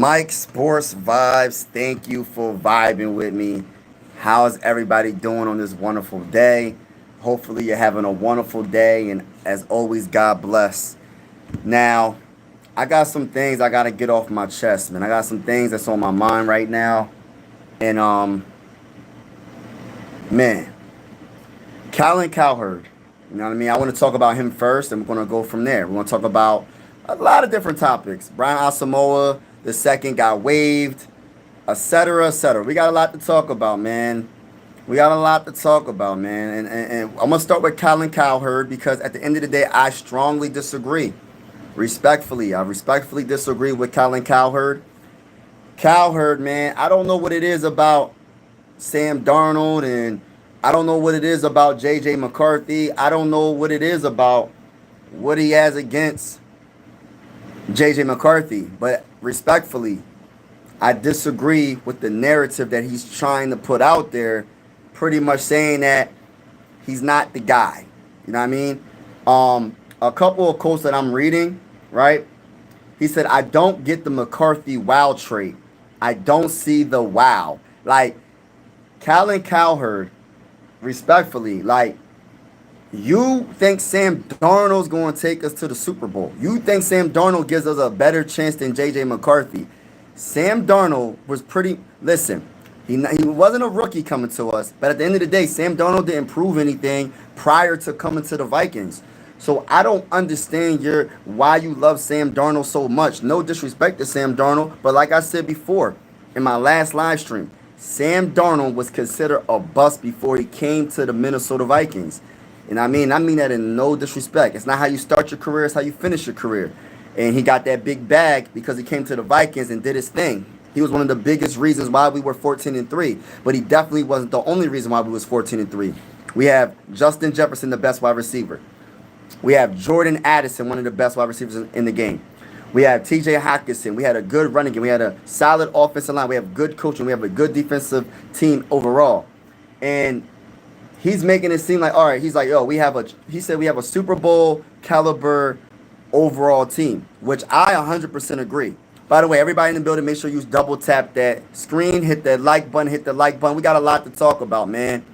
Mike Sports Vibes, thank you for vibing with me. How's everybody doing on this wonderful day? Hopefully, you're having a wonderful day, and as always, God bless. Now, I got some things I got to get off my chest, man. I got some things that's on my mind right now, and man, Colin Cowherd. You know what I mean? I want to talk about him first, and we're going to go from there. We're going to talk about a lot of different topics. Brian Asamoah the second got waived, etc., etc. We got a lot to talk about, man. We got a lot to talk about, man. And I'm going to start with Colin Cowherd because at the end of the day, I strongly disagree. Respectfully, I respectfully disagree with Colin Cowherd. Cowherd, man, I don't know what it is about Sam Darnold, and I don't know what it is about JJ McCarthy. I don't know what it is about what he has against JJ McCarthy. But respectfully, I disagree with the narrative that he's trying to put out there, pretty much saying that he's not the guy. You know what I mean? A couple of quotes that I'm reading, right? He said, I don't get the McCarthy wow trait. I don't see the wow. Like, Colin Cowherd, respectfully, like, you think Sam Darnold's going to take us to the Super Bowl. You think Sam Darnold gives us a better chance than JJ McCarthy. Sam Darnold was pretty, listen, he wasn't a rookie coming to us, but at the end of the day, Sam Darnold didn't prove anything prior to coming to the Vikings. So I don't understand why you love Sam Darnold so much. No disrespect to Sam Darnold, but like I said before in my last live stream, Sam Darnold was considered a bust before he came to the Minnesota Vikings. And I mean that in no disrespect. It's not how you start your career, it's how you finish your career. And he got that big bag because he came to the Vikings and did his thing. He was one of the biggest reasons why we were 14-3, but he definitely wasn't the only reason why we was 14-3. We have Justin Jefferson, the best wide receiver. We have Jordan Addison, one of the best wide receivers in the game. We have T.J. Hockenson. We had a good running game. We had a solid offensive line. We have good coaching. We have a good defensive team overall. And he's making it seem like, all right, he's like, yo, he said we have a Super Bowl caliber overall team, which I 100% agree. By the way, everybody in the building, make sure you double tap that screen, hit that like button, hit the like button. We got a lot to talk about, man.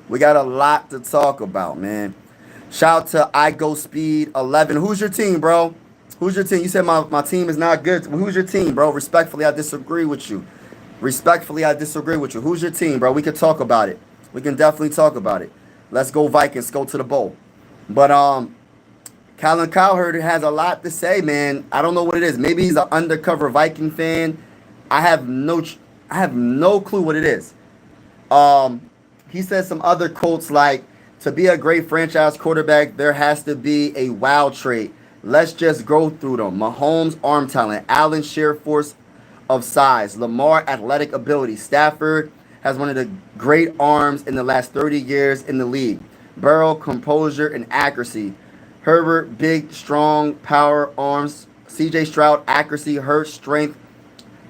We got a lot to talk about, man. Shout out to I Go Speed 11. Who's your team, bro? Who's your team? You said my team is not good. Who's your team, bro? Respectfully, I disagree with you. Respectfully, I disagree with you. Who's your team, bro? We can talk about it. We can definitely talk about it. Let's go Vikings. Go to the bowl. But Colin Cowherd has a lot to say, man. I don't know what it is. Maybe he's an undercover Viking fan. I have no clue what it is. He said some other quotes like, to be a great franchise quarterback, there has to be a wow trait. Let's just go through them. Mahomes, arm talent. Allen, sheer force of size. Lamar, athletic ability. Stafford has one of the great arms in the last 30 years in the league. Burrow, composure and accuracy. Herbert, big, strong, power, arms. CJ Stroud, accuracy, Hurts, strength,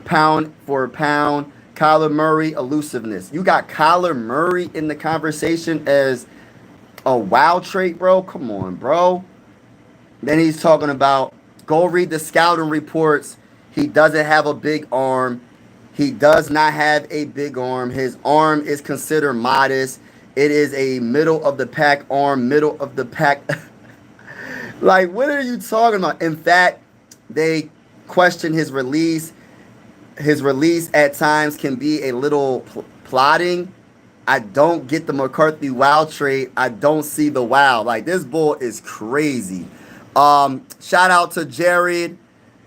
pound for pound. Kyler Murray, elusiveness. You got Kyler Murray in the conversation as a wow trait, bro? Come on, bro. Then he's talking about, go read the scouting reports. He doesn't have a big arm. He does not have a big arm. His arm is considered modest. It is a middle of the pack arm, middle of the pack. Like, what are you talking about? In fact, they question his release. His release at times can be a little plotting. I don't get the McCarthy wow trait. I don't see the wow. Like, this bull is crazy. Shout out to Jared.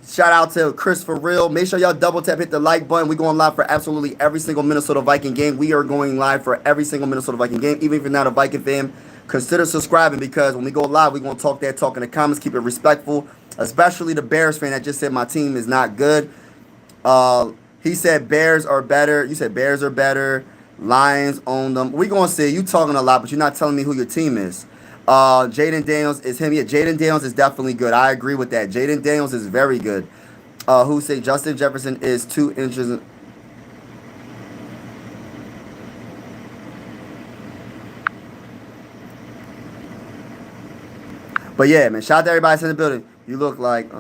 Shout out to Chris for real. Make sure y'all double tap, hit the like button. We're going live for absolutely every single Minnesota Viking game. We are going live for every single Minnesota Viking game. Even if you're not a Viking fan, consider subscribing because when we go live, we're going to talk that talk in the comments. Keep it respectful, especially the Bears fan that just said my team is not good. He said Bears are better. You said Bears are better. Lions own them. We're going to see. You talking a lot, but you're not telling me who your team is. Jaden Daniels is him. Yeah, Jaden Daniels is definitely good. I agree with that. Jaden Daniels is very good. Who say Justin Jefferson is 2 inches. But yeah, man, shout out to everybody in the building. You look like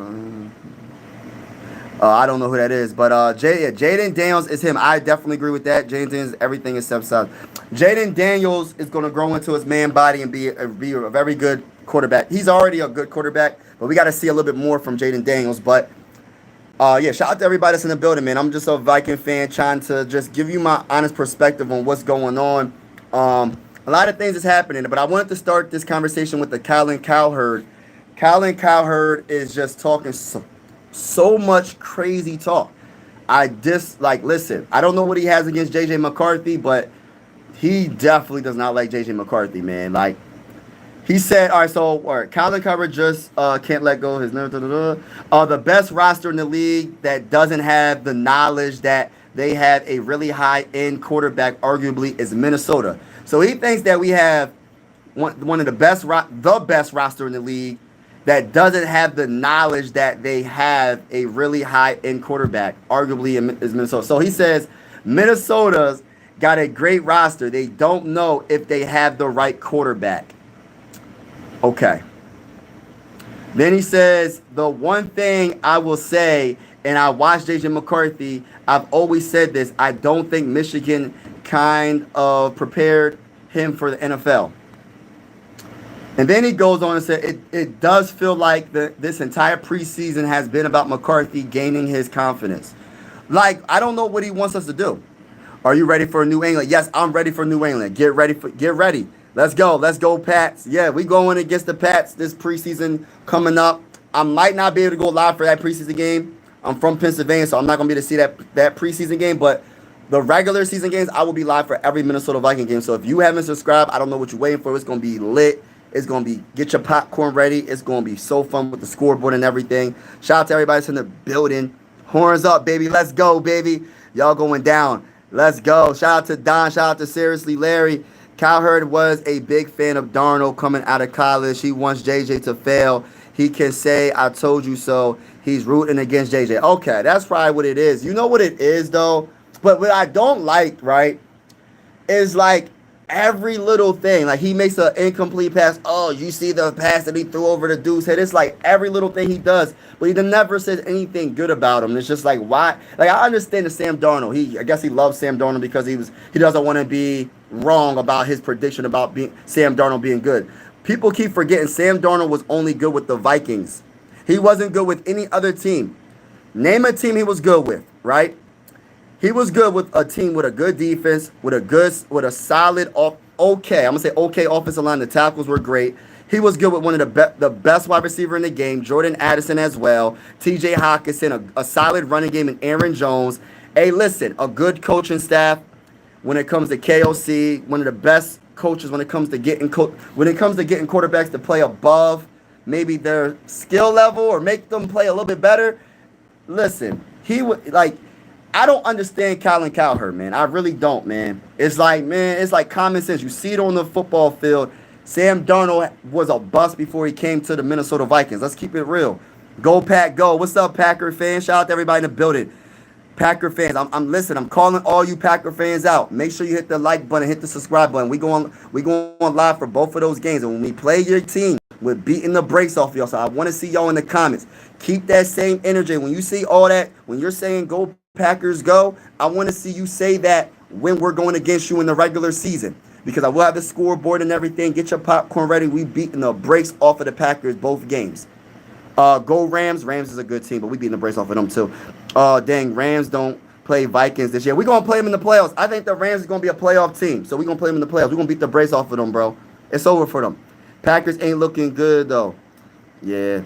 I don't know who that is, but Jaden Daniels is him. I definitely agree with that. Jaden Daniels, everything except size. Jaden Daniels is going to grow into his man body and be a very good quarterback. He's already a good quarterback, but we got to see a little bit more from Jaden Daniels. But yeah, shout out to everybody that's in the building, man. I'm just a Viking fan trying to just give you my honest perspective on what's going on. A lot of things is happening, but I wanted to start this conversation with the Colin Cowherd. Colin Cowherd is just talking so much crazy talk. Listen, I don't know what he has against JJ McCarthy, but he definitely does not like JJ McCarthy, man. Like, he said, all right, Colin Cowherd just can't let go of his the best roster in the league that doesn't have the knowledge that they have a really high-end quarterback, arguably, is Minnesota. So he thinks that we have one of the best roster in the league that doesn't have the knowledge that they have a really high-end quarterback, arguably is Minnesota. So he says Minnesota's got a great roster. They don't know if they have the right quarterback. Okay. Then he says, the one thing I will say, and I watched JJ McCarthy, I've always said this, I don't think Michigan kind of prepared him for the NFL. And then he goes on and said, it does feel like this entire preseason has been about McCarthy gaining his confidence. Like, I don't know what he wants us to do. Are you ready for New England? Yes, I'm ready for New England. Get ready. Let's go, Pats. Yeah, we going against the Pats this preseason coming up. I might not be able to go live for that preseason game. I'm from Pennsylvania, so I'm not going to be able to see that preseason game. But the regular season games, I will be live for every Minnesota Viking game. So if you haven't subscribed, I don't know what you're waiting for. It's going to be lit. It's going to be, get your popcorn ready. It's going to be so fun with the scoreboard and everything. Shout out to everybody that's in the building. Horns up, baby. Let's go, baby. Y'all going down. Let's go. Shout out to Don. Shout out to Seriously Larry. Cowherd was a big fan of Darnold coming out of college. He wants JJ to fail. He can say, I told you so. He's rooting against JJ. Okay, that's probably what it is. You know what it is, though? But what I don't like, right, is like every little thing. Like, he makes an incomplete pass. Oh, you see the pass that he threw over the dude's head. It's like every little thing he does. But he never says anything good about him. It's just like, why? Like, I understand the Sam Darnold. I guess he loves Sam Darnold because he doesn't want to be wrong about his prediction about Sam Darnold being good. People keep forgetting Sam Darnold was only good with the Vikings. He wasn't good with any other team. Name a team he was good with, right? He was good with a team with a good defense, with a solid, okay offensive line. The tackles were great. He was good with one of the best wide receiver in the game, Jordan Addison as well. T.J. Hockenson, a solid running game, and Aaron Jones. Hey, listen, a good coaching staff when it comes to KOC, one of the best coaches when it comes to getting quarterbacks to play above maybe their skill level or make them play a little bit better. Listen, I don't understand Colin Cowherd, man. I really don't, man. It's like common sense. You see it on the football field. Sam Darnold was a bust before he came to the Minnesota Vikings. Let's keep it real. Go, Pack, go. What's up, Packer fans? Shout out to everybody in the building. Packer fans, I'm calling all you Packer fans out. Make sure you hit the like button, hit the subscribe button. We going live for both of those games. And when we play your team, we're beating the brakes off y'all. So I want to see y'all in the comments. Keep that same energy. When you see all that, when you're saying go Packers go, I want to see you say that when we're going against you in the regular season. Because I will have the scoreboard and everything. Get your popcorn ready. We beating the brakes off of the Packers both games. Go Rams. Rams is a good team, but we beating the brakes off of them too. Dang, Rams don't play Vikings this year. We're going to play them in the playoffs. I think the Rams is going to be a playoff team, so we're going to play them in the playoffs. We're going to beat the brakes off of them, bro. It's over for them. Packers ain't looking good, though. Yeah.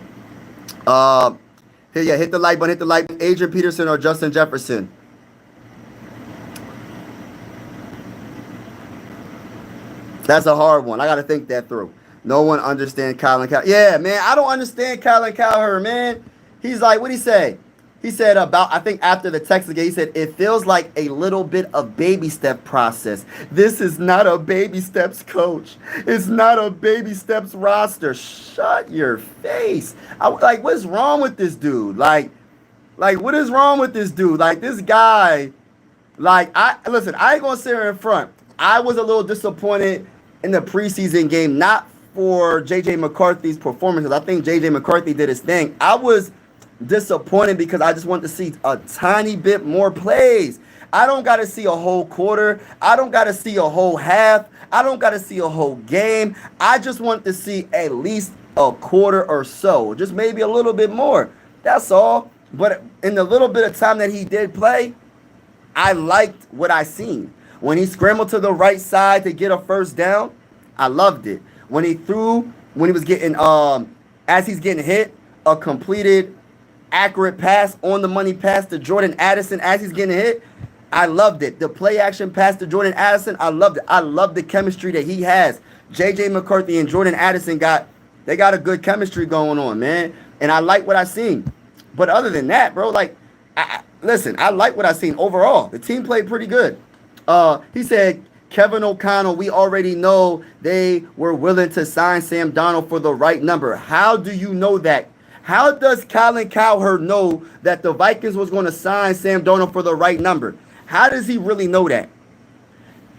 Hit the like button. Hit the like button. Adrian Peterson or Justin Jefferson? That's a hard one. I got to think that through. No one understands Colin Cowherd. Yeah, man, I don't understand Colin Cowherd, man. He's like, what'd he say? He said I think after the Texas game, he said, it feels like a little bit of baby step process. This is not a baby steps coach. It's not a baby steps roster. Shut your face. What's wrong with this dude? Like, what is wrong with this dude? Like, this guy, I ain't going to sit here in front. I was a little disappointed in the preseason game, not for JJ McCarthy's performances. I think JJ McCarthy did his thing. I was disappointed because I just want to see a tiny bit more plays. I don't got to see a whole quarter. I don't got to see a whole half. I don't got to see a whole game. I just want to see at least a quarter or so, just maybe a little bit more. That's all. But in the little bit of time that he did play, I liked what I seen. When he scrambled to the right side to get a first down, I loved it. When he was getting, as he's getting hit, a completed, accurate pass, on the money pass to Jordan Addison as he's getting hit, I loved it. The play action pass to Jordan Addison, I loved it. I love the chemistry that he has. JJ McCarthy and Jordan Addison got a good chemistry going on, man. And I like what I seen. But other than that, bro, like, listen, I like what I seen overall. The team played pretty good. He said, Kevin O'Connell, we already know they were willing to sign Sam Darnold for the right number. How do you know that? How does Colin Cowherd know that the Vikings was going to sign Sam Darnold for the right number? How does he really know that?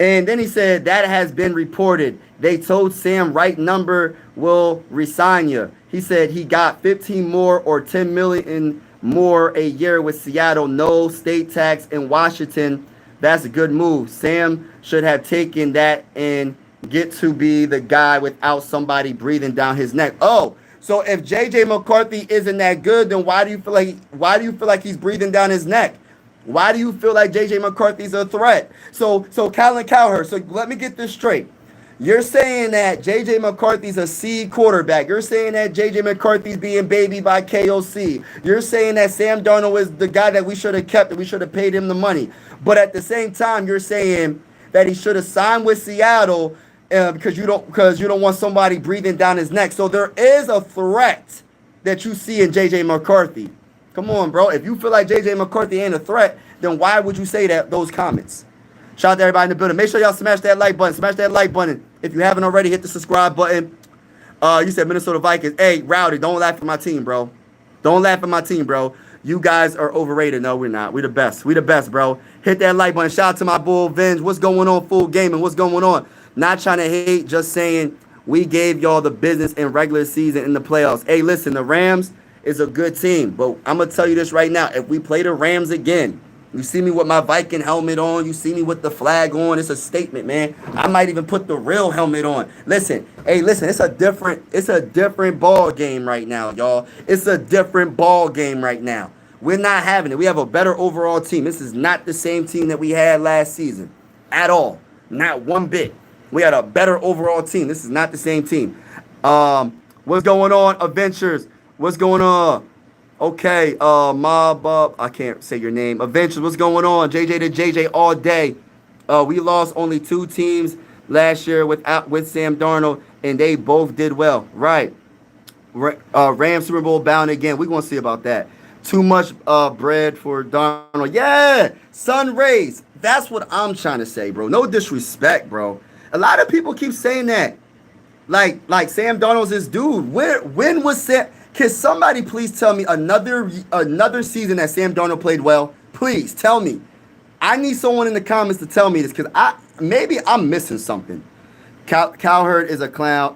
And then he said, that has been reported. They told Sam right number will resign you. He said he got 15 more or 10 million more a year with Seattle. No state tax in Washington. That's a good move. Sam should have taken that and get to be the guy without somebody breathing down his neck. Oh, so if JJ McCarthy isn't that good, then why do you feel like he's breathing down his neck? Why do you feel like JJ McCarthy's a threat? So Colin Cowherd, so let me get this straight. You're saying that JJ McCarthy's a C quarterback. You're saying that JJ McCarthy's being babied by KOC. You're saying that Sam Darnold is the guy that we should have kept and we should have paid him the money. But at the same time, you're saying that he should have signed with Seattle because you don't want somebody breathing down his neck. So there is a threat that you see in JJ McCarthy. Come on, bro. If you feel like JJ McCarthy ain't a threat, then why would you say those comments? Shout out to everybody in the building. Make sure y'all smash that like button. Smash that like button. If you haven't already, hit the subscribe button. You said Minnesota Vikings. Hey, Rowdy, don't laugh at my team, bro. Don't laugh at my team, bro. You guys are overrated. No, we're not. We the best. We the best, bro. Hit that like button. Shout out to my bull, Vince. What's going on, Full Gaming? What's going on? Not trying to hate, just saying we gave y'all the business in regular season in the playoffs. Hey, listen, the Rams is a good team. But I'm going to tell you this right now. If we play the Rams again, you see me with my Viking helmet on. You see me with the flag on. It's a statement, man. I might even put the real helmet on. Listen, it's a different ball game right now, y'all. It's a different ball game right now. We're not having it. We have a better overall team. This is not the same team that we had last season at all. Not one bit. We had a better overall team. This is not the same team. What's going on, Adventures? What's going on? Okay, Mob Up, I can't say your name. Adventures, what's going on? JJ to JJ all day. We lost only 2 teams last year with Sam Darnold, and they both did well. Right. Rams Super Bowl bound again. We're going to see about that. Too much bread for Darnold. Yeah, sun rays. That's what I'm trying to say, bro. No disrespect, bro. A lot of people keep saying that. Like Sam Darnold's this dude. When was Sam... Can somebody please tell me another season that Sam Darnold played well? Please tell me. I need someone in the comments to tell me this because maybe I'm missing something. Cowherd is a clown.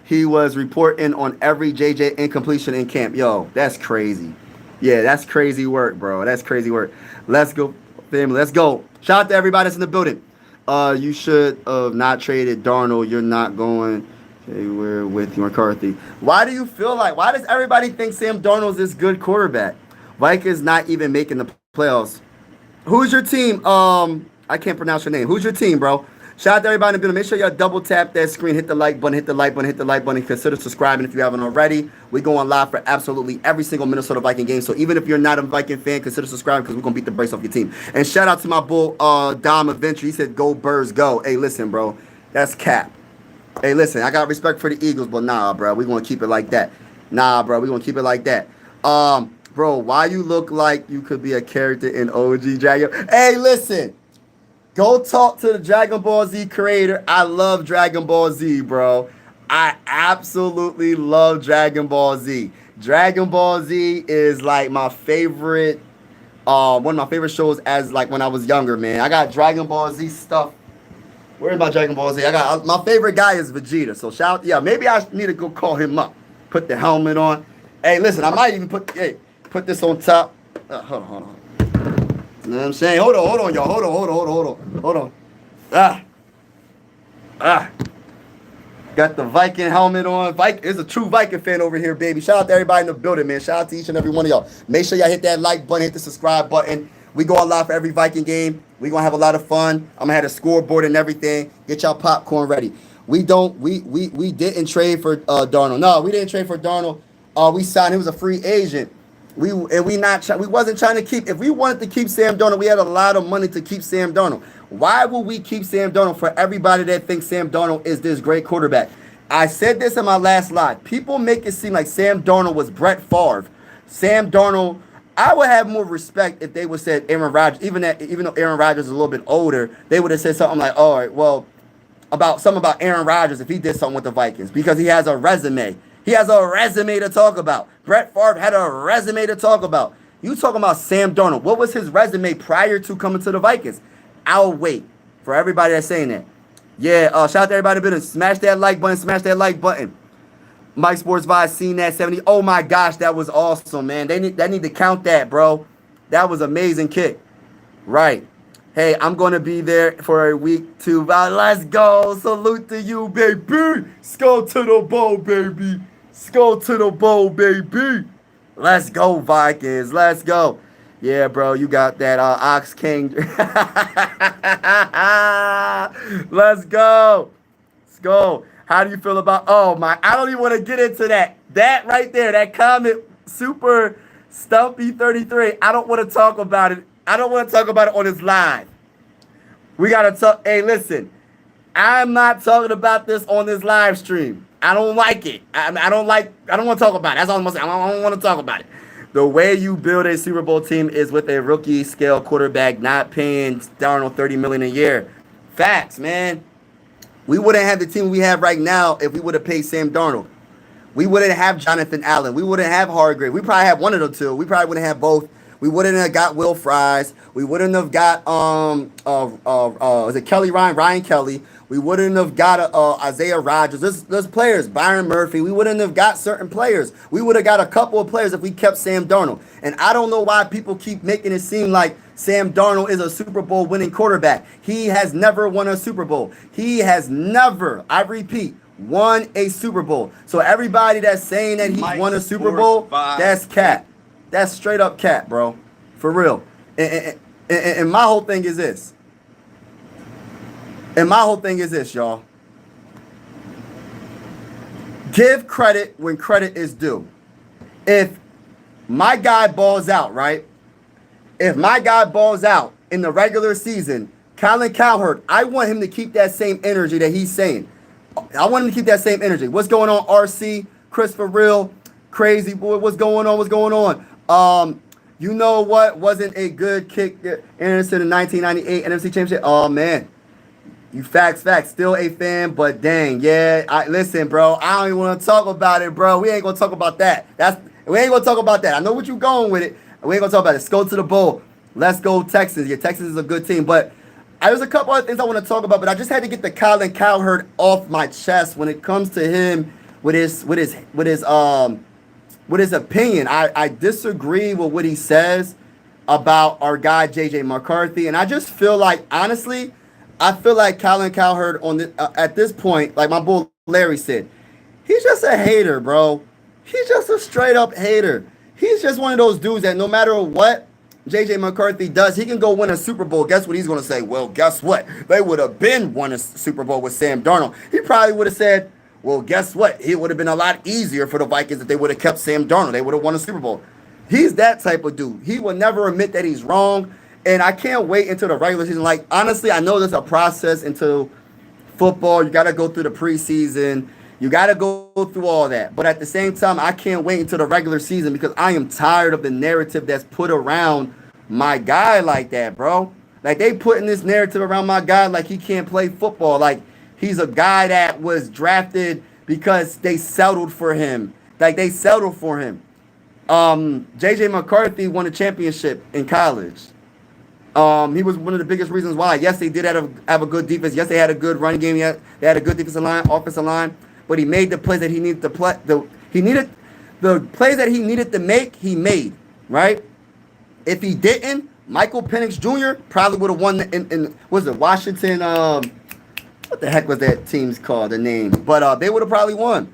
He was reporting on every JJ incompletion in camp. Yo, that's crazy. Yeah, that's crazy work, bro. That's crazy work. Let's go, family. Let's go. Shout out to everybody that's in the building. You should have not traded Darnold. You're not going... Okay, we're with McCarthy. Why does everybody think Sam Darnold's this good quarterback? Vikings not even making the playoffs. Who's your team? I can't pronounce your name. Who's your team, bro? Shout out to everybody in the building. Make sure y'all double tap that screen. Hit the like button, hit the like button, hit the like button. Consider subscribing if you haven't already. We're going live for absolutely every single Minnesota Viking game. So even if you're not a Viking fan, consider subscribing because we're going to beat the brakes off your team. And shout out to my bull, Dom Adventure. He said, go Birds, go. Hey, listen, bro. That's cap. Hey, listen, I got respect for the Eagles, but nah, bro, we're going to keep it like that. Nah, bro, we're going to keep it like that. Bro, why you look like you could be a character in OG Dragon? Hey, listen, go talk to the Dragon Ball Z creator. I love Dragon Ball Z, bro. I absolutely love Dragon Ball Z. Dragon Ball Z is like my favorite, one of my favorite shows as like when I was younger, man. I got Dragon Ball Z stuff. Where's my Dragon Ball Z? I got my favorite guy is Vegeta. So shout, yeah, maybe I need to go call him up. Put the helmet on. Hey, listen, I might even put Put this on top. Hold on. You know what I'm saying? Hold on, y'all. Hold on. Got the Viking helmet on. It's a true Viking fan over here, baby. Shout out to everybody in the building, man. Shout out to each and every one of y'all. Make sure y'all hit that like button, hit the subscribe button. We go live for every Viking game. We gonna have a lot of fun. I'm gonna have a scoreboard and everything. Get y'all popcorn ready. We didn't trade for Darnold. No, we didn't trade for Darnold. We signed. He was a free agent. We wasn't trying to keep. If we wanted to keep Sam Darnold, we had a lot of money to keep Sam Darnold. Why would we keep Sam Darnold for everybody that thinks Sam Darnold is this great quarterback? I said this in my last live. People make it seem like Sam Darnold was Brett Favre. Sam Darnold, I would have more respect if they would have said Aaron Rodgers. Even though Aaron Rodgers is a little bit older, they would have said something like, all right, well, about Aaron Rodgers if he did something with the Vikings because he has a resume. He has a resume to talk about. Brett Favre had a resume to talk about. You talking about Sam Darnold. What was his resume prior to coming to the Vikings? I'll wait for everybody that's saying that. Yeah, shout out to everybody in the building. Smash that like button. Mike Sports Vibe seen that 70. Oh my gosh, that was awesome, man. They need to count that, bro. That was amazing kick. Right. Hey, I'm going to be there for a week too. Let's go. Salute to you, baby. Let's go to the bowl, baby. Let's go to the bowl, baby. Let's go, Vikings. Let's go. Yeah, bro, you got that Ox King. Let's go. Let's go. How do you feel about, I don't even want to get into that. That right there, that comment, Super Stumpy 33. I don't want to talk about it. I don't want to talk about it on this live. We got to talk. Hey, listen, I'm not talking about this on this live stream. I don't like it. I don't want to talk about it. That's all I'm going to say. I don't want to talk about it. The way you build a Super Bowl team is with a rookie scale quarterback, not paying Darnold $30 million a year. Facts, man. We wouldn't have the team we have right now if we would have paid Sam Darnold. We wouldn't have Jonathan Allen. We wouldn't have Hargrave. We probably have one of the two. We probably wouldn't have both. We wouldn't have got Will Fries. We wouldn't have got is it Ryan Kelly. We wouldn't have got Isaiah Rodgers. There's players, Byron Murphy. We wouldn't have got certain players. We would have got a couple of players if we kept Sam Darnold. And I don't know why people keep making it seem like Sam Darnold is a Super Bowl winning quarterback. He has never won a Super Bowl. He has never, I repeat, won a Super Bowl. So everybody that's saying that he won a Super Bowl, that's cap. That's straight up cap, bro. For real. And my whole thing is this. Y'all. Give credit when credit is due. If my guy balls out, right? If my guy balls out in the regular season, Colin Cowherd, I want him to keep that same energy that he's saying. I want him to keep that same energy. What's going on, RC? Christopher Real, Crazy Boy, what's going on? You know what wasn't a good kick, Anderson, in 1998 NFC Championship? Oh, man. You facts. Still a fan, but dang, yeah. Listen, bro, I don't even want to talk about it, bro. We ain't going to talk about that. We ain't going to talk about that. I know what you're going with it. We ain't going to talk about it. Let's go to the bowl. Let's go Texans. Yeah, Texas is a good team, but there's a couple other things I want to talk about, but I just had to get the Colin Cowherd off my chest when it comes to him with his opinion. I disagree with what he says about our guy JJ McCarthy, and I just feel like, honestly, Colin Cowherd at this point, like my boy Larry said, he's just a hater, bro. He's just a straight up hater. He's just one of those dudes that no matter what JJ McCarthy does, he can go win a Super Bowl. Guess what he's going to say? Well, guess what? They would have been won a Super Bowl with Sam Darnold. He probably would have said, well, guess what? It would have been a lot easier for the Vikings if they would have kept Sam Darnold. They would have won a Super Bowl. He's that type of dude. He will never admit that he's wrong. And I can't wait until the regular season. Like, honestly, I know there's a process into football. You got to go through the preseason. You got to go through all that. But at the same time, I can't wait until the regular season because I am tired of the narrative that's put around my guy like that, bro. Like, they putting this narrative around my guy like he can't play football. Like, he's a guy that was drafted because they settled for him. Like, they settled for him. JJ McCarthy won a championship in college. He was one of the biggest reasons why. Yes, they did have a good defense. Yes, they had a good run game. They had a good defensive line, offensive line. But he made the plays that he needed to play. The plays that he needed to make, he made. right? If he didn't, Michael Penix Jr. probably would have won in was it Washington? What the heck was that team's called? The name, but they would have probably won.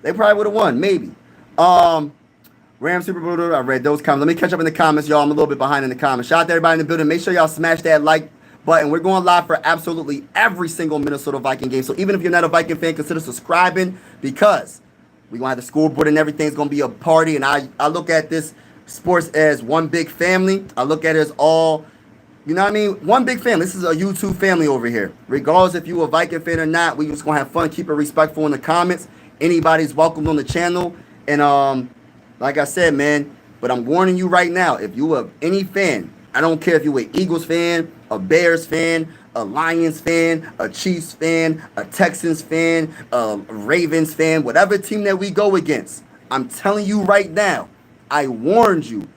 They probably would have won, maybe. Rams Super Bowl. I read those comments. Let me catch up in the comments, y'all. I'm a little bit behind in the comments. Shout out to everybody in the building. Make sure y'all smash that like button. We're going live for absolutely every single Minnesota Viking game. So even if you're not a Viking fan, consider subscribing because we're going to have the scoreboard and everything's going to be a party. And I look at this sports as one big family. I look at it as all, you know what I mean? One big family. This is a YouTube family over here. Regardless if you're a Viking fan or not, we just going to have fun. Keep it respectful in the comments. Anybody's welcome on the channel. And like I said, man, but I'm warning you right now, if you are any fan, I don't care if you're an Eagles fan, a Bears fan, a Lions fan, a Chiefs fan, a Texans fan, a Ravens fan, whatever team that we go against, I'm telling you right now, I warned you,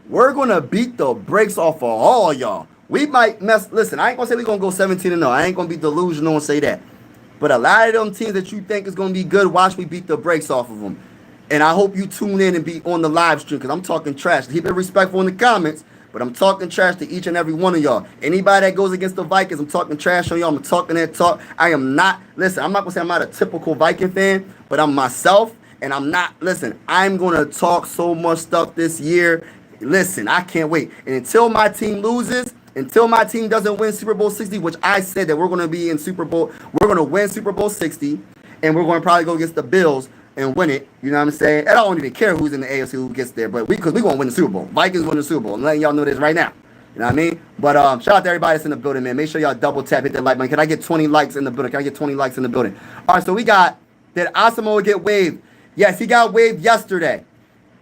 we're going to beat the brakes off of all y'all. We might mess, listen, I ain't going to say we're going to go 17-0. I ain't going to be delusional and say that. But a lot of them teams that you think is going to be good, watch me beat the brakes off of them. And I hope you tune in and be on the live stream because I'm talking trash. Keep it respectful in the comments, but I'm talking trash to each and every one of y'all. Anybody that goes against the Vikings, I'm talking trash on y'all. I'm talking that talk. I am not, listen, I'm not going to say I'm not a typical Viking fan, but I'm myself. And I'm not, listen, I'm going to talk so much stuff this year. Listen, I can't wait. And until my team loses, until my team doesn't win Super Bowl 60, which I said that we're going to be in Super Bowl, we're going to win Super Bowl 60, and we're going to probably go against the Bills and win it. You know what I'm saying? And I don't even care who's in the AFC who gets there, but because we're going to win the Super Bowl. Vikings win the Super Bowl. I'm letting y'all know this right now. You know what I mean? But shout out to everybody that's in the building, man. Make sure y'all double tap, hit that like button. Can I get 20 likes in the building? Can I get 20 likes in the building? All right, so we got, did Asamoah get waived? Yes, he got waived yesterday.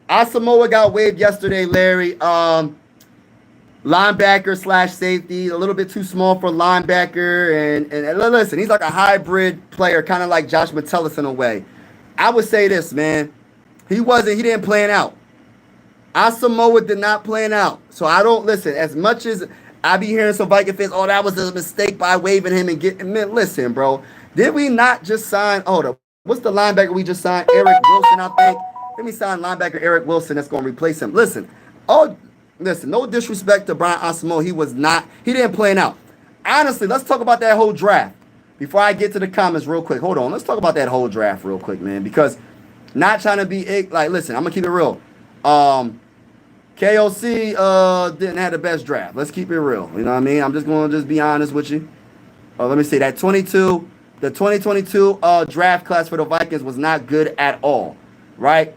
Asamoah got waived yesterday, Larry. Linebacker / safety, a little bit too small for linebacker. And listen, he's like a hybrid player, kind of like Josh Metellus in a way. I would say this, man. He didn't plan out. Asamoah did not plan out. So I don't, listen, as much as I be hearing some Viking fans, oh, that was a mistake by waiving him and getting, man, listen, bro. Did we not just sign, what's the linebacker we just signed? Eric Wilson, I think. Let me sign linebacker Eric Wilson that's going to replace him. Listen, no disrespect to Brian Asamoah. He didn't plan out. Honestly, let's talk about that whole draft. Before I get to the comments real quick, hold on. Let's talk about that whole draft real quick, man. Because not trying to be, like, listen, I'm going to keep it real. KOC didn't have the best draft. Let's keep it real. You know what I mean? I'm just going to be honest with you. Let me see. The 2022 draft class for the Vikings was not good at all, right?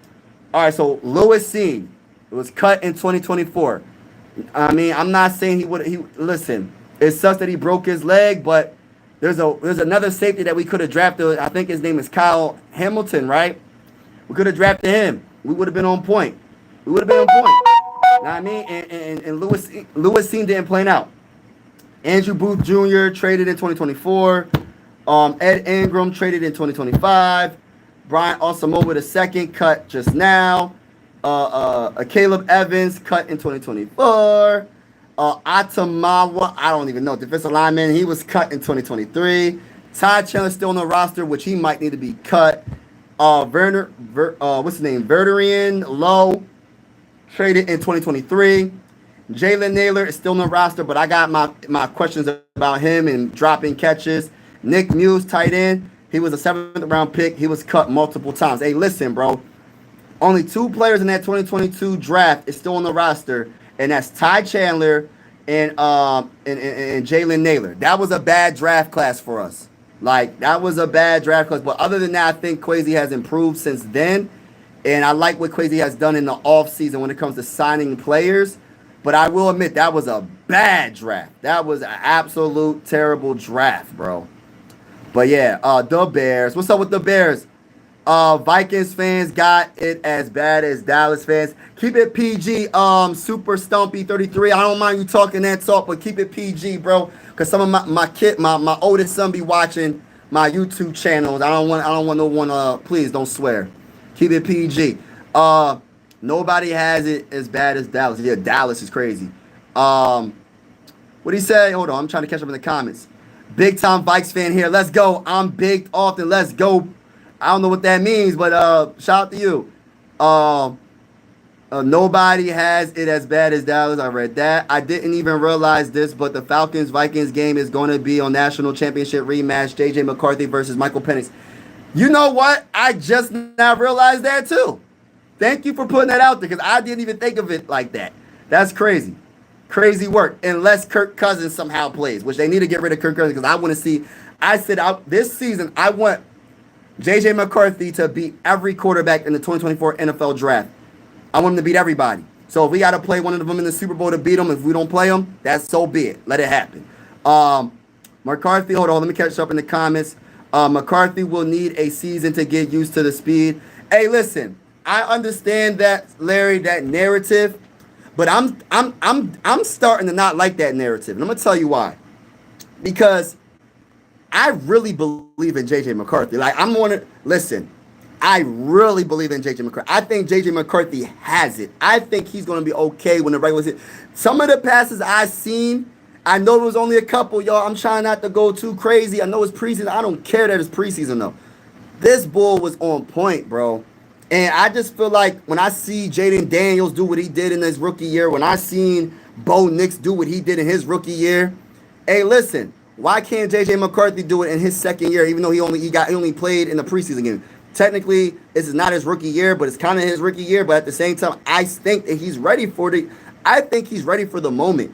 All right, so Lewis Seen was cut in 2024. I mean, I'm not saying listen, it sucks that he broke his leg, but there's another safety that we could have drafted. I think his name is Kyle Hamilton, right? We could have drafted him. We would have been on point. You know what I mean? And Lewis Seen didn't plan out. Andrew Booth Jr. traded in 2024. Ed Ingram traded in 2025. Brian Asamoah the second cut just now. Caleb Evans cut in 2024. Asamoah, I don't even know, defensive lineman, he was cut in 2023. Ty Chandler still on the roster, which he might need to be cut. What's his name? Verderian Lowe traded in 2023. Jalen Naylor is still on the roster, but I got my questions about him and dropping catches. Nick Muse, tight end. He was a 7th round pick. He was cut multiple times. Hey, listen, bro. Only 2 players in that 2022 draft is still on the roster, and that's Ty Chandler and Jalen Naylor. That was a bad draft class for us. That was a bad draft class. But other than that, I think Kwesi has improved since then. And I like what Kwesi has done in the offseason when it comes to signing players. But I will admit, that was a bad draft. That was an absolute terrible draft, bro. But yeah, the Bears. What's up with the Bears? Vikings fans got it as bad as Dallas fans. Keep it PG, Super Stumpy 33. I don't mind you talking that talk, but keep it PG, bro. Because some of my oldest son be watching my YouTube channels. I don't want no one, please don't swear. Keep it PG. Nobody has it as bad as Dallas. Yeah, Dallas is crazy. What do you say? Hold on, I'm trying to catch up in the comments. Big time Vikes fan here. Let's go. I'm baked often. Let's go. I don't know what that means, but shout out to you. Nobody has it as bad as Dallas. I read that. I didn't even realize this, but the Falcons-Vikings game is going to be on national championship rematch. JJ McCarthy versus Michael Penix. You know what? I just now realized that too. Thank you for putting that out there because I didn't even think of it like that. That's crazy. Crazy work. Unless Kirk Cousins somehow plays, which they need to get rid of Kirk Cousins because I want to see. I said this season, I want JJ McCarthy to beat every quarterback in the 2024 NFL draft. I want him to beat everybody. So if we got to play one of them in the Super Bowl to beat them, if we don't play them, that's so be it. Let it happen. McCarthy, hold on. Let me catch up in the comments. McCarthy will need a season to get used to the speed. Hey, listen, I understand that, Larry, that narrative, but I'm starting to not like that narrative, and I'm gonna tell you why. Because I really believe in JJ McCarthy. Like listen. I really believe in JJ McCarthy. I think JJ McCarthy has it. I think he's going to be okay when the regular season. Some of the passes I've seen, I know it was only a couple, y'all. I'm trying not to go too crazy. I know it's preseason. I don't care that it's preseason, though. This bull was on point, bro. And I just feel like when I see Jaden Daniels do what he did in his rookie year, when I seen Bo Nix do what he did in his rookie year, hey, listen, why can't JJ McCarthy do it in his second year, even though he only played in the preseason game? Technically, this is not his rookie year, but it's kind of his rookie year. But at the same time, I think that he's ready for I think he's ready for the moment.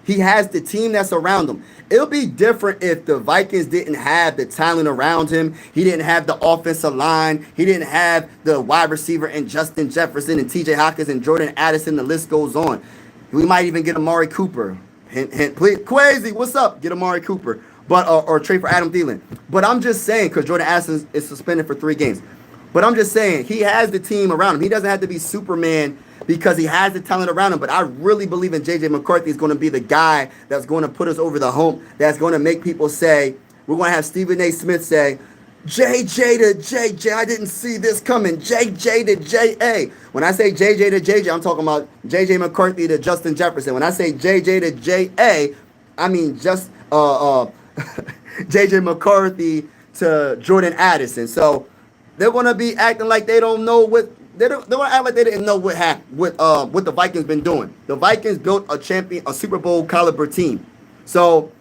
He has the team that's around him. It'll be different if the Vikings didn't have the talent around him. He didn't have the offensive line. He didn't have the wide receiver and Justin Jefferson and T.J. Hawkins and Jordan Addison. The list goes on. We might even get Amari Cooper. Hint, hint, please. Quasi, what's up? Get Amari Cooper. But or trade for Adam Thielen. But I'm just saying, because Jordan Addison is suspended for 3 games. But I'm just saying, he has the team around him. He doesn't have to be Superman because he has the talent around him. But I really believe in JJ McCarthy is going to be the guy that's going to put us over the hump, that's going to make people say, we're going to have Stephen A. Smith say, JJ to JJ, I didn't see this coming. JJ to JA. When I say JJ to JJ, I'm talking about JJ McCarthy to Justin Jefferson. When I say JJ to JA, I mean just JJ McCarthy to Jordan Addison. So they're gonna be acting like they don't know what they're gonna act like they didn't know what happened, what the Vikings been doing. The Vikings built a Super Bowl caliber team. So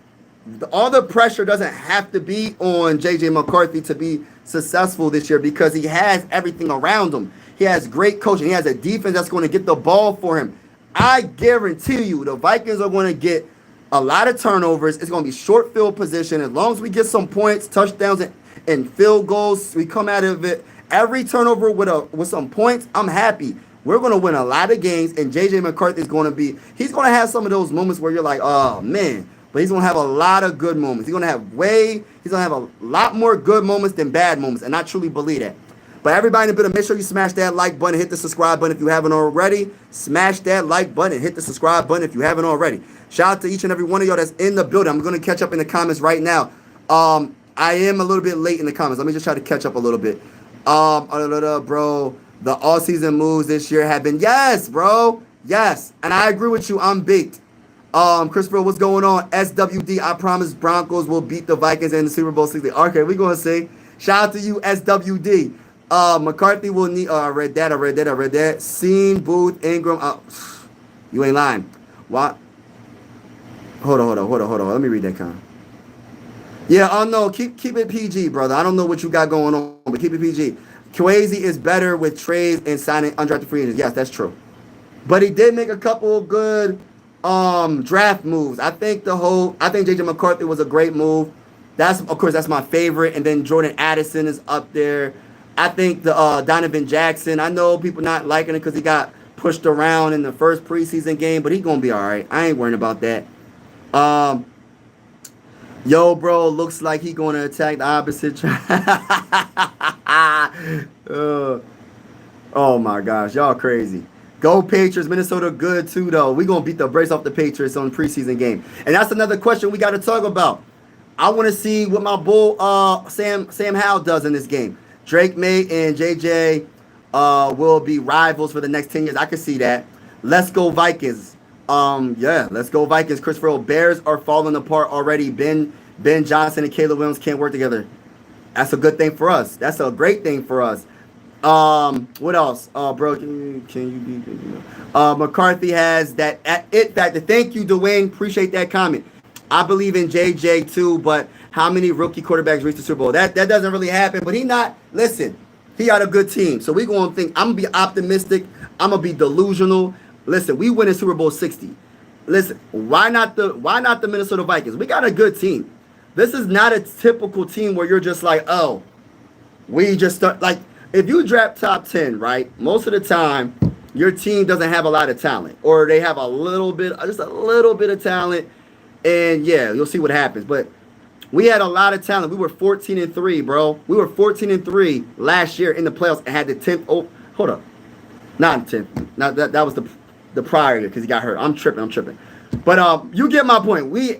all the pressure doesn't have to be on JJ McCarthy to be successful this year because he has everything around him. He has great coaching. He has a defense that's going to get the ball for him. I guarantee you the Vikings are going to get a lot of turnovers. It's going to be short field position. As long as we get some points, touchdowns, and field goals, we come out of it. Every turnover with some points, I'm happy. We're going to win a lot of games, and JJ McCarthy is going to he's going to have some of those moments where you're like, oh, man. But he's going to have a lot of good moments. He's going to have a lot more good moments than bad moments, and I truly believe that. But everybody in the building, make sure you smash that like button, hit the subscribe button if you haven't already. Smash that like button, hit the subscribe button if you haven't already. Shout out to each and every one of y'all that's in the building. I'm going to catch up in the comments right now. I am a little bit late in the comments. Let me just try to catch up a little bit. Bro, the all-season moves this year have been, yes, bro. Yes. And I agree with you. I'm baked. Christopher, what's going on? SWD, I promise Broncos will beat the Vikings in the Super Bowl 60. Okay, we're going to see. Shout out to you, SWD. McCarthy will need, I read that. Scene, Booth, Ingram. You ain't lying. What? Hold on. Let me read that comment. Yeah, no, keep it PG, brother. I don't know what you got going on, but keep it PG. Quasi is better with trades and signing undrafted free agents. Yes, that's true. But he did make a couple of good draft moves. I think JJ McCarthy was a great move. That's my favorite. And then Jordan Addison is up there. I think the Donovan Jackson. I know people not liking it because he got pushed around in the first preseason game, but he's gonna be all right. I ain't worrying about that. Yo, bro, looks like he gonna attack the opposite. Oh my gosh, y'all crazy. Go Patriots. Minnesota good too, though. We gonna beat the brakes off the Patriots on the preseason game, and that's another question we got to talk about. I want to see what my bull Sam Howell does in this game. Drake May and JJ will be rivals for the next 10 years. I can see that. Let's go Vikings. Let's go Vikings. Christopher, Bears are falling apart already. Ben Johnson and Caleb Williams can't work together. That's a good thing for us. That's a great thing for us. What else? Bro, can you be? McCarthy has that it factor. Thank you, Dwayne. Appreciate that comment. I believe in JJ too, but how many rookie quarterbacks reach the Super Bowl? That doesn't really happen. But he not. Listen, he got a good team, so we gonna think. I'm gonna be optimistic. I'm gonna be delusional. Listen, we win in Super Bowl 60. Listen, why not the Minnesota Vikings? We got a good team. This is not a typical team where you're just like, oh, we just start like if you draft top 10, right? Most of the time, your team doesn't have a lot of talent, or they have just a little bit of talent, and yeah, you'll see what happens. But we had a lot of talent. We were 14-3, bro. We were 14-3 last year in the playoffs and had the 10th. Oh, hold up, not 10th. Not that was the prior year because he got hurt. I'm tripping. But you get my point. We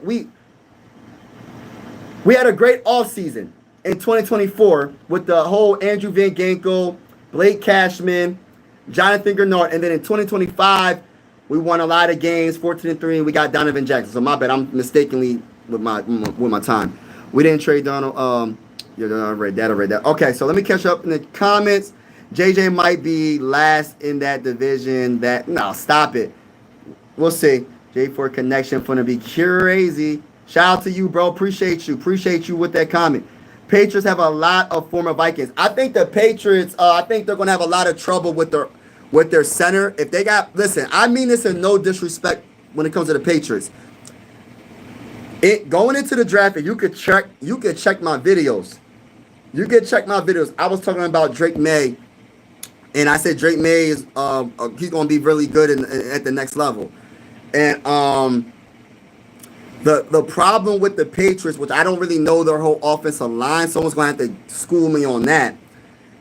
had a great offseason in 2024 with the whole Andrew Van Ginkel, Blake Cashman, Jonathan Grenard, and then in 2025 we won a lot of games, 14-3, and we got Donovan Jackson. So my bad, I'm mistakenly with my time. We didn't trade Donald. Yeah, I read that. Okay, so let me catch up in the comments. JJ might be last in that division. No, stop it. We'll see. J4 connection gonna be crazy. Shout out to you, bro. Appreciate you with that comment. Patriots have a lot of former Vikings. I think the Patriots, I think they're going to have a lot of trouble with their center. If they got, listen, I mean this in no disrespect when it comes to the Patriots. Going into the draft, you could check my videos. I was talking about Drake May, and I said Drake May is he's going to be really good at the next level. And the problem with the Patriots, which I don't really know their whole offensive line, someone's going to have to school me on that,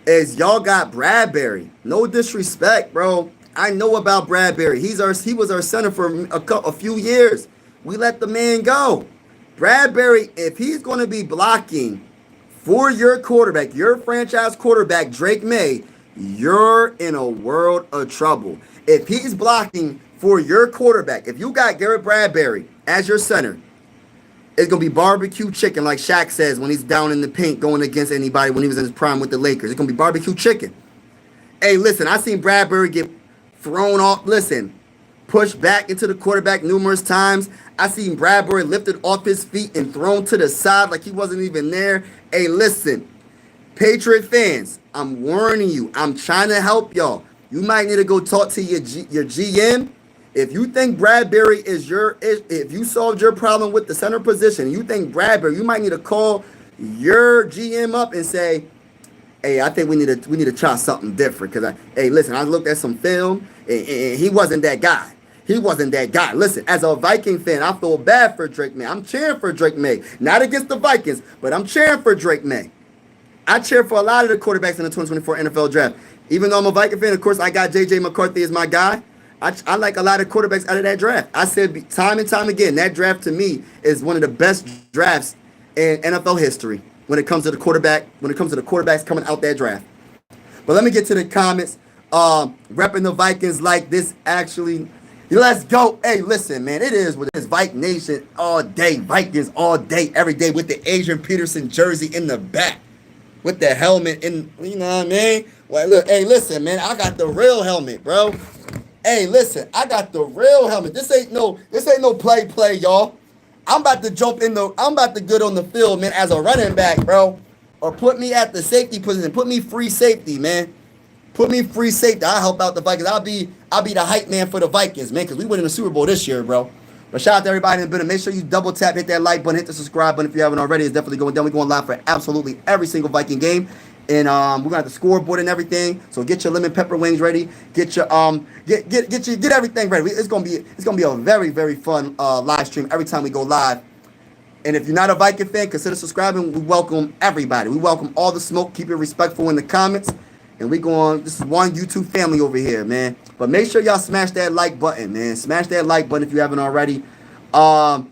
is y'all got Bradbury. No disrespect, bro. I know about Bradbury. He was our center for a few years. We let the man go. Bradbury, if he's going to be blocking for your quarterback, your franchise quarterback, Drake May, you're in a world of trouble. If he's blocking for your quarterback, if you got Garrett Bradbury as your center, it's going to be barbecue chicken, like Shaq says when he's down in the paint going against anybody when he was in his prime with the Lakers. It's going to be barbecue chicken. Hey, listen, I seen Bradbury get thrown off. Listen, pushed back into the quarterback numerous times. I seen Bradbury lifted off his feet and thrown to the side like he wasn't even there. Hey, listen, Patriot fans, I'm warning you. I'm trying to help y'all. You might need to go talk to your GM. If you think Bradbury if you solved your problem with the center position, you think Bradbury, you might need to call your GM up and say, hey, I think we need to try something different. Because listen, I looked at some film and he wasn't that guy. Listen, as a Viking fan, I feel bad for Drake May. I'm cheering for Drake May. Not against the Vikings, but I'm cheering for Drake May. I cheer for a lot of the quarterbacks in the 2024 NFL draft. Even though I'm a Viking fan, of course, I got JJ McCarthy as my guy. I like a lot of quarterbacks out of that draft. I said time and time again, that draft to me is one of the best drafts in NFL history when it comes to the quarterbacks coming out that draft. But let me get to the comments. Repping the Vikings like this actually. Let's go. Hey, listen, man. It is with this Viking Nation all day. Vikings all day, every day with the Adrian Peterson jersey in the back. With the helmet in, you know what I mean? Well, look, hey, listen, man. I got the real helmet, bro. Hey, listen, I got the real helmet. This ain't no play, y'all. I'm about to get on the field, man, as a running back, bro. Or put me at the safety position. Put me free safety, man. Put me free safety. I'll help out the Vikings. I'll be the hype man for the Vikings, man, because we win in the Super Bowl this year, bro. But shout out to everybody in the building. Make sure you double tap, hit that like button, hit the subscribe button if you haven't already. It's definitely going down. We're going live for absolutely every single Viking game. And we're gonna have the scoreboard and everything. So get your lemon pepper wings ready. Get your get everything ready. It's gonna be a very, very fun live stream every time we go live. And if you're not a Viking fan, consider subscribing. We welcome everybody. We welcome all the smoke. Keep it respectful in the comments. And this is one YouTube family over here, man. But make sure y'all smash that like button, man. Smash that like button if you haven't already. No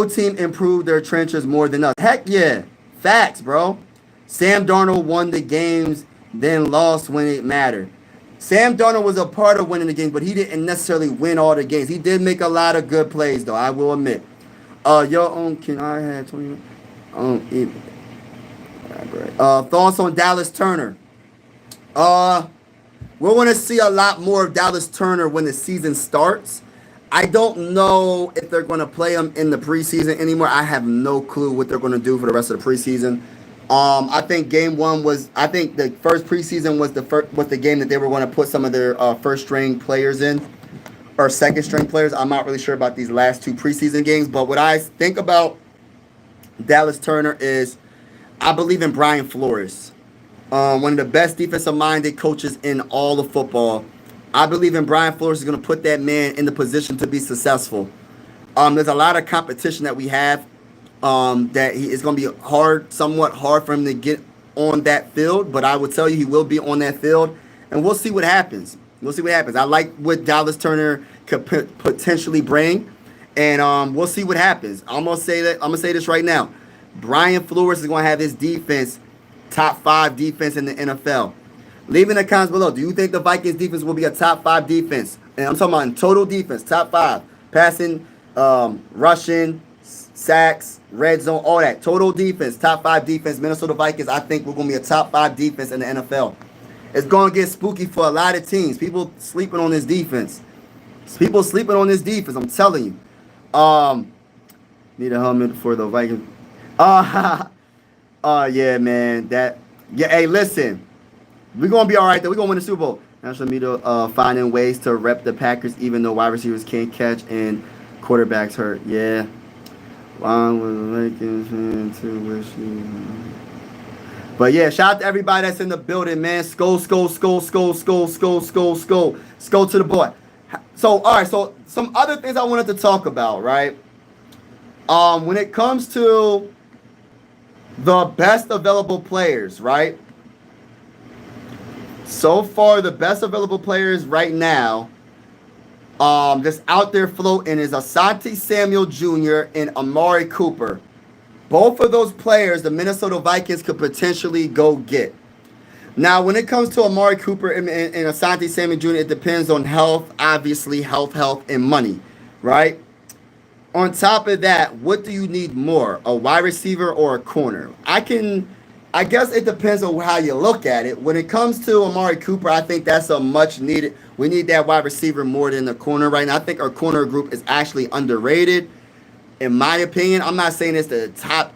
team improved their trenches more than us. Heck yeah. Facts, bro. Sam Darnold won the games, then lost when it mattered. Sam Darnold was a part of winning the games, but he didn't necessarily win all the games. He did make a lot of good plays, though, I will admit. Can I have 20? Thoughts on Dallas Turner? We're going to see a lot more of Dallas Turner when the season starts. I don't know if they're going to play him in the preseason anymore. I have no clue what they're going to do for the rest of the preseason. I think game one was. I think the first preseason was the game that they were going to put some of their first string players in, or second string players. I'm not really sure about these last two preseason games, but what I think about Dallas Turner is, I believe in Brian Flores, one of the best defensive-minded coaches in all of football. I believe in Brian Flores is going to put that man in the position to be successful. There's a lot of competition that we have that it's going to be somewhat hard for him to get on that field, but I will tell you he will be on that field, and we'll see what happens. I like what Dallas Turner could potentially bring, and we'll see what happens. I'm going to say this right now. Brian Flores is going to have his defense top 5 defense in the NFL. Leave in the comments below. Do you think the Vikings defense will be a top 5 defense? And I'm talking about in total defense, top 5. Passing, rushing, sacks, red zone, all that. Total defense, top 5 defense. Minnesota Vikings, I think we're going to be a top 5 defense in the NFL. It's going to get spooky for a lot of teams. People sleeping on this defense. I'm telling you. Need a helmet for the Vikings. Yeah, man. Hey, listen. We're going to be all right, though. We're going to win the Super Bowl. National media finding ways to rep the Packers, even though wide receivers can't catch and quarterbacks hurt. Yeah. But yeah, shout out to everybody that's in the building, man. Skull to the boy. So, all right. So, some other things I wanted to talk about, right? When it comes to the best available players, right? So far, the best available players right now, just out there floating, is Asante Samuel Jr. and Amari Cooper. Both of those players, the Minnesota Vikings could potentially go get. Now, when it comes to Amari Cooper and Asante Samuel Jr., it depends on health, obviously, health, and money, right? On top of that, what do you need more, a wide receiver or a corner? I guess it depends on how you look at it. When it comes to Amari Cooper, I think that's a much needed. We need that wide receiver more than the corner right now. I think our corner group is actually underrated, in my opinion. I'm not saying it's the top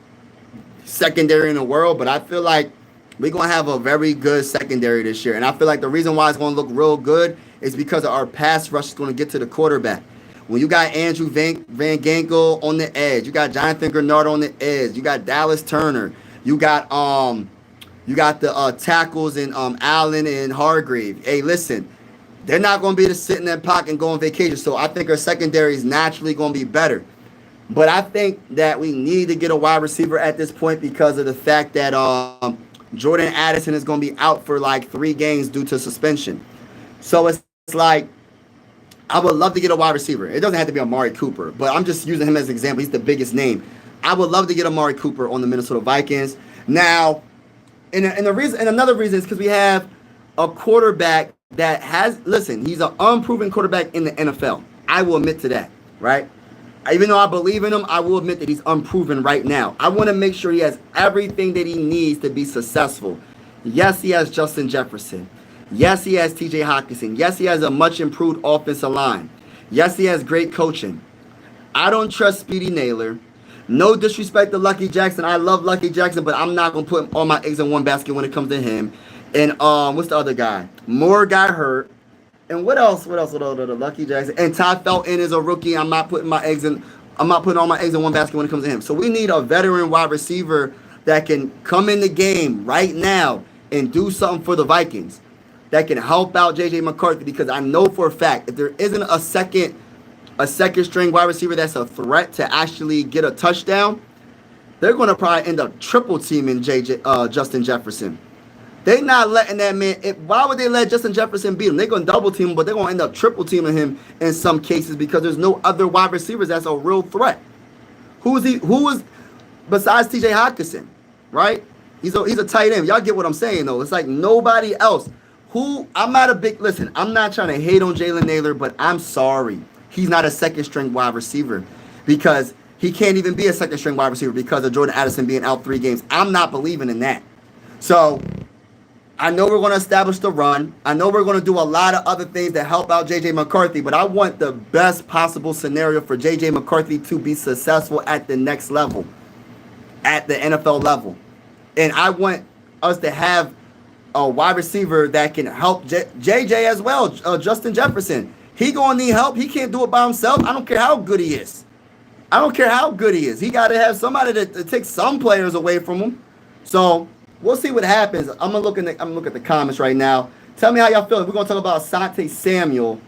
secondary in the world, but I feel like we're going to have a very good secondary this year. And I feel like the reason why it's going to look real good is because our pass rush is going to get to the quarterback. When you got Andrew Van Ginkel on the edge, you got Jonathan Grenard on the edge, you got Dallas Turner, you got the tackles in Allen and Hargrave. Hey, listen, they're not going to be able to sit in that pocket and go on vacation. So I think our secondary is naturally going to be better. But I think that we need to get a wide receiver at this point because of the fact that Jordan Addison is going to be out for like 3 games due to suspension. So it's like, I would love to get a wide receiver. It doesn't have to be Amari Cooper, but I'm just using him as an example. He's the biggest name. I would love to get Amari Cooper on the Minnesota Vikings. Now, and another reason is because we have a quarterback that he's an unproven quarterback in the NFL. I will admit to that, right? Even though I believe in him, I will admit that he's unproven right now. I want to make sure he has everything that he needs to be successful. Yes, he has Justin Jefferson. Yes, he has TJ Hockenson. Yes, he has a much improved offensive line. Yes, he has great coaching. I don't trust Speedy Naylor. No disrespect to Lucky Jackson. I love Lucky Jackson, but I'm not going to put all my eggs in one basket when it comes to him. And what's the other guy? Moore got hurt. And what else? Lucky Jackson. And Todd Felton is a rookie. I'm not putting all my eggs in one basket when it comes to him. So we need a veteran wide receiver that can come in the game right now and do something for the Vikings, that can help out JJ McCarthy, because I know for a fact if there isn't a second string wide receiver that's a threat to actually get a touchdown, they're going to probably end up triple teaming Justin Jefferson. They're not letting that man. Why would they let Justin Jefferson beat him? They're going to double team him, but they're going to end up triple teaming him in some cases because there's no other wide receivers that's a real threat. Who is besides TJ Hockenson, right? He's a tight end. Y'all get what I'm saying though. It's like nobody else. I'm not trying to hate on Jalen Naylor, but I'm sorry. He's not a second string wide receiver because he can't even be a second string wide receiver because of Jordan Addison being out 3 games. I'm not believing in that. So I know we're going to establish the run. I know we're going to do a lot of other things to help out JJ McCarthy, but I want the best possible scenario for JJ McCarthy to be successful at the next level, at the NFL level. And I want us to have a wide receiver that can help JJ as well, Justin Jefferson. He going to need help. He can't do it by himself. I don't care how good he is. I don't care how good he is. He got to have somebody to take some players away from him. So we'll see what happens. I'm gonna look at the comments right now. Tell me how y'all feeling. We're gonna talk about Asante Samuel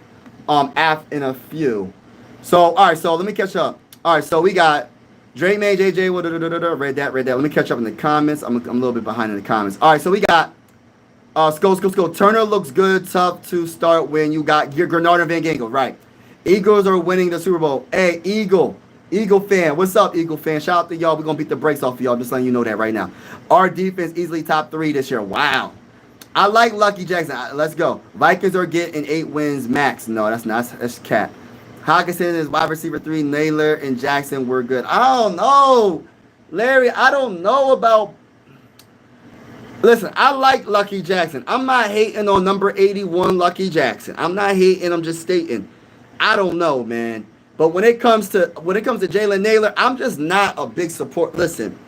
in a few. So all right, so let me catch up. All right, so we got Drake May, JJ, read that. Let me catch up in the comments. I'm a little bit behind in the comments. All right, so we got Skull. Turner looks good, tough to start when you got your Grenard and Van Ginkel. Right. Eagles are winning the Super Bowl. Hey, Eagle fan. What's up, Eagle fan? Shout out to y'all. We're going to beat the brakes off of y'all. Just letting you know that right now. Our defense easily top 3 this year. Wow. I like Lucky Jackson. Let's go. Vikings are getting 8 wins max. No, that's not. That's cat. Hawkinson is wide receiver 3. Naylor and Jackson were good. I don't know. Larry, I don't know about. Listen, I like Lucky Jackson. I'm not hating on number 81 Lucky Jackson. I'm not hating. I'm just stating. I don't know, man. But when it comes to Jalen Naylor, I'm just not a big support. Listen,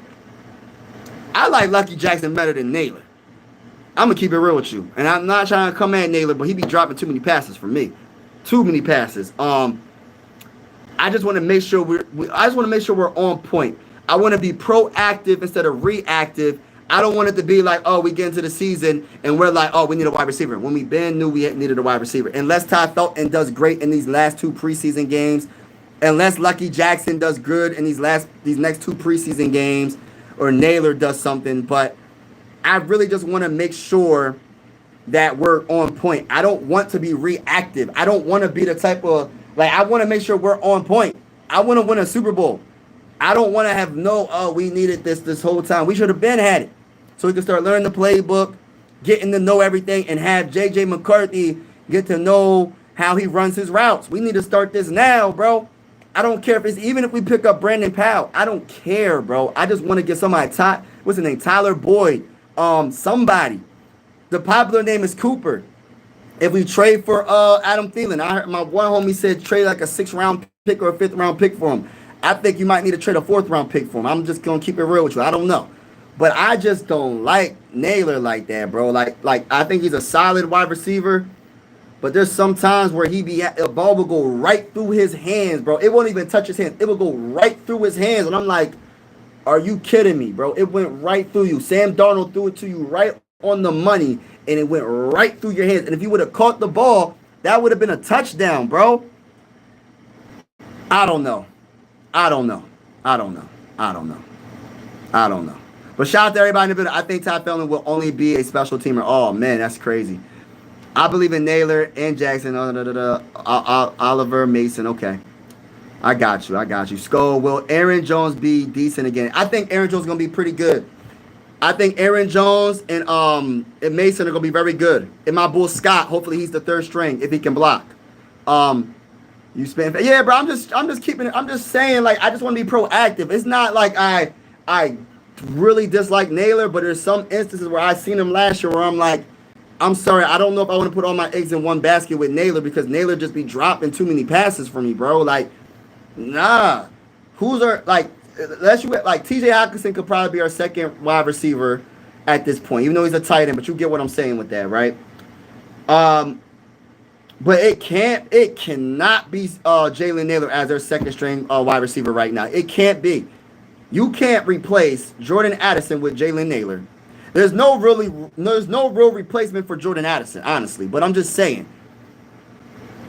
I like Lucky Jackson better than Naylor. I'm gonna keep it real with you, and I'm not trying to come at Naylor, but he be dropping too many passes for me. Too many passes. I just want to make sure we're on point. I want to be proactive instead of reactive. I don't want it to be like, oh, we get into the season and we're like, oh, we need a wide receiver. When we knew we needed a wide receiver. Unless Ty Felton does great in these last 2 preseason games, unless Lucky Jackson does good in these next 2 preseason games, or Naylor does something. But I really just want to make sure that we're on point. I don't want to be reactive. I don't want to be the type of, I want to make sure we're on point. I want to win a Super Bowl. I don't want to have we needed this whole time. We should have been had it. So we can start learning the playbook, getting to know everything, and have JJ McCarthy get to know how he runs his routes. We need to start this now, bro. I don't care even if we pick up Brandon Powell. I don't care, bro. I just want to get somebody, what's his name? Tyler Boyd. Somebody. The popular name is Cooper. If we trade for Adam Thielen, I heard my one homie said trade like a 6th round pick or a 5th round pick for him. I think you might need to trade a 4th round pick for him. I'm just gonna keep it real with you. I don't know, but I just don't like Naylor like that, bro. Like I think he's a solid wide receiver, but there's some times where a ball will go right through his hands, bro. It won't even touch his hands. It will go right through his hands, and I'm like, are you kidding me, bro? It went right through you. Sam Darnold threw it to you right on the money, and it went right through your hands. And if you would have caught the ball, that would have been a touchdown, bro. I don't know. But shout out to everybody in the building. I think Ty Felton will only be a special teamer. Oh, man, that's crazy. I believe in Naylor and Jackson. Oliver, Mason. Okay. I got you. Skull, will Aaron Jones be decent again? I think Aaron Jones is going to be pretty good. I think Aaron Jones and Mason are going to be very good. And my bull Scott, hopefully he's the 3rd string if he can block. Yeah, bro. I'm just saying, I just want to be proactive. It's not like I really dislike Naylor, but there's some instances where I seen him last year where I'm like, I'm sorry, I don't know if I want to put all my eggs in one basket with Naylor because Naylor just be dropping too many passes for me, bro. Nah. Unless you TJ Hawkinson could probably be our 2nd wide receiver at this point, even though he's a tight end, but you get what I'm saying with that, right? But it cannot be Jalen Naylor as their 2nd string wide receiver right now. It can't be. You can't replace Jordan Addison with Jalen Naylor. There's no real replacement for Jordan Addison, honestly. But I'm just saying,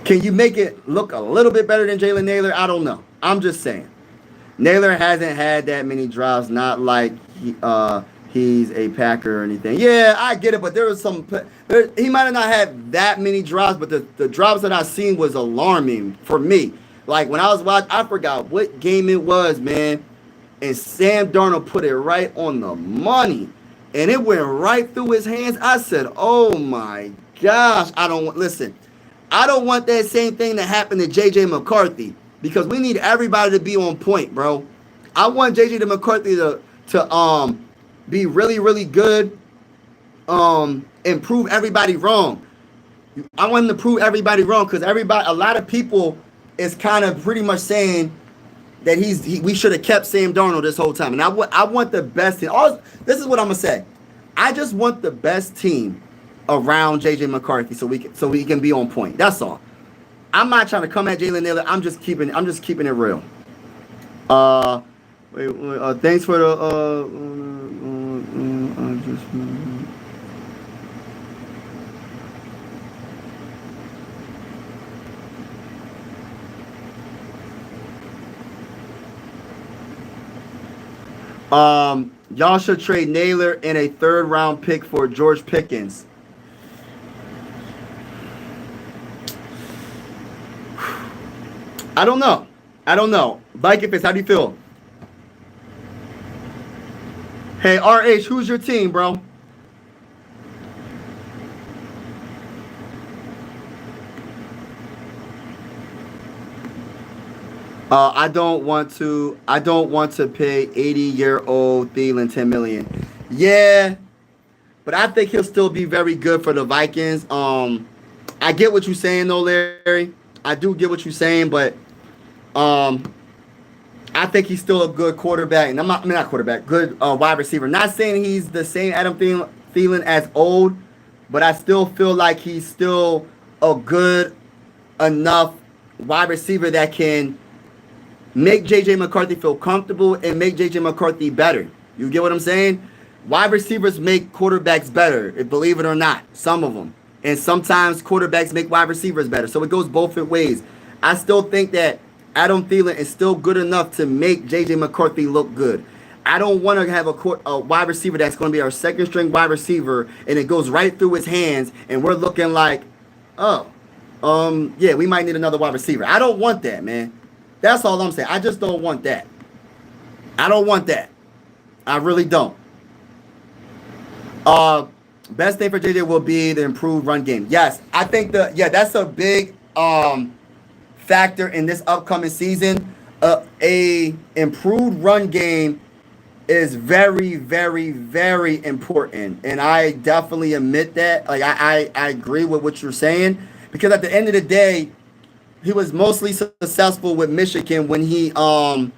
can you make it look a little bit better than Jalen Naylor? I don't know. I'm just saying. Naylor hasn't had that many drives, not like he's a Packer or anything. Yeah, I get it, but he might have not had that many drives, but the drives that I've seen was alarming for me. Like when I was watching, I forgot what game it was, man, and Sam Darnold put it right on the money, and it went right through his hands. I said, oh my gosh, I don't want that same thing that happened to JJ McCarthy, because we need everybody to be on point, bro. I want JJ McCarthy to be really, really good, and prove everybody wrong. I want him to prove everybody wrong because a lot of people is kind of pretty much saying that we should have kept Sam Darnold this whole time. And I want the best team. This is what I'm gonna say. I just want the best team around JJ McCarthy so we can be on point. That's all. I'm not trying to come at Jalen Naylor. I'm just keeping it real. Thanks for the y'all should trade Naylor in a 3rd round pick for George Pickens. I don't know. Viking fans, how do you feel? Hey, RH, who's your team, bro? I don't want to pay 80-year-old Thielen $10 million. Yeah, but I think he'll still be very good for the Vikings. I get what you're saying though, Larry. I do get what you're saying, but I think he's still a good quarterback, and not quarterback, good wide receiver. Not saying he's the same Adam Thielen as old, but I still feel like he's still a good enough wide receiver that can make JJ McCarthy feel comfortable and make JJ McCarthy better. You get what I'm saying? Wide receivers make quarterbacks better, believe it or not, some of them. And sometimes quarterbacks make wide receivers better. So it goes both ways. I still think that Adam Thielen is still good enough to make JJ McCarthy look good. I don't want to have a wide receiver that's going to be our 2nd string wide receiver and it goes right through his hands and we're looking like, yeah, we might need another wide receiver. I don't want that, man. That's all I'm saying. I just don't want that. I don't want that. I really don't. Best thing for JJ will be the improved run game. Yes, I think that's a big factor in this upcoming season. A improved run game is very, very, very important, and I definitely admit that. Like I agree with what you're saying because at the end of the day, he was mostly successful with Michigan when he did have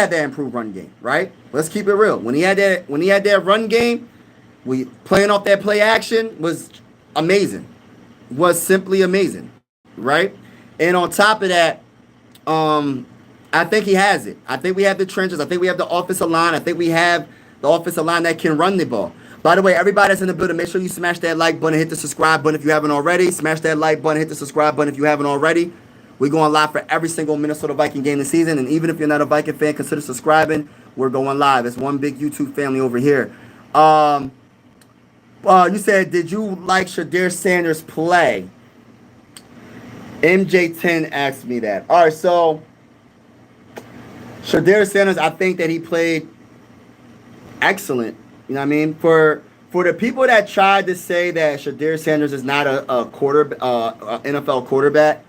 that improved run game, right? Let's keep it real. When he had that run game, we playing off that play action was amazing. Was simply amazing, right? And on top of that, I think he has it. I think we have the trenches. I think we have the offensive line. I think we have the offensive line that can run the ball. By the way, everybody that's in the building, make sure you smash that like button, hit the subscribe button if you haven't already. Smash that like button, hit the subscribe button if you haven't already. We're going live for every single Minnesota Viking game this season. And even if you're not a Viking fan, consider subscribing. We're going live. It's one big YouTube family over here. You said, did you like Shedeur Sanders' play? MJ10 asked me that. All right, so Shedeur Sanders, I think that he played excellent. You know what I mean? For the people that tried to say that Shedeur Sanders is not a NFL quarterback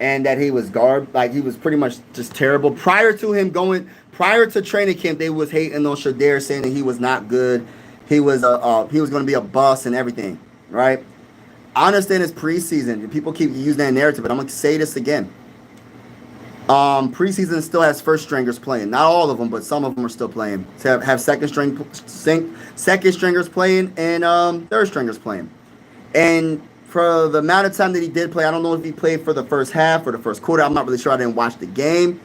and that he was he was pretty much just terrible. Prior to training camp, they was hating on Shedeur, saying that he was not good. He was going to be a bust and everything, right? I understand it's preseason. People keep using that narrative, but I'm going to say this again. Preseason still has first stringers playing. Not all of them, but some of them are still playing. To have second stringers playing and third stringers playing. And for the amount of time that he did play, I don't know if he played for the first half or the first quarter. I'm not really sure. I didn't watch the game.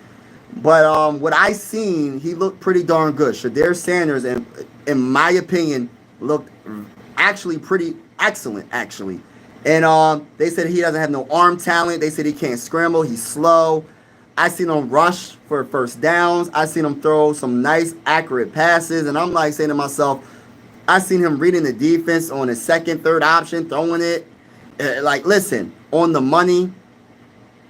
But what I seen, he looked pretty darn good. Shedeur Sanders, in my opinion, looked actually pretty excellent, actually. And they said he doesn't have no arm talent. They said he can't scramble. He's slow. I seen him rush for first downs. I seen him throw some nice, accurate passes. And I'm like saying to myself, I seen him reading the defense on his second, third option, throwing it. Listen, on the money,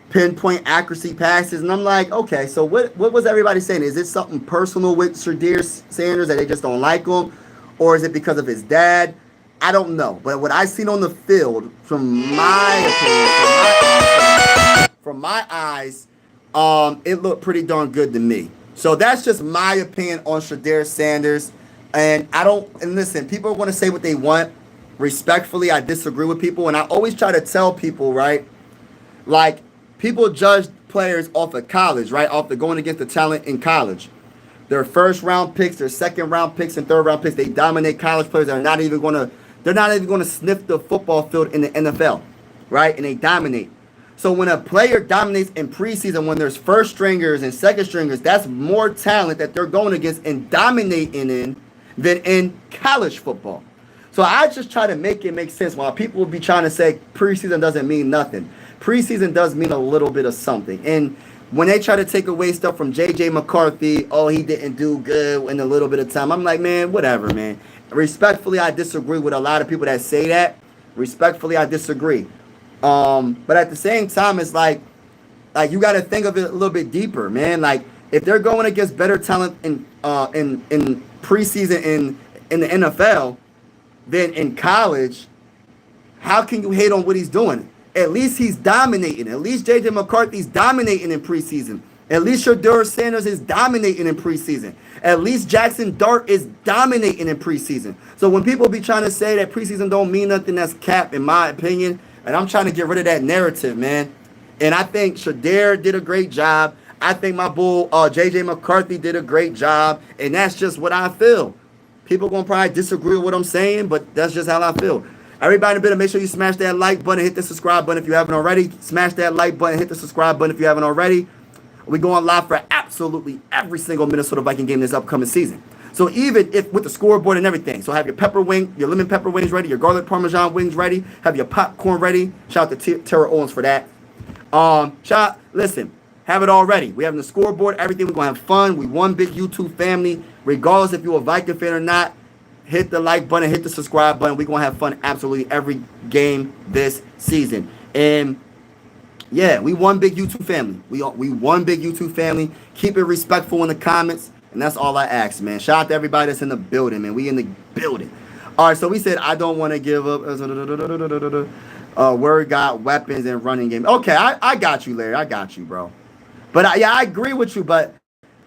pinpoint accuracy passes. And I'm like, okay, so what was everybody saying? Is it something personal with Shedeur Sanders that they just don't like him? Or is it because of his dad? I don't know. But what I seen on the field, from my opinion, from my eyes, it looked pretty darn good to me. So that's just my opinion on Shedeur Sanders. And listen, people are going to say what they want. Respectfully, I disagree with people. And I always try to tell people, right? Like, people judge players off of college, right? Off the going against the talent in college. Their first round picks, their second round picks, and third round picks, they dominate college players that are not even going to, they're not even going to sniff the football field in the NFL, right? And they dominate. So when a player dominates in preseason, when there's first stringers and second stringers, that's more talent that they're going against and dominating in than in college football. So I just try to make it make sense while people will be trying to say preseason doesn't mean nothing. Preseason does mean a little bit of something. And when they try to take away stuff from JJ McCarthy, oh, he didn't do good in a little bit of time, I'm like, man, whatever, man. Respectfully, I disagree with a lot of people that say that. Respectfully, I disagree. But at the same time, it's like you got to think of it a little bit deeper, man. Like, if they're going against better talent in preseason in the NFL than in college, how can you hate on what he's doing? At least he's dominating. At least JJ McCarthy's dominating in preseason. At least Shedeur Sanders is dominating in preseason. At least Jackson Dart is dominating in preseason. So when people be trying to say that preseason don't mean nothing, that's cap, in my opinion. And I'm trying to get rid of that narrative, man. And I think Shedeur did a great job. I think my bull, JJ McCarthy, did a great job. And that's just what I feel. People going to probably disagree with what I'm saying, but that's just how I feel. Everybody better make sure you smash that like button, hit the subscribe button if you haven't already. Smash that like button, hit the subscribe button if you haven't already. We're going live for absolutely every single Minnesota Viking game this upcoming season. So even if with the scoreboard and everything, so have your pepper wing, your lemon pepper wings ready, your garlic parmesan wings ready, have your popcorn ready. Shout out to Tara Owens for that. Listen, have it all ready. We have the scoreboard, everything. We're going to have fun. We one big YouTube family. Regardless if you're a Viking fan or not, hit the like button, hit the subscribe button. We're going to have fun absolutely every game this season. And yeah, we one big YouTube family. We one big YouTube family. Keep it respectful in the comments. And that's all I ask, man. Shout out to everybody that's in the building, man. We in the building. All right, so we said, I don't want to give up. Word got weapons and running game. Okay, I got you, Larry. I got you, bro. But I agree with you, but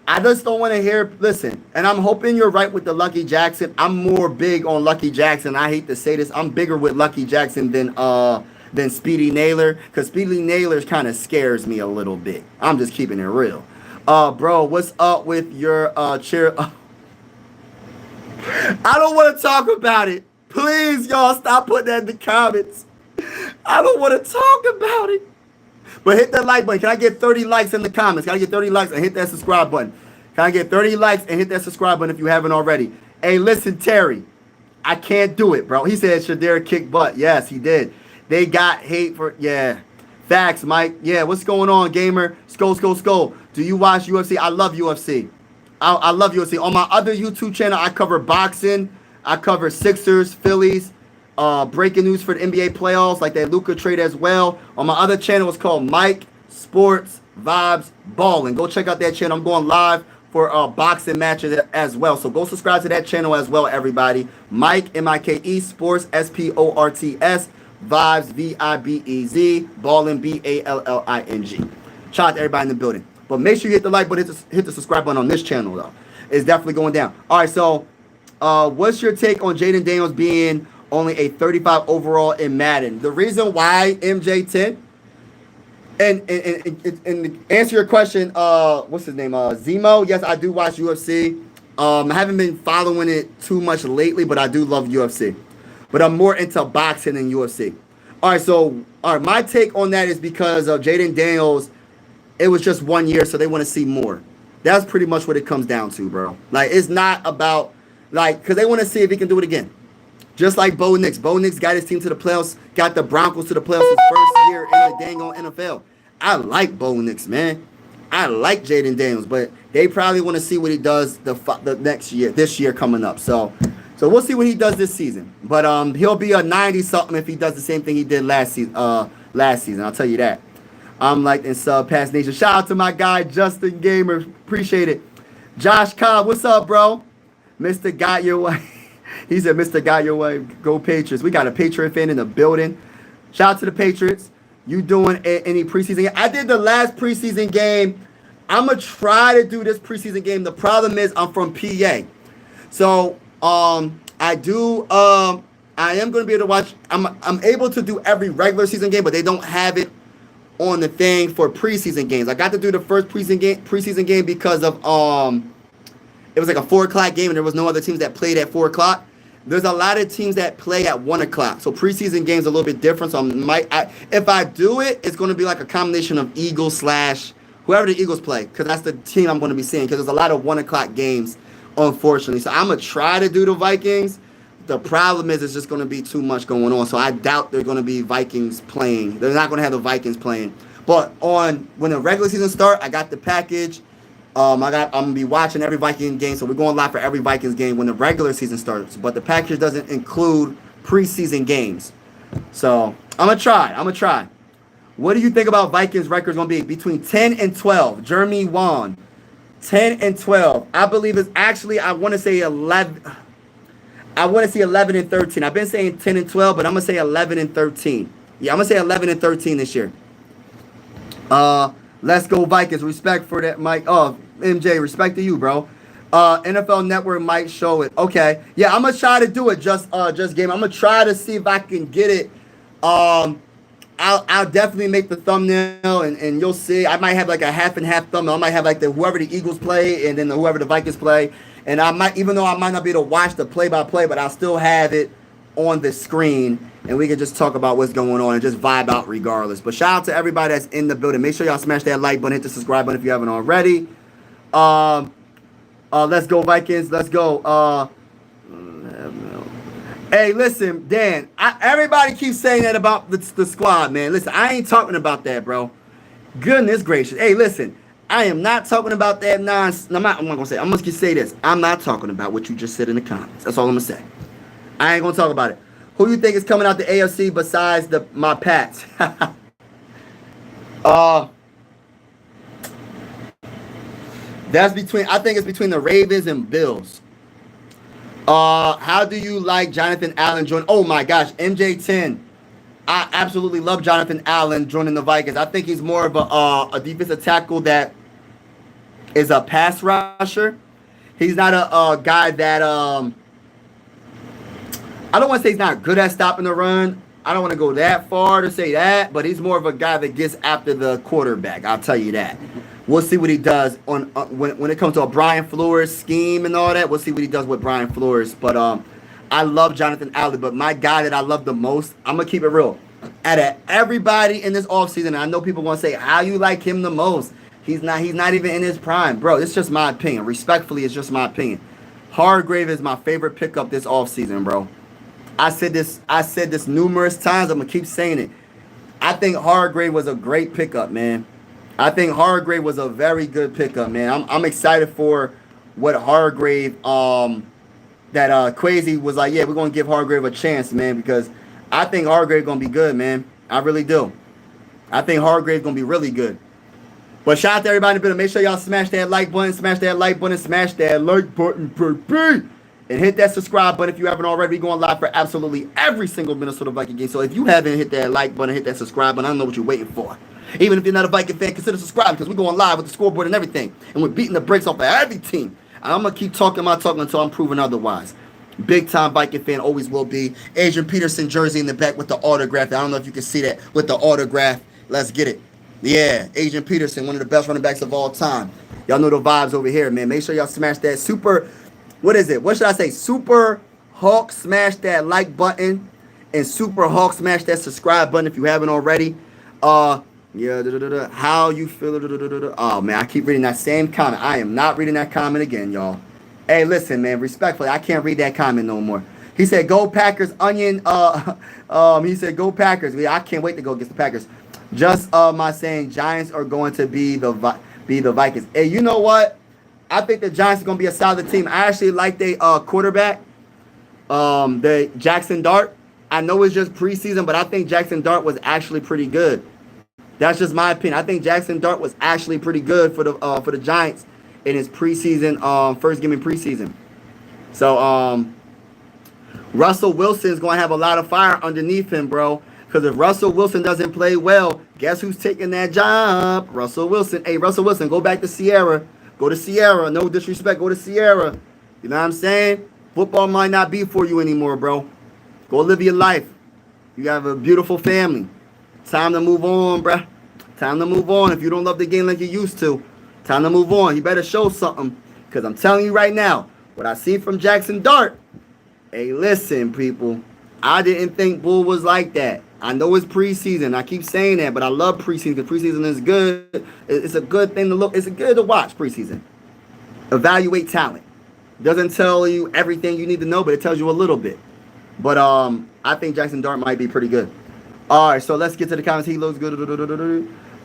I just don't want to hear, listen, and I'm hoping you're right with the Lucky Jackson. I'm more big on Lucky Jackson. I hate to say this. I'm bigger with Lucky Jackson than Speedy Naylor, because Speedy Naylor kind of scares me a little bit. I'm just keeping it real. Bro, what's up with your chair? I don't want to talk about it. Please, y'all, stop putting that in the comments. I don't want to talk about it. But hit that like button. Can I get 30 likes in the comments? Can I get 30 likes and hit that subscribe button? Can I get 30 likes and hit that subscribe button if you haven't already? Hey, listen, Terry, I can't do it, bro. He said Shedeur kicked butt. Yes, he did. They got hate for, yeah. Facts, Mike. Yeah, what's going on, gamer? Skull. Do you watch UFC? I love UFC. I love UFC. On my other YouTube channel, I cover boxing. I cover Sixers, Phillies, breaking news for the NBA playoffs, like that Luka trade as well. On my other channel, it's called Mike Sports Vibes Ballin'. Go check out that channel. I'm going live for boxing matches as well. So go subscribe to that channel as well, everybody. Mike, M-I-K-E, Sports, S-P-O-R-T-S, Vibes, V-I-B-E-Z, Ballin', B-A-L-L-I-N-G. Shout out to everybody in the building. But make sure you hit the like button, hit the subscribe button on this channel, though. It's definitely going down. All right, so what's your take on Jaden Daniels being only a 35 overall in Madden? The reason why MJ10, and answer your question, what's his name? Zemo. Yes, I do watch UFC. I haven't been following it too much lately, but I do love UFC. But I'm more into boxing than UFC. All right, my take on that is because of Jaden Daniels. It was just 1 year, so they want to see more. That's pretty much what it comes down to, bro. Like, it's not about, like, because they want to see if he can do it again. Just like Bo Nix. Bo Nix got his team to the playoffs, got the Broncos to the playoffs his first year in the dang on NFL. I like Bo Nix, man. I like Jaden Daniels, but they probably want to see what he does the next year, this year coming up. So we'll see what he does this season. But he'll be a 90-something if he does the same thing he did last season. I'll tell you that. I'm like in Sub Pass Nation. Shout out to my guy, Justin Gamer. Appreciate it. Josh Cobb, what's up, bro? Mr. Got Your Way. He said, Mr. Got Your Way. Go Patriots. We got a Patriot fan in the building. Shout out to the Patriots. You doing any preseason game? I did the last preseason game. I'm going to try to do this preseason game. The problem is I'm from PA. So I do. I am going to be able to watch. I'm able to do every regular season game, but they don't have it on the thing for preseason games. I got to do the first preseason game because of it was like a 4 o'clock game, and there was no other teams that played at 4 o'clock. There's a lot of teams that play at 1 o'clock, so preseason games are a little bit different. So if I do it, it's going to be like a combination of Eagles / whoever the Eagles play, because that's the team I'm going to be seeing. Because there's a lot of 1 o'clock games, unfortunately. So I'm gonna try to do the Vikings. The problem is it's just going to be too much going on. So I doubt they're going to be Vikings playing. They're not going to have the Vikings playing. But when the regular season starts, I got the package. I'm gonna be watching every Viking game, so we're going live for every Vikings game when the regular season starts. But the package doesn't include preseason games. So I'm gonna try. What do you think about Vikings records gonna be between 10 and 12? Jeremy Wan, 10 and 12. I believe it's actually I want to say 11. I want to see 11 and 13. I've been saying 10 and 12, but I'm gonna say 11 and 13. Yeah, I'm gonna say 11 and 13 this year. Let's go Vikings. Respect for that, Mike. Oh, MJ, respect to you, bro. NFL Network might show it. Okay. Yeah, I'm gonna try to do it just game. I'm gonna try to see if I can get it. I'll definitely make the thumbnail and you'll see. I might have like a half and half thumbnail. I might have like whoever the Eagles play and then whoever the Vikings play. And I might, even though I might not be able to watch the play-by-play, but I'll still have it on the screen, and we can just talk about what's going on and just vibe out regardless. But shout out to everybody that's in the building. Make sure y'all smash that like button, hit the subscribe button if you haven't already. Let's go Vikings. Let's go. Hey, listen, Dan. Everybody keeps saying that about the squad, man. Listen, I ain't talking about that, bro. Goodness gracious. Hey, listen. I am not talking about that nonsense. I'm not gonna say. I'm just gonna say this. I'm not talking about what you just said in the comments. That's all I'm gonna say. I ain't gonna talk about it. Who do you think is coming out the AFC besides my Pats? That's between. I think it's between the Ravens and Bills. How do you like Jonathan Allen joining? Oh my gosh, MJ10. I absolutely love Jonathan Allen joining the Vikings. I think he's more of a defensive tackle that is a pass rusher. He's not a guy that I don't want to say he's not good at stopping the run. I don't want to go that far to say that, but he's more of a guy that gets after the quarterback. I'll tell you that. We'll see what he does on when it comes to a Brian Flores scheme and all that. We'll see what he does with Brian Flores. But I love Jonathan Allen, but my guy that I love the most, I'm going to keep it real. Out of everybody in this offseason, I know people want to say, how you like him the most? He's not even in his prime. Bro, it's just my opinion. Respectfully, it's just my opinion. Hargrave is my favorite pickup this offseason, bro. I said this numerous times. I'm going to keep saying it. I think Hargrave was a great pickup, man. I think Hargrave was a very good pickup, man. I'm excited for what Hargrave that Quasi was like, yeah, we're going to give Hargrave a chance, man, because I think Hargrave going to be good, man. I really do. I think Hargrave going to be really good. But shout out to everybody in the building. Make sure y'all smash that like button, smash that like button, baby. And hit that subscribe button if you haven't already. We're going live for absolutely every single Minnesota Viking game. So if you haven't hit that like button, hit that subscribe button, I don't know what you're waiting for. Even if you're not a Viking fan, consider subscribing because we're going live with the scoreboard and everything. And we're beating the brakes off of every team. And I'm going to keep talking my talking until I'm proven otherwise. Big time Viking fan, always will be. Adrian Peterson jersey in the back with the autograph. I don't know if you can see that with the autograph. Let's get it. Yeah, Adrian Peterson, one of the best running backs of all time. Y'all know the vibes over here, man. Make sure y'all smash that super, what is it? What should I say? Super Hawk, smash that like button. And Super Hawk, smash that subscribe button if you haven't already. Yeah, how you feel? Oh, man, I keep reading that same comment. I am not reading that comment again, y'all. Hey, listen, man, respectfully, I can't read that comment no more. He said, go Packers, onion. He said, go Packers. Yeah, I can't wait to go against the Packers. Just my saying, Giants are going to be the Vikings. Hey, you know what? I think the Giants are going to be a solid team. I actually like their quarterback, the Jackson Dart. I know it's just preseason, but I think Jackson Dart was actually pretty good. That's just my opinion. I think Jackson Dart was actually pretty good for the Giants in his preseason, first game in preseason. So Russell Wilson is going to have a lot of fire underneath him, bro. Because if Russell Wilson doesn't play well, guess who's taking that job? Russell Wilson. Hey, Russell Wilson, go back to Sierra. Go to Sierra. No disrespect. Go to Sierra. You know what I'm saying? Football might not be for you anymore, bro. Go live your life. You have a beautiful family. Time to move on, bruh. Time to move on. If you don't love the game like you used to, time to move on. You better show something. Because I'm telling you right now, what I see from Jackson Dart, hey, listen, people. I didn't think Bull was like that. I know it's preseason. I keep saying that, but I love preseason because preseason is good. It's a good thing to look. It's good to watch preseason. Evaluate talent. Doesn't tell you everything you need to know, but it tells you a little bit. But I think Jackson Dart might be pretty good. All right, so let's get to the comments. He looks good.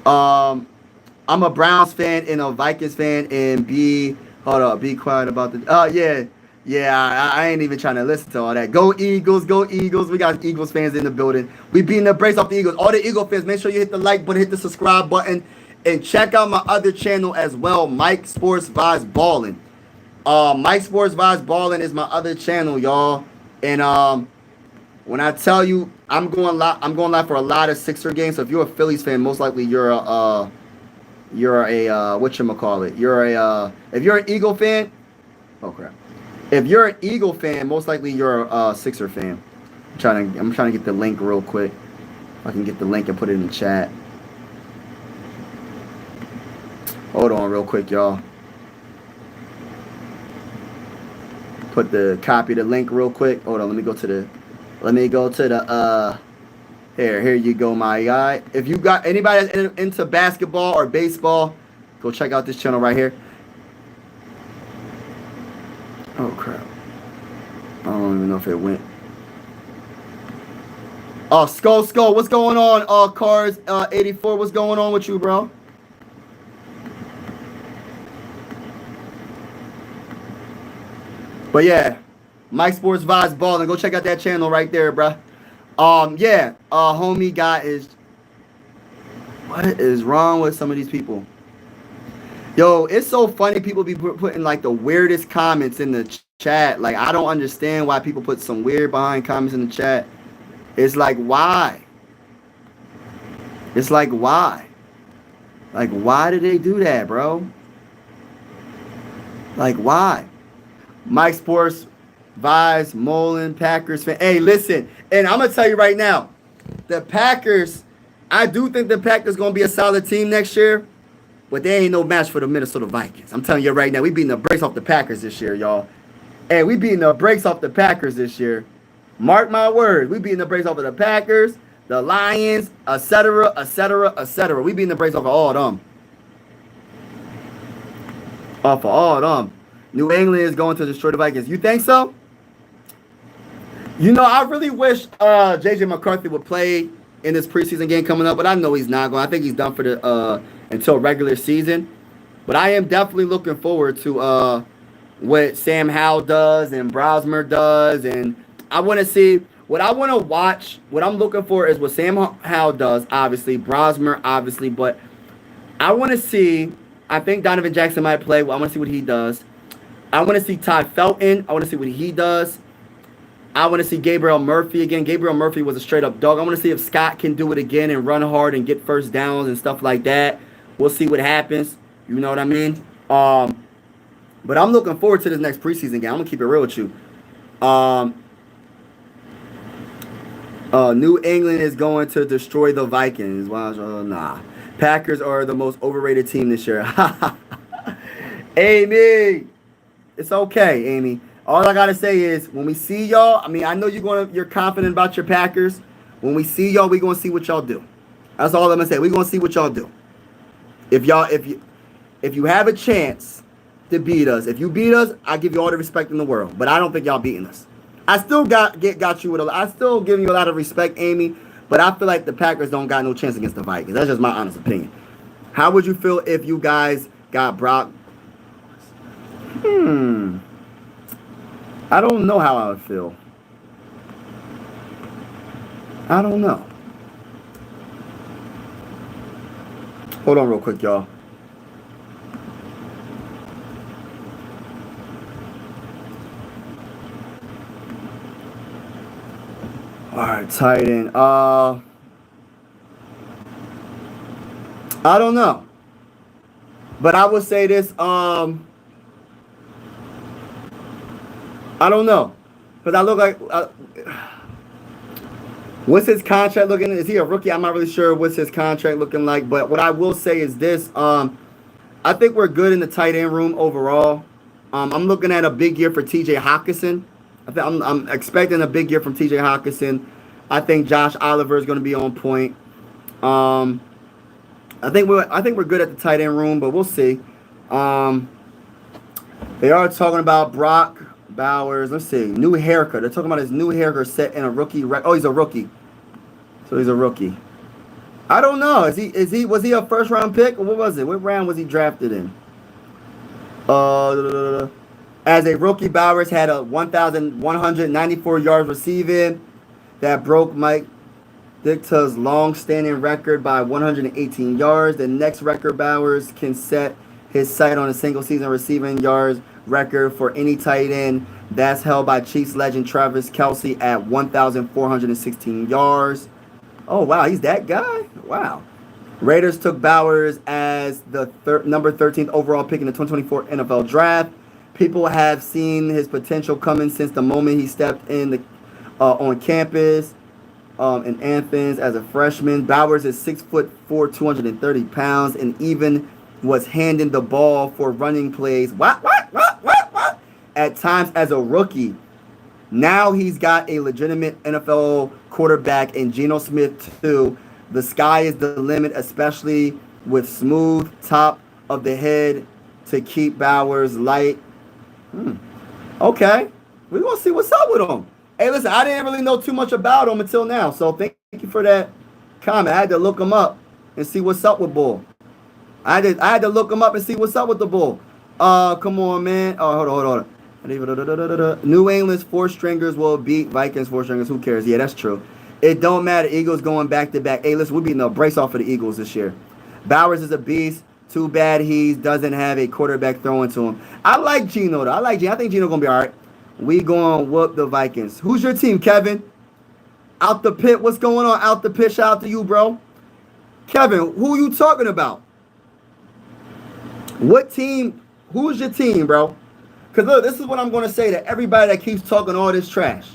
I'm a Browns fan and a Vikings fan, and be quiet about the. I ain't even trying to listen to all that. Go Eagles, go Eagles. We got Eagles fans in the building. We beating the brakes off the Eagles. All the Eagle fans, make sure you hit the like button, hit the subscribe button, and check out my other channel as well, Mike Sports Vibes Ballin'. Mike Sports Vibes Ballin' is my other channel, y'all. And when I tell you I'm going live for a lot of Sixer games. So if you're a Phillies fan, most likely you're a whatchamacallit. If you're an Eagle fan, oh crap. If you're an Eagle fan, most likely you're a Sixer fan. I'm trying to get the link real quick. If I can get the link and put it in the chat. Hold on real quick, y'all. Copy the link real quick. Hold on, let me go to the here you go, my guy. If you got anybody that's into basketball or baseball, go check out this channel right here. Oh crap. I don't even know if it went. Oh, Skull, what's going on? Cars 84, what's going on with you, bro? But yeah, Mike Sports Vibes Ballin'. Go check out that channel right there, bruh. Homie guy is. What is wrong with some of these people? Yo, it's so funny. People be putting like the weirdest comments in the chat. Like, I don't understand why people put some weird behind comments in the chat. It's like, why? It's like, why? Like, why did they do that, bro? Like, why? Mike Sports Vibes, Mullen, Packers fan. Hey, listen, and I'm gonna tell you right now, the Packers. I do think the Packers gonna be a solid team next year, but they ain't no match for the Minnesota Vikings. I'm telling you right now, we beating the brakes off the Packers this year, y'all. Hey, we beating the brakes off the Packers this year. Mark my words, we beating the brakes off of the Packers, the Lions, etc., etc., etc. We beating the brakes off of all of them. Off of all of them. New England is going to destroy the Vikings. You think so? You know, I really wish JJ McCarthy would play in this preseason game coming up, but I know he's not going. I think he's done for the until regular season. But I am definitely looking forward to what Sam Howell does and Brosmer does, and I want to see what I want to watch. What I'm looking for is what Sam Howell does, obviously, Brosmer, obviously, but I want to see. I think Donovan Jackson might play. Well, I want to see what he does. I want to see Todd Felton. I want to see what he does. I want to see Gabriel Murphy again. Gabriel Murphy was a straight-up dog. I want to see if Scott can do it again and run hard and get first downs and stuff like that. We'll see what happens. You know what I mean? But I'm looking forward to this next preseason game. I'm going to keep it real with you. New England is going to destroy the Vikings. Nah. Packers are the most overrated team this year. Amy. It's okay, Amy. All I gotta say is when we see y'all, I mean, I know you're confident about your Packers. When we see y'all, we're gonna see what y'all do. That's all I'm gonna say. We're gonna see what y'all do. If you have a chance to beat us, if you beat us, I give you all the respect in the world. But I don't think y'all beating us. I still got you with I still give you a lot of respect, Amy. But I feel like the Packers don't got no chance against the Vikings. That's just my honest opinion. How would you feel if you guys got Brock? I don't know how I would feel. I don't know. Hold on real quick, y'all. All right, tight end. I don't know. But I would say this. I don't know. Because I look like... what's his contract looking? Is he a rookie? I'm not really sure what's his contract looking like. But what I will say is this. I think we're good in the tight end room overall. I'm looking at a big year for TJ Hockenson. I'm expecting a big year from TJ Hockenson. I think Josh Oliver is going to be on point. I think we're good at the tight end room, but we'll see. They are talking about Brock Bowers. Let's see, new haircut. They're talking about his new haircut set in a rookie. Oh, he's a rookie. So he's a rookie. I don't know. Was he a first round pick or what was it? What round was he drafted in? As a rookie, Bowers had a 1,194 yards receiving that broke Mike Dicta's long-standing record by 118 yards. The next record Bowers can set his sight on a single-season receiving yards record for any tight end. That's held by Chiefs legend Travis Kelce at 1,416 yards. Oh, wow, he's that guy? Wow. Raiders took Bowers as the number 13th overall pick in the 2024 NFL Draft. People have seen his potential coming since the moment he stepped in on campus in Athens as a freshman. Bowers is 6'4", 230 pounds, and even was handing the ball for running plays. What? At times as a rookie. Now he's got a legitimate NFL quarterback in Geno Smith too. The sky is the limit, especially with smooth top of the head to keep Bowers light. Okay. We're going to see what's up with him. Hey, listen, I didn't really know too much about him until now, so thank you for that comment. I had to look him up and see what's up with Bull. I had to look him up and see what's up with the Bull. Come on, man. Oh, hold on. New England's four-stringers will beat Vikings four-stringers. Who cares? Yeah, that's true. It don't matter. Eagles going back-to-back. Hey, listen, we're beating a brace off of the Eagles this year. Bowers is a beast. Too bad he doesn't have a quarterback throwing to him. I like Geno, though. I think Geno going to be all right. We going to whoop the Vikings. Who's your team, Kevin? Out the pit. What's going on? Out the pit. Shout out to you, bro. Kevin, who are you talking about? What team? Who's your team, bro? Because, look, this is what I'm going to say to everybody that keeps talking all this trash.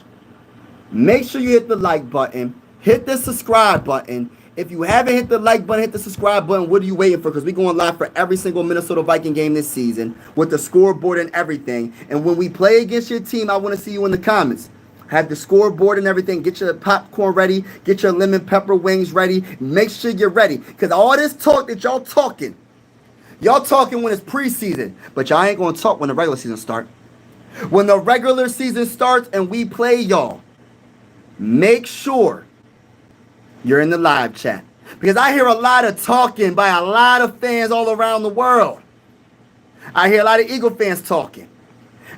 Make sure you hit the like button. Hit the subscribe button. If you haven't hit the like button, hit the subscribe button. What are you waiting for? Because we're going live for every single Minnesota Viking game this season with the scoreboard and everything. And when we play against your team, I want to see you in the comments. Have the scoreboard and everything. Get your popcorn ready. Get your lemon pepper wings ready. Make sure you're ready. Because all this talk that y'all talking when it's preseason. But y'all ain't going to talk when the regular season starts. When the regular season starts and we play y'all, make sure you're in the live chat. Because I hear a lot of talking by a lot of fans all around the world. I hear a lot of Eagle fans talking.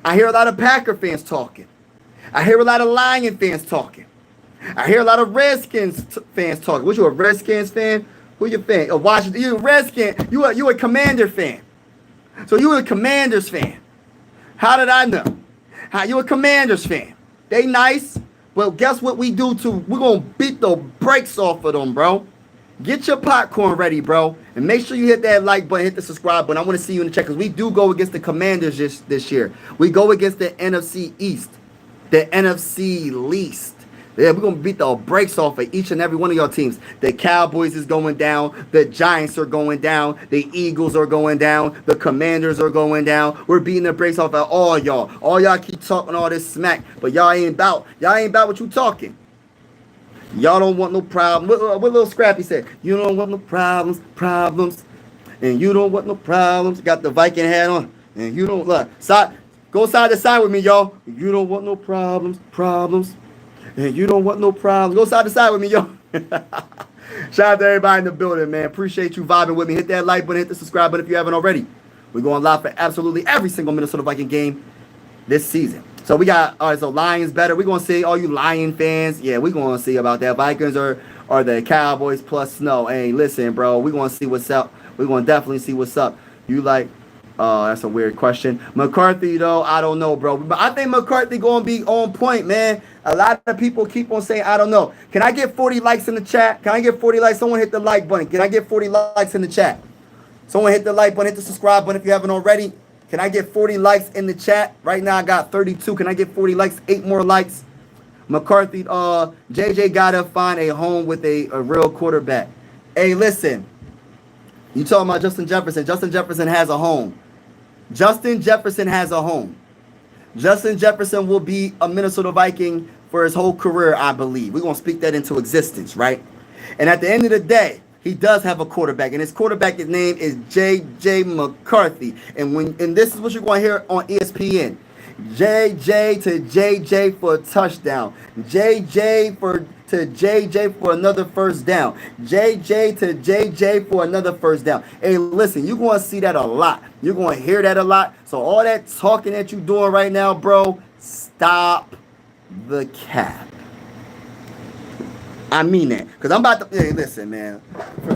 I hear a lot of Packer fans talking. I hear a lot of Lion fans talking. I hear a lot of Redskins fans talking. What, you a Redskins fan? Who you fan? Washington. You a Redskin. You a Commander fan. So you a Commanders fan. How did I know? How you a Commanders fan? They nice. But guess what we do too? We're going to beat the brakes off of them, bro. Get your popcorn ready, bro. And make sure you hit that like button, hit the subscribe button. I want to see you in the chat because we do go against the Commanders this year. We go against the NFC East, the NFC least. Yeah, we're going to beat the brakes off of each and every one of y'all teams. The Cowboys is going down. The Giants are going down. The Eagles are going down. The Commanders are going down. We're beating the brakes off of all y'all. All y'all keep talking all this smack, but y'all ain't about what you talking. Y'all don't want no problem. What little Scrappy said? You don't want no problems. And you don't want no problems. Got the Viking hat on. And you don't look. Go side to side with me, y'all. You don't want no problems. And you don't want no problems. Go side to side with me, yo. Shout out to everybody in the building, man. Appreciate you vibing with me. Hit that like button, hit the subscribe button if you haven't already. We're going live for absolutely every single Minnesota Viking game this season. So we got, all right, so Lions better. We're going to see all you Lion fans. Yeah, we're going to see about that. Vikings or the Cowboys plus snow. Hey, listen, bro. We're going to see what's up. We're going to definitely see what's up. You like... that's a weird question. McCarthy, though, I don't know, bro. But I think McCarthy going to be on point, man. A lot of people keep on saying, I don't know. Can I get 40 likes in the chat? Can I get 40 likes? Someone hit the like button. Can I get 40 likes in the chat? Someone hit the like button, hit the subscribe button if you haven't already. Can I get 40 likes in the chat? Right now I got 32. Can I get 40 likes? 8 more likes. McCarthy, JJ gotta find a home with a real quarterback. Hey, listen. You talking about Justin Jefferson. Justin Jefferson has a home. Justin Jefferson has a home. Justin Jefferson will be a Minnesota Viking for his whole career, I believe. We're going to speak that into existence, right? And at the end of the day, he does have a quarterback, and his quarterback's name is JJ McCarthy. And this is what you're going to hear on ESPN. JJ to JJ for a touchdown. JJ to JJ for another first down. JJ to JJ for another first down. Hey, listen, you're going to see that a lot. You're going to hear that a lot. So all that talking that you're doing right now, bro, stop the cap. I mean that. Because I'm about to... Hey, listen, man.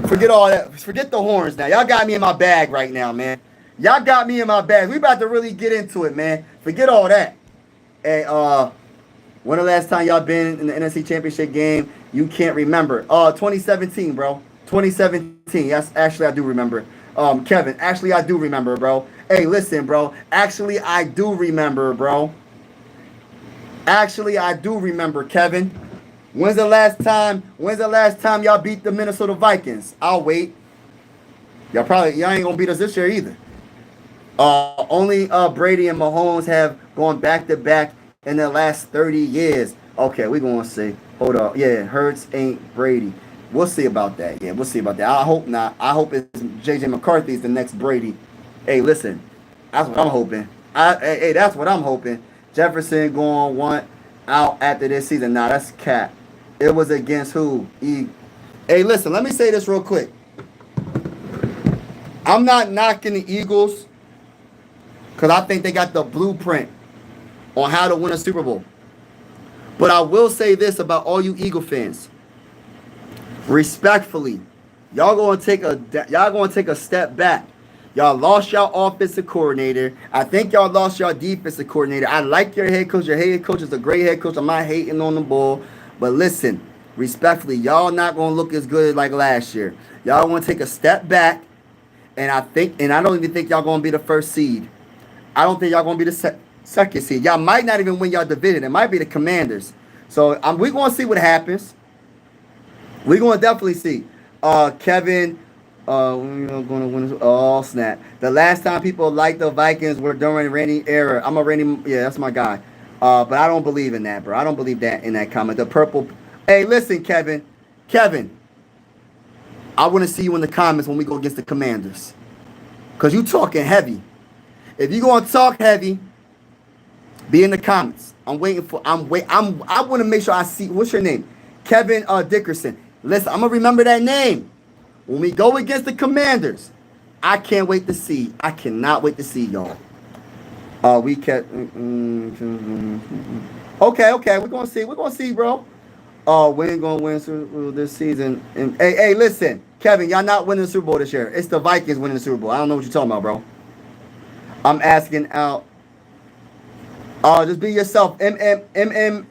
Forget all that. Forget the horns now. Y'all got me in my bag right now, man. Y'all got me in my bag. We about to really get into it, man. Forget all that. Hey, when the last time y'all been in the NFC Championship game? You can't remember. 2017, bro. 2017. Yes, actually, I do remember. Kevin, actually, I do remember, bro. Hey, listen, bro. Actually, I do remember, bro. Actually, I do remember, Kevin. When's the last time y'all beat the Minnesota Vikings? I'll wait. Y'all ain't gonna beat us this year either. Only Brady and Mahomes have gone back to back in the last 30 years. Okay, we're gonna see. Hold on. Yeah, Hurts ain't Brady. We'll see about that. Yeah, we'll see about that. I hope not. I hope it's JJ McCarthy is the next Brady. Hey, listen. That's what I'm hoping. Hey, that's what I'm hoping. Jefferson going one out after this season. Nah, that's cap. It was against who? Hey, listen, let me say this real quick. I'm not knocking the Eagles because I think they got the blueprint on how to win a Super Bowl. But I will say this about all you Eagle fans. Respectfully, y'all gonna take a step back. Y'all lost y'all offensive coordinator. I think y'all lost y'all defensive coordinator. I like your head coach. Your head coach is a great head coach. I'm not hating on the ball. But listen, respectfully, y'all not going to look as good like last year. Y'all want to take a step back. And I don't even think y'all going to be the first seed. I don't think y'all going to be the second seed. Y'all might not even win y'all division. It might be the Commanders. So we're going to see what happens. We're going to definitely see. Kevin... we're going to win. Oh, snap. The last time people liked the Vikings were during Randy era. I'm a Randy. Yeah, that's my guy. But I don't believe in that, bro. I don't believe that in that comment. The purple. Hey, listen, Kevin. I want to see you in the comments when we go against the Commanders. Because you talking heavy. If you going to talk heavy, be in the comments. I want to make sure I see. What's your name? Kevin Dickerson. Listen, I'm going to remember that name. When we go against the Commanders, I can't wait to see. I cannot wait to see y'all. We kept. Okay. We're gonna see. We're gonna see, bro. We ain't gonna win this season. And hey, listen, Kevin, y'all not winning the Super Bowl this year. It's the Vikings winning the Super Bowl. I don't know what you're talking about, bro. I'm asking out. Just be yourself. MMA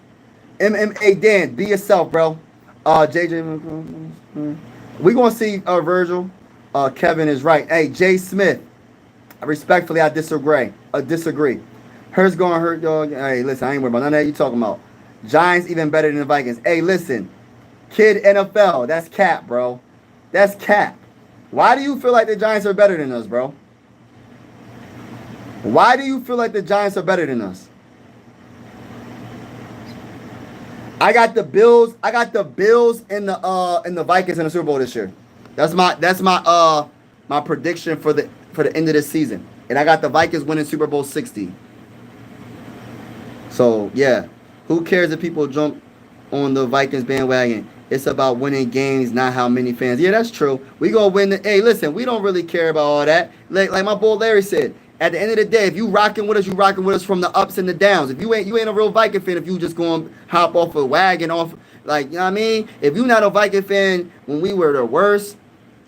Dan, be yourself, bro. JJ. We're going to see Virgil. Kevin is right. Hey, Jay Smith. Respectfully, I disagree. Hurts going to hurt, dog. Hey, listen, I ain't worried about none of that you talking about. Giants even better than the Vikings. Hey, listen. Kid NFL. That's cap, bro. That's cap. Why do you feel like the Giants are better than us, bro? Why do you feel like the Giants are better than us? I got the Bills and the Vikings in the Super Bowl this year. That's my prediction for the end of this season. And I got the Vikings winning Super Bowl 60. So yeah, who cares if people jump on the Vikings bandwagon? It's about winning games, not how many fans. Yeah, that's true. We gonna win. Hey, listen, we don't really care about all that. Like my boy Larry said. At the end of the day, if you rocking with us, you rocking with us from the ups and the downs. If you ain't a real Viking fan, if you just going to hop off a wagon off, like, you know what I mean? If you not a Viking fan when we were the worst,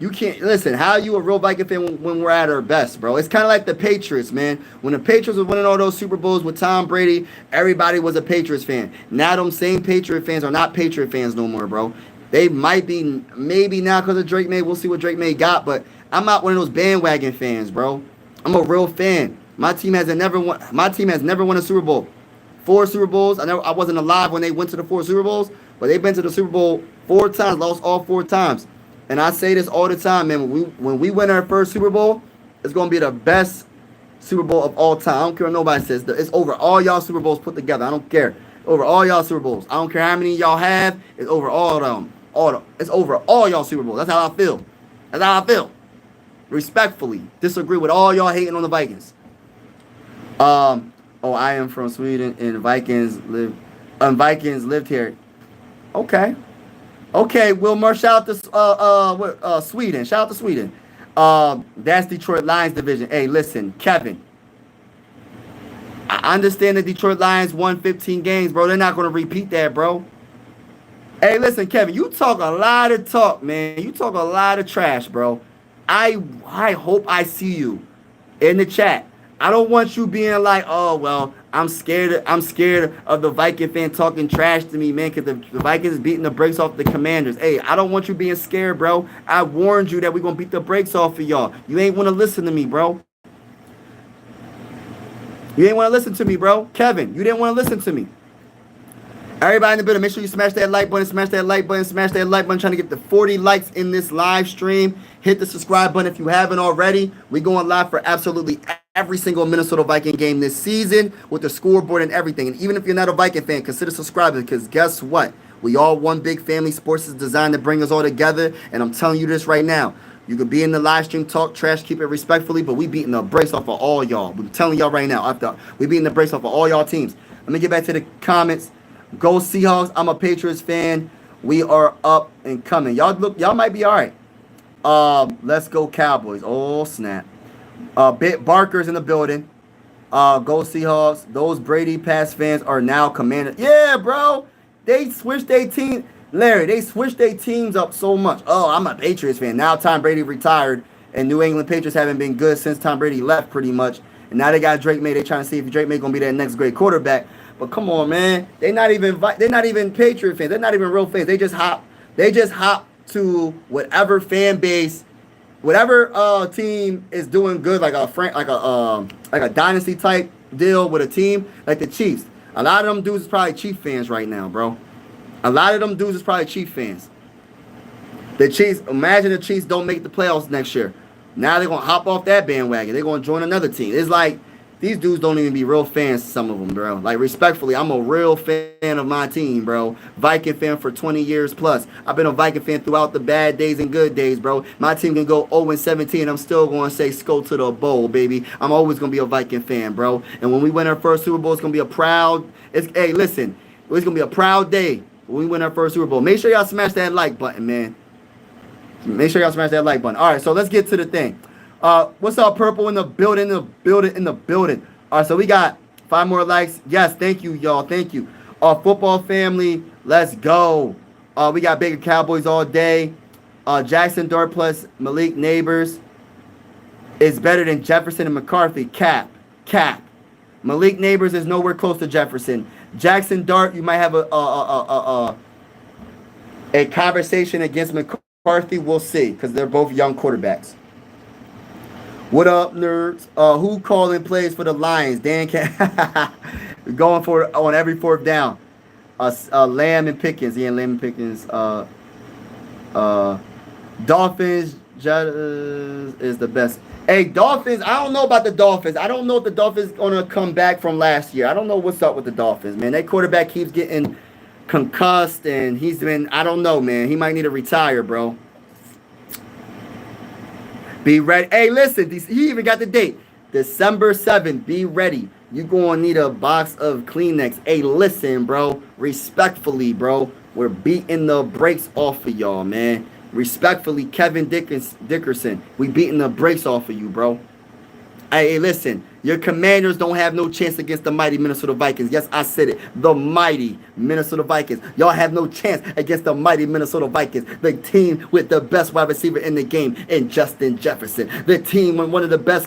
you can't, listen, how are you a real Viking fan when we're at our best, bro? It's kind of like the Patriots, man. When the Patriots were winning all those Super Bowls with Tom Brady, everybody was a Patriots fan. Now them same Patriot fans are not Patriot fans no more, bro. They might be, maybe now because of Drake May. We'll see what Drake May got, but I'm not one of those bandwagon fans, bro. I'm a real fan. My team has never won. My team has never won a Super Bowl. 4 Super Bowls. I wasn't alive when they went to the 4 Super Bowls, but they've been to the Super Bowl 4 times, lost all 4 times. And I say this all the time, man. When we win our first Super Bowl, it's gonna be the best Super Bowl of all time. I don't care what nobody says. It's over all y'all Super Bowls put together. I don't care. Over all y'all Super Bowls. I don't care how many y'all have. It's over all of them. It's over all y'all Super Bowls. That's how I feel. That's how I feel. Respectfully, disagree with all y'all hating on the Vikings. Oh, I am from Sweden, and Vikings lived here. Okay. Okay, Wilmer, shout out to Sweden. Shout out to Sweden. That's Detroit Lions division. Hey, listen, Kevin. I understand the Detroit Lions won 15 games, bro. They're not going to repeat that, bro. Hey, listen, Kevin, you talk a lot of talk, man. You talk a lot of trash, bro. I hope I see you in the chat. I don't want you being like, oh, well, I'm scared of the Viking fan talking trash to me, man, because the Vikings beating the brakes off the Commanders. Hey, I don't want you being scared, bro. I warned you that we're going to beat the brakes off of y'all. You ain't want to listen to me, bro. You ain't want to listen to me, bro. Kevin, you didn't want to listen to me. Everybody in the building, make sure you smash that like button, smash that like button, smash that like button. Trying to get the 40 likes in this live stream. Hit the subscribe button if you haven't already. We're going live for absolutely every single Minnesota Viking game this season with the scoreboard and everything. And even if you're not a Viking fan, consider subscribing, because guess what? We all one big family. Sports is designed to bring us all together. And I'm telling you this right now. You could be in the live stream, talk trash, keep it respectfully, but we beating the brakes off of all y'all. I'm telling y'all right now. We beating the brakes off of all y'all teams. Let me get back to the comments. Go Seahawks. I'm a Patriots fan. We are up and coming. Y'all might be all right. Let's go Cowboys. Oh, snap. Barker's in the building. Go Seahawks. Those Brady Pass fans are now commanders. Yeah, bro. They switched their team. Larry, they switched their teams up so much. Oh, I'm a Patriots fan. Now Tom Brady retired, and New England Patriots haven't been good since Tom Brady left pretty much. And now they got Drake May. They trying to see if Drake May going to be that next great quarterback. But come on, man. They're not even Patriot fans. They're not even real fans. They just hop to whatever fan base, whatever team is doing good, like a dynasty type deal with a team like the Chiefs. A lot of them dudes is probably Chief fans right now, bro. A lot of them dudes is probably Chief fans. The Chiefs, imagine the Chiefs don't make the playoffs next year. Now they're going to hop off that bandwagon. They're going to join another team. It's like these dudes don't even be real fans, some of them, bro. Like, respectfully, I'm a real fan of my team, bro. Viking fan for 20 years plus. I've been a Viking fan throughout the bad days and good days, bro. My team can go 0-17. I'm still going to say, go to the bowl, baby. I'm always going to be a Viking fan, bro. And when we win our first Super Bowl, it's going to be hey, listen, it's going to be a proud day when we win our first Super Bowl. Make sure y'all smash that like button, man. Make sure y'all smash that like button. All right, so let's get to the thing. What's up, Purple in the building, All right, so we got 5 more likes. Yes, thank you, y'all. Thank you. Football family, let's go. We got Baker Cowboys all day. Jackson Dart plus Malik Neighbors is better than Jefferson and McCarthy. Cap. Malik Neighbors is nowhere close to Jefferson. Jackson Dart, you might have a conversation against McCarthy. We'll see, because they're both young quarterbacks. What up, nerds? Who calling plays for the Lions? Dan going for on every 4th down. Lamb and Pickens. Yeah, Lamb and Pickens. Dolphins is the best. Hey, Dolphins, I don't know about the Dolphins. I don't know if the Dolphins going to come back from last year. I don't know what's up with the Dolphins, man. That quarterback keeps getting concussed, and I don't know, man. He might need to retire, bro. Be ready. Hey, listen, he even got the date. December 7th. Be ready. You're going to need a box of Kleenex. Hey, listen, bro. Respectfully, bro. We're beating the brakes off of y'all, man. Respectfully, Kevin Dickerson. We beating the brakes off of you, bro. Hey, listen. Your Commanders don't have no chance against the mighty Minnesota Vikings. Yes, I said it. The mighty Minnesota Vikings. Y'all have no chance against the mighty Minnesota Vikings. The team with the best wide receiver in the game in Justin Jefferson. The team with one of the best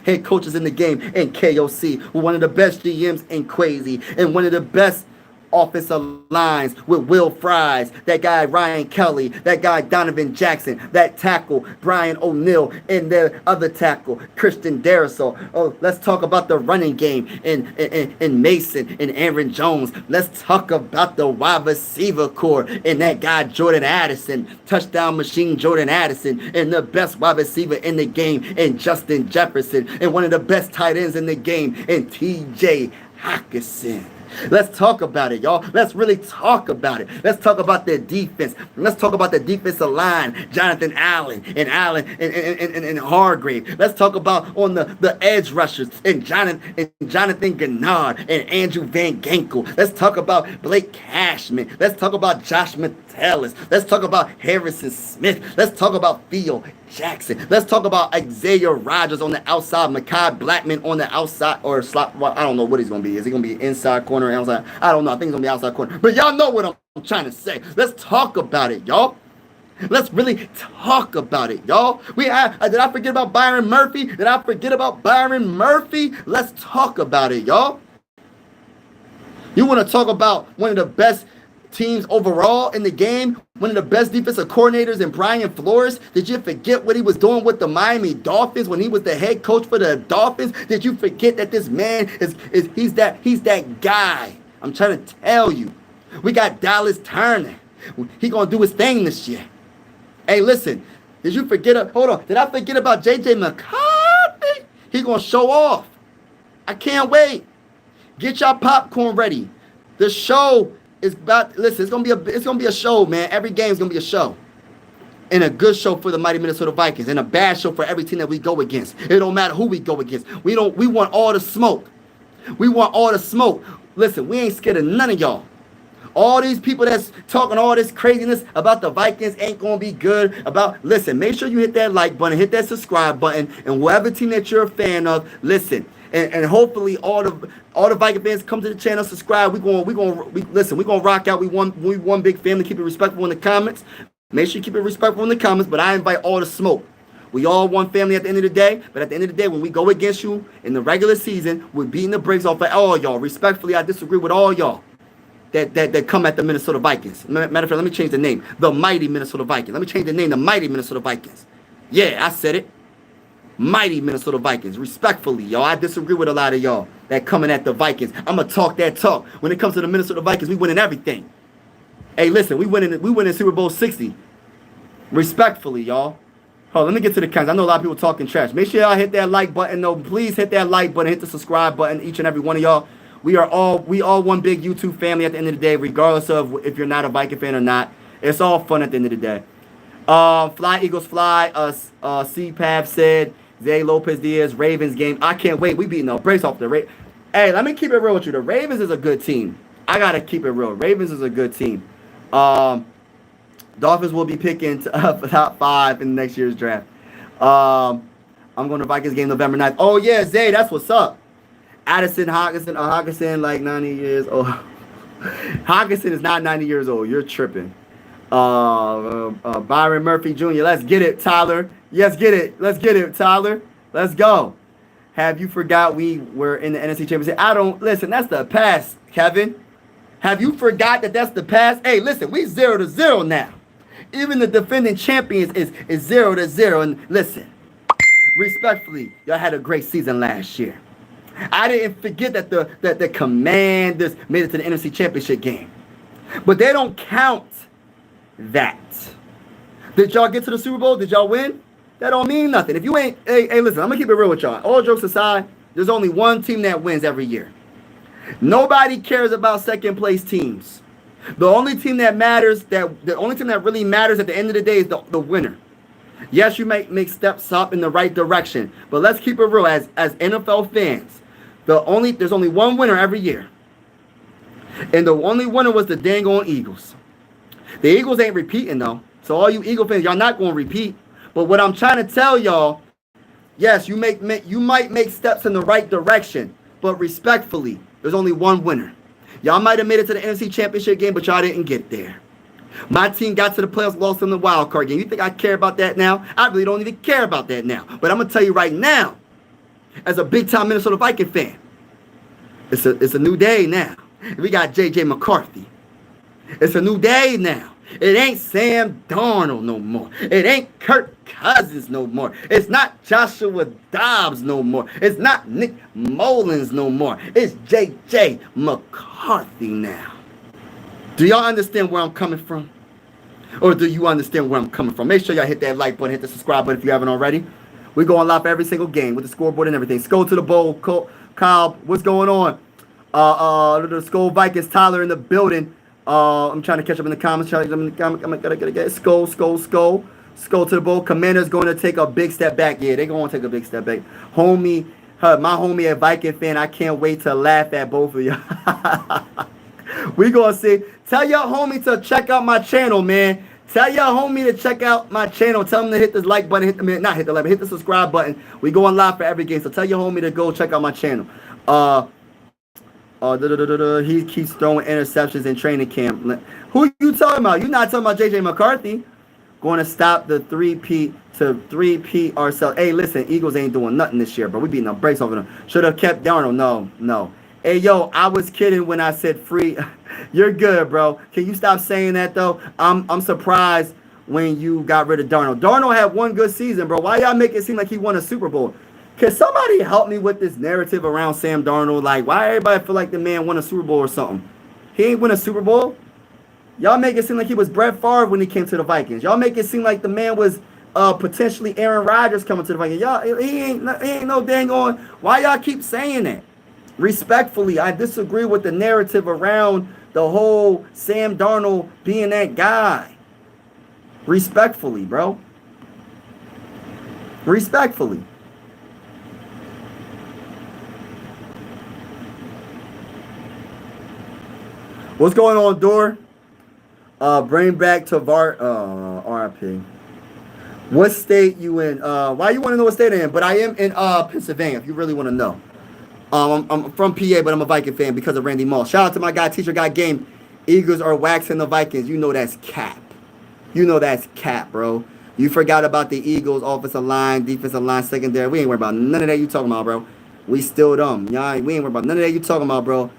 head coaches in the game in KOC. With one of the best GMs in Crazy. And one of the best offensive lines with Will Fries, that guy Ryan Kelly, that guy Donovan Jackson, that tackle Brian O'Neill, and the other tackle Christian Darrisaw. Oh, let's talk about the running game in Mason and Aaron Jones. Let's talk about the wide receiver core and that guy Jordan Addison, touchdown machine Jordan Addison, and the best wide receiver in the game in Justin Jefferson, and one of the best tight ends in the game in TJ Hockenson. Let's talk about it, y'all. Let's really talk about it. Let's talk about their defense. Let's talk about the defensive line, Jonathan Allen and Hargrave. Let's talk about on the edge rushers and Jonathan Gennard and Andrew Van Ginkel. Let's talk about Blake Cashman. Let's talk about Josh Metellus. Let's talk about Harrison Smith. Let's talk about Theo Jackson. Let's talk about Isaiah Rodgers on the outside, Mekhi Blackman on the outside or slot. Well, I don't know what he's going to be. Is he going to be inside corner or outside? I don't know. I think he's going to be outside corner. But y'all know what I'm trying to say. Let's talk about it, y'all. Let's really talk about it, y'all. Did I forget about Byron Murphy? Did I forget about Byron Murphy? Let's talk about it, y'all. You want to talk about one of the best teams overall in the game, one of the best defensive coordinators in Brian Flores? Did you forget what he was doing with the Miami Dolphins when he was the head coach for the Dolphins? Did you forget that this man he's that guy? I'm trying to tell you. We got Dallas Turner. He gonna do his thing this year. Hey, listen, did you forget? Hold on, did I forget about JJ McCarthy? He gonna show off. I can't wait. Get y'all popcorn ready. The show is about. Listen, it's gonna be a show, man. Every game is gonna be a show, and a good show for the mighty Minnesota Vikings, and a bad show for every team that we go against. It don't matter who we go against. We want all the smoke. We want all the smoke. Listen, we ain't scared of none of y'all. All these people that's talking all this craziness about the Vikings ain't gonna be good. Listen, make sure you hit that like button, hit that subscribe button, and whatever team that you're a fan of, listen. And hopefully all the Viking fans come to the channel, subscribe. We gonna rock out. We one big family. Keep it respectful in the comments. Make sure you keep it respectful in the comments. But I invite all the smoke. We all one family at the end of the day. But at the end of the day, when we go against you in the regular season, we're beating the brakes off of all y'all. Respectfully, I disagree with all y'all that come at the Minnesota Vikings. Matter of fact, let me change the name. The mighty Minnesota Vikings. Let me change the name. The mighty Minnesota Vikings. Yeah, I said it. Mighty Minnesota Vikings. Respectfully, y'all. I disagree with a lot of y'all that coming at the Vikings. I'm going to talk that talk. When it comes to the Minnesota Vikings, we winning everything. Hey, listen, we winning Super Bowl 60. Respectfully, y'all. Hold on, let me get to the comments. I know a lot of people talking trash. Make sure y'all hit that like button, though. Please hit that like button. Hit the subscribe button, each and every one of y'all. We all one big YouTube family at the end of the day, regardless of if you're not a Viking fan or not. It's all fun at the end of the day. Fly Eagles Fly. CPAP said, Zay Lopez Diaz, Ravens game. I can't wait. We beating the brakes off the Ravens. Hey, let me keep it real with you. The Ravens is a good team. I got to keep it real. Ravens is a good team. Dolphins will be picking top 5 in next year's draft. I'm going to Vikings game November 9th. Oh, yeah, Zay, that's what's up. Addison Hockenson, like 90 years old. Hockenson is not 90 years old. You're tripping. Byron Murphy Jr. Let's get it, Tyler. Let's get it, Tyler. Let's go. Have you forgot we were in the NFC Championship? Listen, that's the past, Kevin. Have you forgot that's the past? Hey, listen, we 0-0 now. Even the defending champions is 0-0. And listen, respectfully, y'all had a great season last year. I didn't forget that the Commanders made it to the NFC Championship game. But they don't count that. Did y'all get to the Super Bowl? Did y'all win? That don't mean nothing. If you ain't, hey, listen, I'm going to keep it real with y'all. All jokes aside, there's only one team that wins every year. Nobody cares about second place teams. The only team that really matters at the end of the day is the winner. Yes, you might make steps up in the right direction, but let's keep it real as NFL fans. There's only one winner every year. And the only winner was the dang on Eagles. The Eagles ain't repeating though. So all you Eagle fans, y'all not going to repeat. But what I'm trying to tell y'all, yes, you might make steps in the right direction, but respectfully, there's only one winner. Y'all might have made it to the NFC Championship game, but y'all didn't get there. My team got to the playoffs, lost in the wild card game. You think I care about that now? I really don't even care about that now. But I'm going to tell you right now, as a big-time Minnesota Viking fan, it's a new day now. We got JJ McCarthy. It's a new day now. It ain't Sam Darnold no more. It ain't Kirk Cousins no more. It's not Joshua Dobbs no more. It's not Nick Mullins no more. It's JJ McCarthy now. Do y'all understand where I'm coming from? Or do you understand where I'm coming from? Make sure y'all hit that like button, hit the subscribe button if you haven't already. We're going live for every single game with the scoreboard and everything. Skull to the bowl. Kyle, what's going on? The Skull Vikings, Tyler in the building. I'm trying to catch up in the comments. I'm gonna get Skull to the bowl. Commander's going to take a big step back. Yeah, they're going to take a big step back. My homie, a Viking fan. I can't wait to laugh at both of you. We gonna see. Tell your homie to check out my channel, man. Tell your homie to check out my channel. Tell him to hit the like button. Hit the subscribe button. We going live for every game. So tell your homie to go check out my channel. He keeps throwing interceptions in training camp. Who you talking about? You're not talking about JJ McCarthy. Going to stop the 3P ourselves. Hey, listen, Eagles ain't doing nothing this year, but we beating the brakes over them. Should have kept Darnold. No. Hey, yo, I was kidding when I said free. You're good, bro. Can you stop saying that, though? I'm surprised when you got rid of Darnold. Darnold had one good season, bro. Why y'all make it seem like he won a Super Bowl? Can somebody help me with this narrative around Sam Darnold? Like, why everybody feel like the man won a Super Bowl or something? He ain't win a Super Bowl. Y'all make it seem like he was Brett Favre when he came to the Vikings. Y'all make it seem like the man was potentially Aaron Rodgers coming to the Vikings. Y'all, he ain't no dang on. Why y'all keep saying that? Respectfully, I disagree with the narrative around the whole Sam Darnold being that guy. Respectfully, bro. Respectfully. What's going on, Dor? Bring back to RIP. What state you in? Why you want to know what state I'm in? But I am in Pennsylvania, if you really want to know. I'm from PA, but I'm a Viking fan because of Randy Moss. Shout out to my guy, Teacher Guy Game. Eagles are waxing the Vikings. You know that's cap. Bro. You forgot about the Eagles, offensive line, defensive line, secondary. We ain't worried about none of that you talking about, bro. We still dumb. Y'all, we ain't worried about none of that you talking about, bro.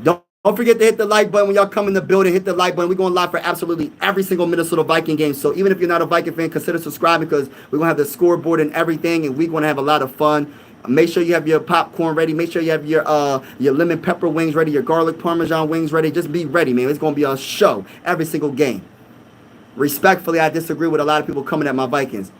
Don't forget to hit the like button when y'all come in the building. Hit the like button. We're going live for absolutely every single Minnesota Viking game. So even if you're not a Viking fan, consider subscribing because we're going to have the scoreboard and everything, and we're going to have a lot of fun. Make sure you have your popcorn ready. Make sure you have your lemon pepper wings ready, your garlic parmesan wings ready. Just be ready, man. It's going to be a show every single game. Respectfully, I disagree with a lot of people coming at my Vikings.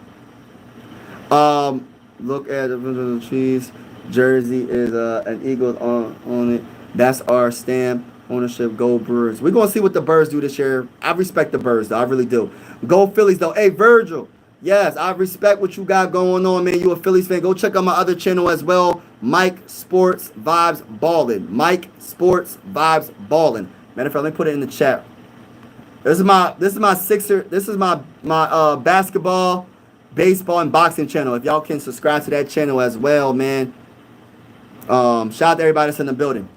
Look at the cheese. Jersey is an Eagles on it. That's our stamp. Ownership, go Brewers. We're going to see what the Birds do this year. I respect the Birds, though. I really do. Go Phillies, though. Hey, Virgil. Yes, I respect what you got going on, man. You a Phillies fan. Go check out my other channel as well. Mike Sports Vibes Ballin'. Mike Sports Vibes Ballin'. Matter of fact, let me put it in the chat. This is my basketball, baseball, and boxing channel. If y'all can subscribe to that channel as well, man. Shout out to everybody that's in the building.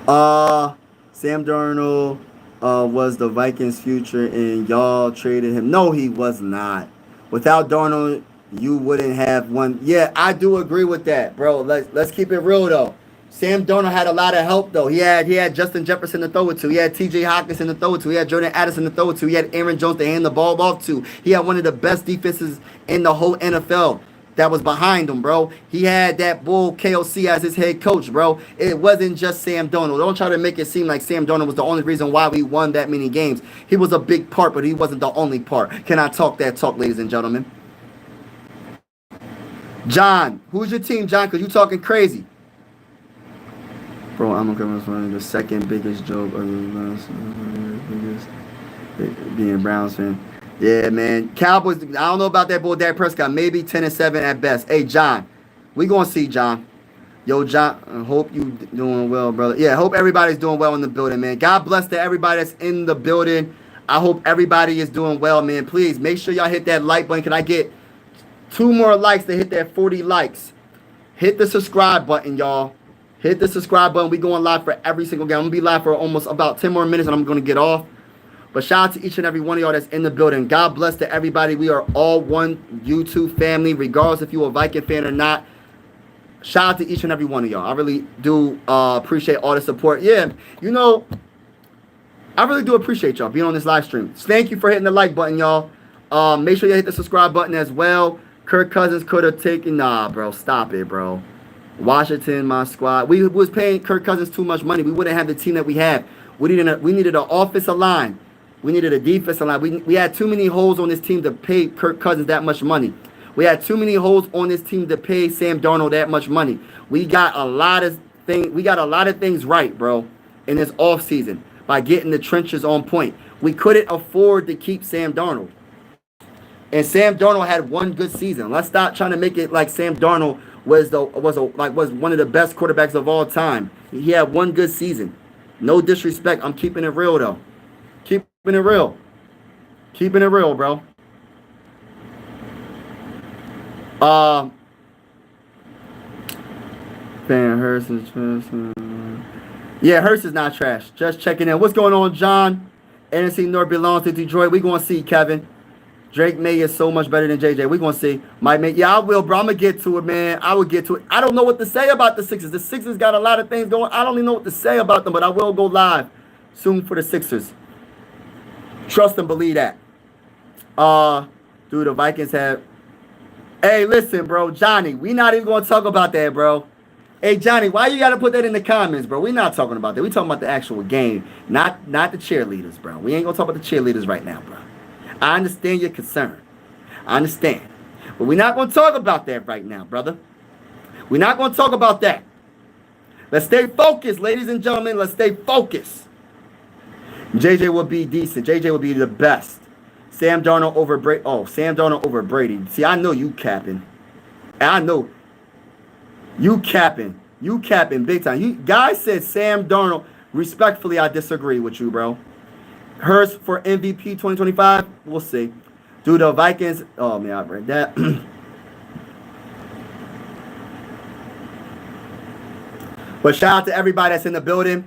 Sam Darnold was the Vikings' future, and y'all traded him. No, he was not. Without Darnold, you wouldn't have one. Yeah, I do agree with that, bro. Let's keep it real though. Sam Darnold had a lot of help though. He had Justin Jefferson to throw it to. He had T.J. Hockenson to throw it to. He had Jordan Addison to throw it to. He had Aaron Jones to hand the ball off to. He had one of the best defenses in the whole NFL. That was behind him, bro. He had that bull KOC as his head coach, bro. It wasn't just Sam Darnold. Don't try to make it seem like Sam Darnold was the only reason why we won that many games. He was a big part, but he wasn't the only part. Can I talk that talk, ladies and gentlemen? John, who's your team, John? Because you talking crazy. Bro, I'm going to the second biggest joke of the being Browns fan. Yeah, man. Cowboys, I don't know about that boy, Dak Prescott. Maybe 10-7 at best. Hey, John. We going to see, John. Yo, John, I hope you doing well, brother. Yeah, hope everybody's doing well in the building, man. God bless to everybody that's in the building. I hope everybody is doing well, man. Please, make sure y'all hit that like button. Can I get 2 more likes to hit that 40 likes? Hit the subscribe button, y'all. Hit the subscribe button. We going live for every single game. I'm going to be live for almost about 10 more minutes, and I'm going to get off. But shout out to each and every one of y'all that's in the building. God bless to everybody. We are all one YouTube family, regardless if you're a Viking fan or not. shout out to each and every one of y'all. I really do appreciate all the support. Yeah, you know, I really do appreciate y'all being on this live stream. Thank you for hitting the like button, y'all. Make sure you hit the subscribe button as well. Kirk Cousins could have taken... Nah, bro. Stop it, bro. Washington, my squad. We was paying Kirk Cousins too much money. We wouldn't have the team that we have. We needed an offensive line. We needed a defensive line. We had too many holes on this team to pay Kirk Cousins that much money. We had too many holes on this team to pay Sam Darnold that much money. We got a lot of things right, bro, in this offseason by getting the trenches on point. We couldn't afford to keep Sam Darnold. And Sam Darnold had one good season. Let's stop trying to make it like Sam Darnold was one of the best quarterbacks of all time. He had one good season. No disrespect. I'm keeping it real though. Keeping it real. Keeping it real, bro. Fan Hurst is trash. Yeah, Hurst is not trash. Just checking in. What's going on, John? NFC North belongs to Detroit. We gonna see, Kevin. Drake May is so much better than JJ. We gonna see. Might make. Yeah, I will, bro. I'm gonna get to it, man. I will get to it. I don't know what to say about the Sixers. The Sixers got a lot of things going. I don't even know what to say about them, but I will go live soon for the Sixers. Trust and believe that. Dude, the Vikings have. Hey, listen, bro, Johnny. We not even gonna talk about that, bro. Hey, Johnny, why you gotta put that in the comments, bro? We not talking about that. We talking about the actual game, not the cheerleaders, bro. We ain't gonna talk about the cheerleaders right now, bro. I understand your concern. I understand. But we're not going to talk about that right now, brother. We're not going to talk about that. Let's stay focused, ladies and gentlemen. Let's stay focused. JJ will be decent. JJ will be the best. Sam Darnold over Brady. Oh, Sam Darnold over Brady. See, I know you capping. I know you capping. You capping big time. You guys said Sam Darnold. Respectfully, I disagree with you, bro. Hurst for MVP 2025, we'll see. Do the Vikings? Oh man, I read that. But shout out to everybody that's in the building.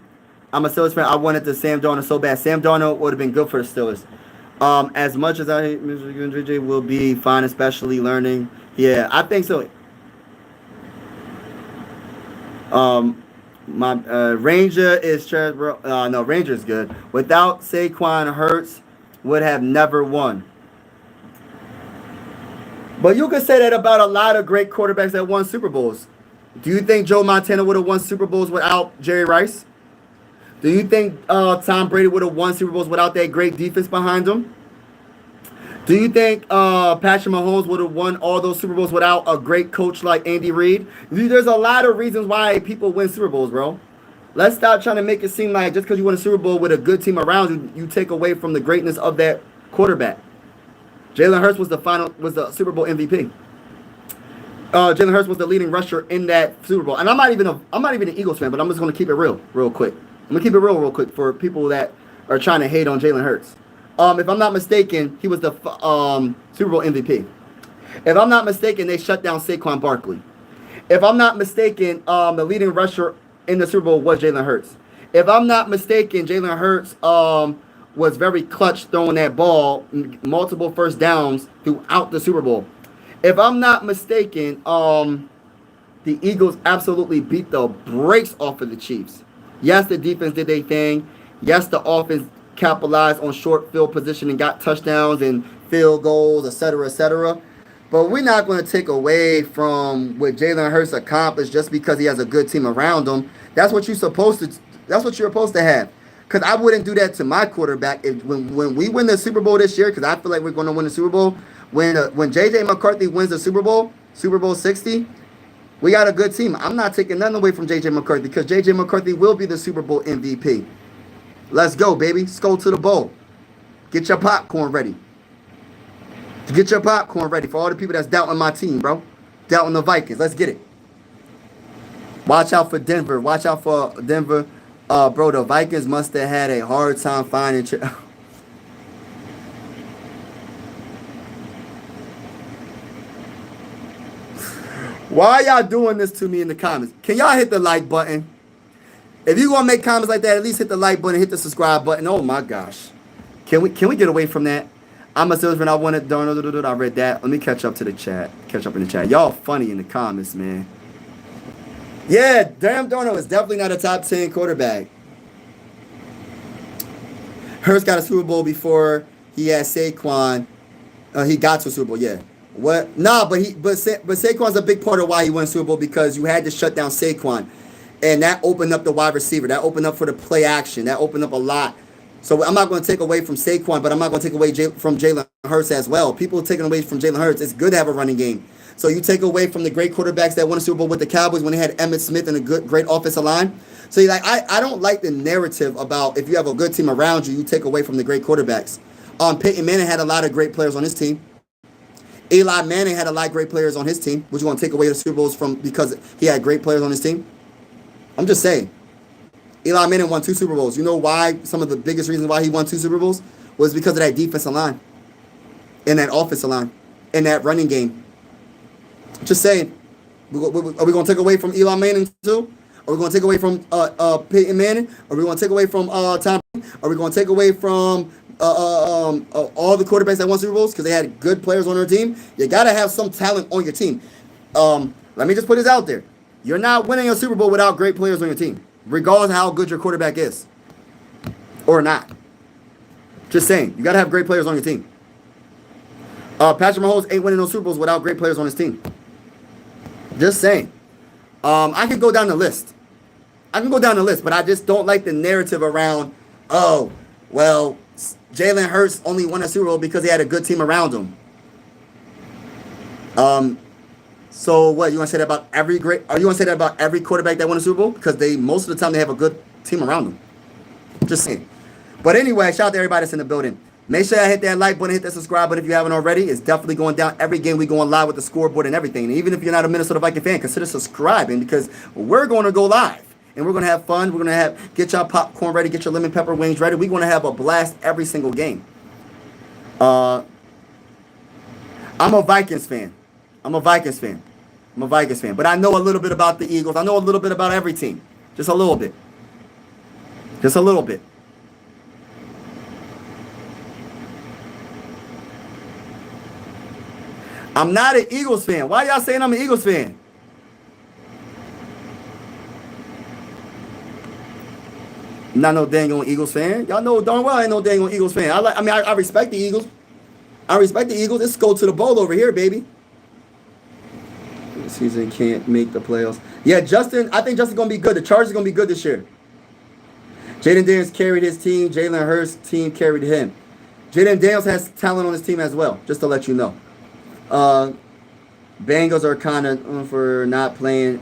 I'm a Steelers fan. I wanted the Sam Darnold so bad. Sam Darnold would have been good for the Steelers. As much as I hate Mr. JJ will be fine, especially learning. Yeah, I think so. My Ranger is trash, bro. No, Ranger's good. Without Saquon, Hurts would have never won. But you could say that about a lot of great quarterbacks that won Super Bowls. Do you think Joe Montana would have won Super Bowls without Jerry Rice? Do you think Tom Brady would have won Super Bowls without that great defense behind him? Do you think Patrick Mahomes would have won all those Super Bowls without a great coach like Andy Reid? There's a lot of reasons why people win Super Bowls, bro. Let's stop trying to make it seem like just because you win a Super Bowl with a good team around you, you take away from the greatness of that quarterback. Jalen Hurts was the Super Bowl MVP. Jalen Hurts was the leading rusher in that Super Bowl. And I'm not even an Eagles fan, but I'm just going to keep it real quick. I'm going to keep it real quick for people that are trying to hate on Jalen Hurts. If I'm not mistaken, he was the Super Bowl MVP. If I'm not mistaken, they shut down Saquon Barkley. If I'm not mistaken, the leading rusher in the Super Bowl was Jalen Hurts. If I'm not mistaken, Jalen Hurts was very clutch throwing that ball, multiple first downs throughout the Super Bowl. If I'm not mistaken, the Eagles absolutely beat the brakes off of the Chiefs. Yes, the defense did their thing. Yes, the offense capitalized on short field position and got touchdowns and field goals, etc., etc. But we're not going to take away from what Jalen Hurts accomplished just because he has a good team around him. That's what you're supposed to have. Because I wouldn't do that to my quarterback when we win the Super Bowl this year. Because I feel like we're going to win the Super Bowl. When JJ McCarthy wins the Super Bowl 60, we got a good team. I'm not taking nothing away from JJ McCarthy because JJ McCarthy will be the Super Bowl MVP. Let's go, baby. Let's go to the bowl. Get your popcorn ready. Get your popcorn ready for all the people that's doubting my team, bro. Doubting the Vikings. Let's get it. Watch out for Denver. Watch out for Denver. Bro, the Vikings must have had a hard time finding... Why y'all doing this to me in the comments? Can y'all hit the like button? If you're gonna make comments like that, at least hit the like button, hit the subscribe button. Oh my gosh. Can we get away from that? I'm a salesman. I wanted I read that. Let me catch up to the chat. Catch up in the chat. Y'all funny in the comments, man. Yeah, Sam Darnold is definitely not a top 10 quarterback. Hurts got a Super Bowl before he had Saquon. He got to a Super Bowl, yeah. What? Nah, but Saquon's a big part of why he won Super Bowl because you had to shut down Saquon, and that opened up the wide receiver. That opened up for the play action. That opened up a lot. So I'm not going to take away from Saquon, but I'm not going to take away from Jalen Hurts as well. People are taking away from Jalen Hurts. It's good to have a running game. So you take away from the great quarterbacks that won a Super Bowl with the Cowboys when they had Emmitt Smith and a great offensive line. So you're like, I don't like the narrative about if you have a good team around you, you take away from the great quarterbacks. Peyton Manning had a lot of great players on his team. Eli Manning had a lot of great players on his team. Would you want to take away the Super Bowls from because he had great players on his team? I'm just saying. Eli Manning won 2 Super Bowls. You know why? Some of the biggest reasons why he won 2 Super Bowls was because of that defensive line, and that offensive line, and that running game. Just saying. Are we going to take away from Eli Manning too? Are we going to take away from Peyton Manning? Are we going to take away from Tom? Are we going to take away from all the quarterbacks that won Super Bowls because they had good players on their team? You got to have some talent on your team. Let me just put this out there. You're not winning a Super Bowl without great players on your team, regardless of how good your quarterback is or not. Just saying. You got to have great players on your team. Patrick Mahomes ain't winning no Super Bowls without great players on his team. Just saying. I can go down the list. But I just don't like the narrative around, oh, well, Jalen Hurts only won a Super Bowl because he had a good team around him. So what, you want to say that about every quarterback that won a Super Bowl? Because most of the time they have a good team around them. Just saying. But anyway, shout out to everybody that's in the building. Make sure you hit that like button, hit that subscribe button if you haven't already. It's definitely going down. Every game we going live with the scoreboard and everything. And even if you're not a Minnesota Viking fan, consider subscribing because we're going to go live. And we're going to have fun. We're going to get your popcorn ready, get your lemon pepper wings ready. We're going to have a blast every single game. I'm a Vikings fan. But I know a little bit about the Eagles. I know a little bit about every team. Just a little bit. I'm not an Eagles fan. Why y'all saying I'm an Eagles fan? I'm not no dang on Eagles fan. Y'all know darn well I ain't no dang on Eagles fan. I respect the Eagles. Let's go to the bowl over here, baby. This season can't make the playoffs. Yeah, I think Justin's going to be good. The Chargers are going to be good this year. Jaden Daniels carried his team. Jalen Hurts' team carried him. Jaden Daniels has talent on his team as well, just to let you know. Bengals are kind of for not paying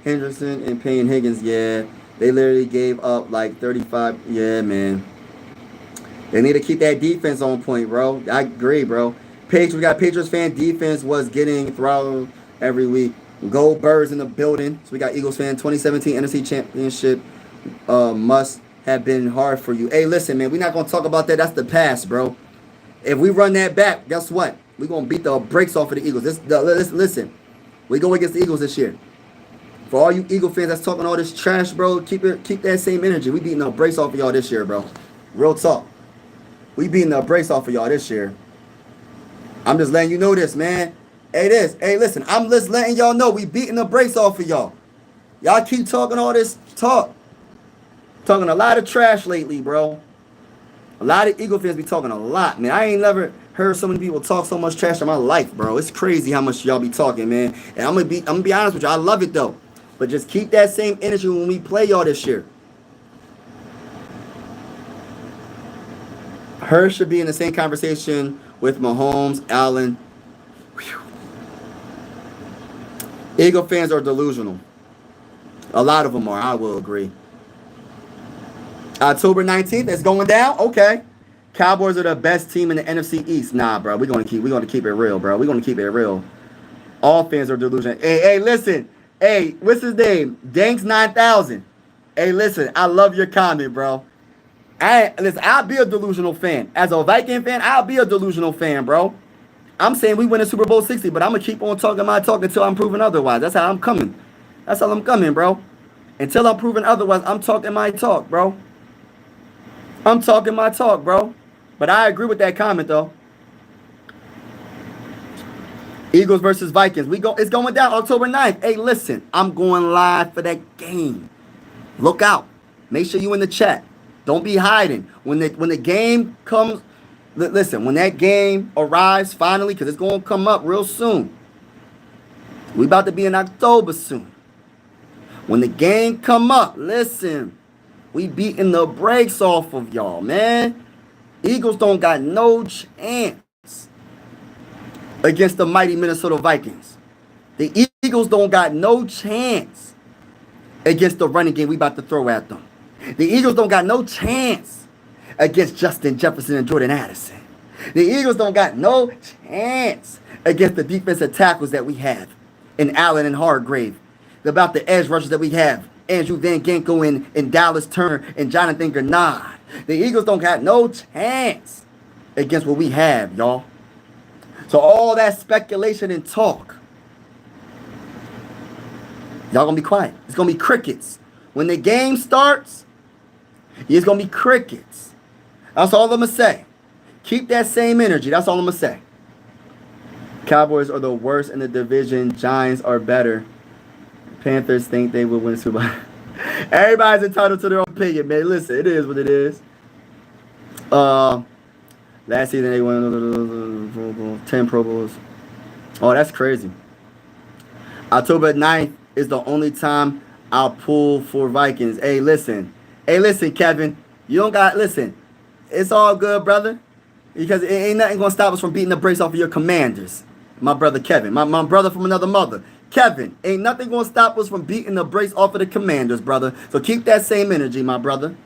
Henderson and paying Higgins. Yeah, they literally gave up like 35. Yeah, man. They need to keep that defense on point, bro. I agree, bro. We got Patriots fan. Defense was getting thrown every week. Gold Birds in the building. So we got Eagles fan. 2017 NFC Championship must have been hard for you. Hey, listen, man. We're not going to talk about that. That's the past, bro. If we run that back, guess what? We're going to beat the brakes off of the Eagles. Listen, we go against the Eagles this year. For all you Eagle fans that's talking all this trash, bro, keep that same energy. We beating the brakes off of y'all this year, bro. Real talk. We beating the brakes off of y'all this year. I'm just letting you know this, man. Hey, listen, I'm just letting y'all know we beating the brakes off of y'all. Y'all keep talking all this talk. Talking a lot of trash lately, bro. A lot of Eagle fans be talking a lot, man. I ain't never heard so many people talk so much trash in my life, bro. It's crazy how much y'all be talking, man. And I'm gonna be honest with you. I love it though. But just keep that same energy when we play y'all this year. Hurts should be in the same conversation with Mahomes, Allen. Whew. Eagle fans are delusional. A lot of them are. I will agree. October 19th, it's going down. Okay. Cowboys are the best team in the NFC East. Nah, bro. We're gonna keep it real, bro. We're gonna keep it real. All fans are delusional. Hey, listen. Hey, what's his name? Danks 9000. Hey, listen. I love your comment, bro. Listen, I'll be a delusional fan. As a Viking fan, I'll be a delusional fan, bro. I'm saying we win a Super Bowl 60, but I'm gonna keep on talking my talk until I'm proven otherwise. That's how I'm coming. Bro. Until I'm proven otherwise, I'm talking my talk, bro. I'm talking my talk, bro. But I agree with that comment, though. Eagles versus Vikings. It's going down October 9th. Hey, listen, I'm going live for that game. Look out. Make sure you in the chat. Don't be hiding. When the game comes, listen, when that game arrives finally, because it's going to come up real soon. We about to be in October soon. When the game come up, listen, we beating the brakes off of y'all, man. Eagles don't got no chance against the mighty Minnesota Vikings. The Eagles don't got no chance against the running game we about to throw at them. The Eagles don't got no chance against Justin Jefferson and Jordan Addison. The Eagles don't got no chance against the defensive tackles that we have in Allen and Hargrave. About the edge rushers that we have, Andrew Van Ginkel and Dallas Turner and Jonathan Grenard. The Eagles don't got no chance against what we have, y'all. So all that speculation and talk, y'all gonna be quiet. It's gonna be crickets. When the game starts, it's gonna be crickets. That's all I'm gonna say. Keep that same energy. That's all I'm gonna say. Cowboys are the worst in the division. Giants are better. Panthers think they will win Super Bowl. Everybody's entitled to their own opinion, man. Listen, it is what it is. Last season they won 10 Pro Bowls. Oh, that's crazy. October 9th is the only time I'll pull for Vikings. Hey, listen, Kevin. You don't got, listen. It's all good, brother. Because it ain't nothing going to stop us from beating the brakes off of your Commanders. My brother Kevin. My brother from another mother. Kevin, ain't nothing going to stop us from beating the brakes off of the Commanders, brother. So keep that same energy, my brother.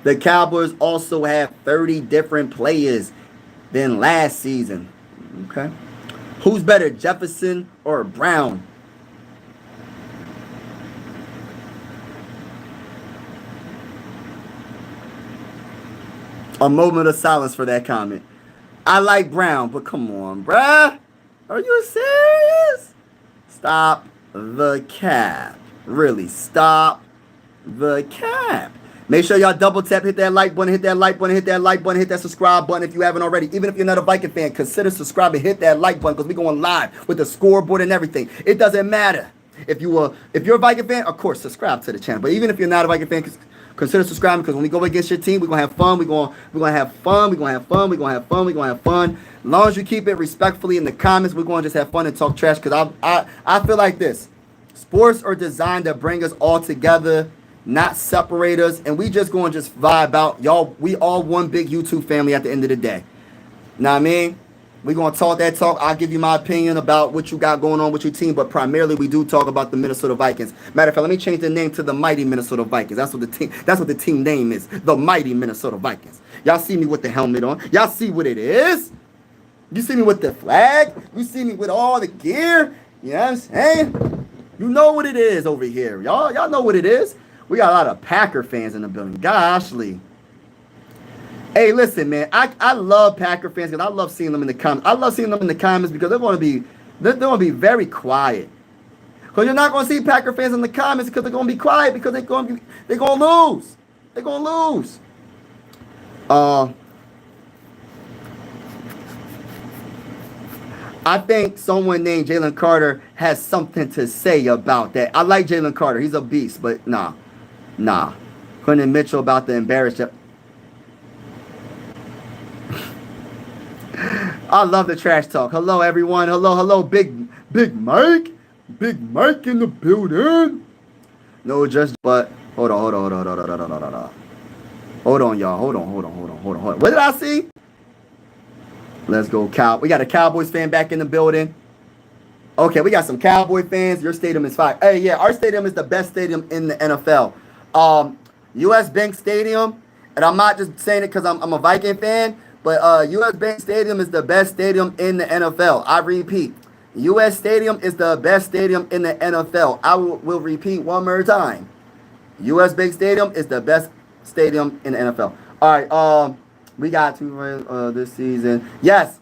The Cowboys also have 30 different players than last season. Okay. Who's better, Jefferson or Brown? A moment of silence for that comment. I like Brown, but come on, bruh. Are you serious? Stop the cap. Really, stop the cap. Make sure y'all double tap, hit that like button, hit that like button, hit that like button, hit that subscribe button if you haven't already. Even if you're not a Viking fan, consider subscribing, hit that like button because we're going live with the scoreboard and everything. It doesn't matter. If you're a Viking fan, of course, subscribe to the channel. But even if you're not a Viking fan, consider subscribing because when we go against your team, we're gonna have fun. We're gonna have fun. We're gonna have fun. We're gonna have fun. We're gonna have fun. As long as you keep it respectfully in the comments, we're gonna just have fun and talk trash. Because I feel like this: sports are designed to bring us all together, not separate us. And we just gonna just vibe out, y'all. We all one big YouTube family at the end of the day. Know what I mean? We're going to talk that talk. I'll give you my opinion about what you got going on with your team, but primarily we do talk about the Minnesota Vikings. Matter of fact, let me change the name to the Mighty Minnesota Vikings. That's what the team name is. The Mighty Minnesota Vikings. Y'all see me with the helmet on. Y'all see what it is? You see me with the flag? You see me with all the gear? You know what I'm saying? You know what it is over here. Y'all know what it is. We got a lot of Packer fans in the building. Goshly. Hey, listen, man. I love Packer fans because I love seeing them in the comments. I love seeing them in the comments because they're going to be very quiet. Because you're not going to see Packer fans in the comments because they're going to be quiet because they're going to lose. They're going to lose. I think someone named Jalen Carter has something to say about that. I like Jalen Carter. He's a beast, but nah. Quentin Mitchell about to embarrass you. I love the trash talk. Hello, everyone. Hello, Big Mike. Big Mike in the building. No, just but hold on. Hold on, y'all. Hold on. What did I see? Let's go, Cow. We got a Cowboys fan back in the building. Okay, we got some Cowboy fans. Your stadium is fine. Hey, yeah, our stadium is the best stadium in the NFL. U.S. Bank Stadium, and I'm not just saying it because I'm a Viking fan. But U.S. Bank Stadium is the best stadium in the NFL. I repeat, U.S. Stadium is the best stadium in the NFL. I will repeat one more time. U.S. Bank Stadium is the best stadium in the NFL. All right, we got two this season. Yes,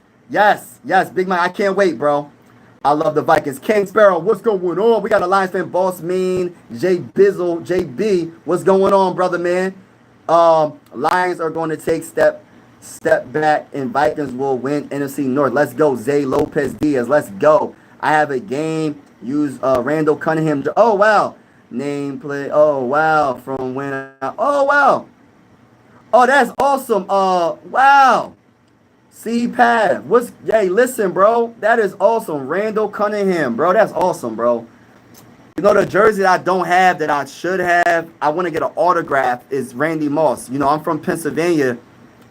Big Mike, I can't wait, bro. I love the Vikings. King Sparrow, what's going on? We got a Lions fan, Boss Mean, J Bizzle, JB. What's going on, brother, man? Lions are going to take step back and Vikings will win NFC North. Let's go. Zay Lopez Diaz. Let's go. I have a game. Use Randall Cunningham. Oh, wow. Name play. Oh, wow. From when oh, wow. Oh, that's awesome. Wow. C-Pad. Hey, listen, bro. That is awesome. Randall Cunningham, bro. That's awesome, bro. You know, the jersey that I don't have that I should have, I want to get an autograph, is Randy Moss. You know, I'm from Pennsylvania.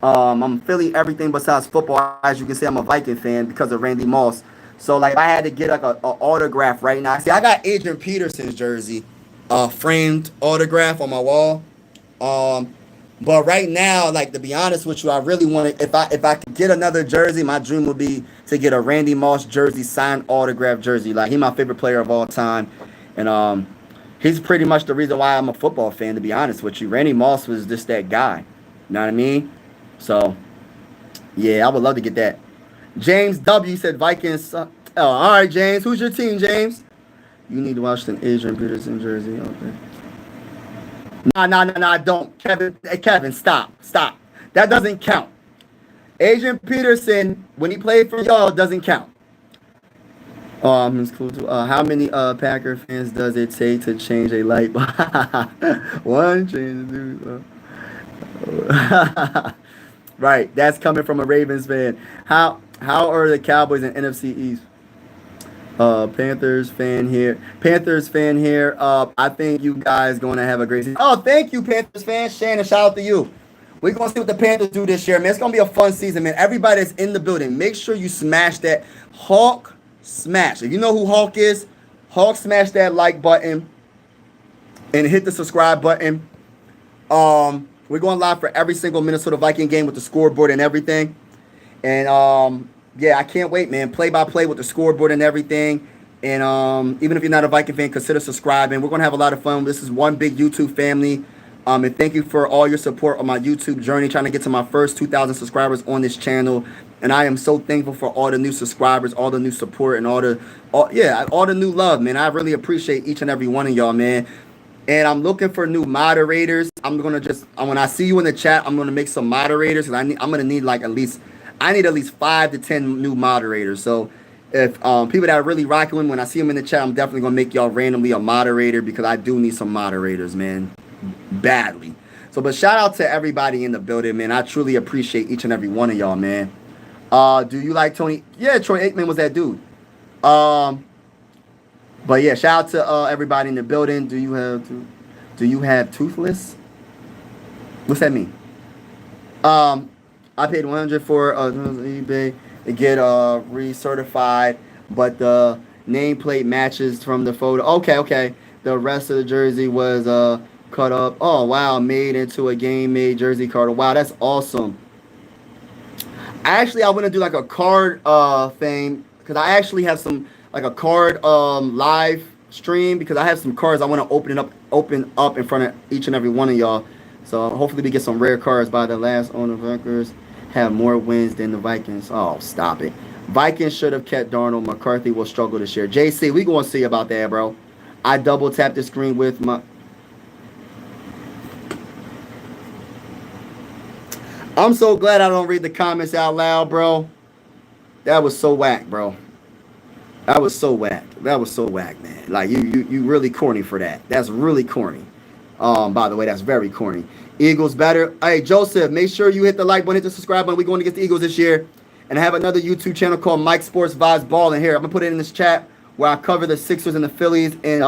I'm Philly, everything besides football. As you can see, I'm a Viking fan because of Randy Moss. So, like, I had to get, like, a autograph right now. See, I got Adrian Peterson's jersey, framed autograph on my wall. But right now, like, to be honest with you, I really want to, if I could get another jersey, my dream would be to get a Randy Moss jersey, signed autograph jersey. Like, he's my favorite player of all time. And he's pretty much the reason why I'm a football fan, to be honest with you. Randy Moss was just that guy. You know what I mean? So, yeah, I would love to get that. James W. said Vikings. Oh, all right, James. Who's your team, James? You need Washington Adrian Peterson jersey. Okay. No, I don't. Kevin, stop. That doesn't count. Adrian Peterson, when he played for y'all, doesn't count. It's cool too. How many Packer fans does it take to change a light bulb? One change, dude. Right, that's coming from a Ravens fan. How are the Cowboys in NFC East? Panthers fan here. I think you guys gonna have a great season. Oh, thank you, Panthers fan. Shannon, shout out to you. We're gonna see what the Panthers do this year, man. It's gonna be a fun season, man. Everybody that's in the building, make sure you smash that Hawk smash. If you know who Hawk is, Hawk smash that like button and hit the subscribe button. We're going live for every single Minnesota Viking game with the scoreboard and everything. And yeah, I can't wait, man. Play by play with the scoreboard and everything. And even if you're not a Viking fan, consider subscribing. We're gonna have a lot of fun. This is one big YouTube family. And thank you for all your support on my YouTube journey, trying to get to my first 2,000 subscribers on this channel. And I am so thankful for all the new subscribers, all the new support, and all the new love, man. I really appreciate each and every one of y'all, man. And I'm looking for new moderators. I'm gonna when I see you in the chat, I'm gonna make some moderators, because I'm gonna need like at least 5 to 10 new moderators. So if people that are really rocking with me, when I see them in the chat, I'm definitely gonna make y'all randomly a moderator, because I do need some moderators, man, badly. So, but shout out to everybody in the building, man. I truly appreciate each and every one of y'all, man. Do you like Tony? Yeah, Troy Aikman was that dude. But yeah, shout out to everybody in the building. Do you have Toothless? What's that mean? I paid $100 for eBay to get recertified, but the nameplate matches from the photo. Okay. The rest of the jersey was cut up. Oh wow, made into a game-made jersey card. Wow, that's awesome. I want to do like a card thing, because I actually have some like a card live stream, because I have some cards I want to open up in front of each and every one of y'all. So hopefully we get some rare cards. By the last owner, Vikings have more wins than the Vikings. Oh, stop it. Vikings should have kept Darnold. McCarthy will struggle this year. JC, we gonna see about that, bro. I double tapped the screen with my. I'm so glad I don't read the comments out loud, bro. That was so whack, bro. That was so whack, man. Like, you really corny for that. That's really corny. By the way, that's very corny. Eagles better. Hey, Joseph, make sure you hit the like button, hit the subscribe button. We're going to get the Eagles this year. And I have another YouTube channel called Mike Sports Vibes Ball in here. I'm going to put it in this chat where I cover the Sixers and the Phillies in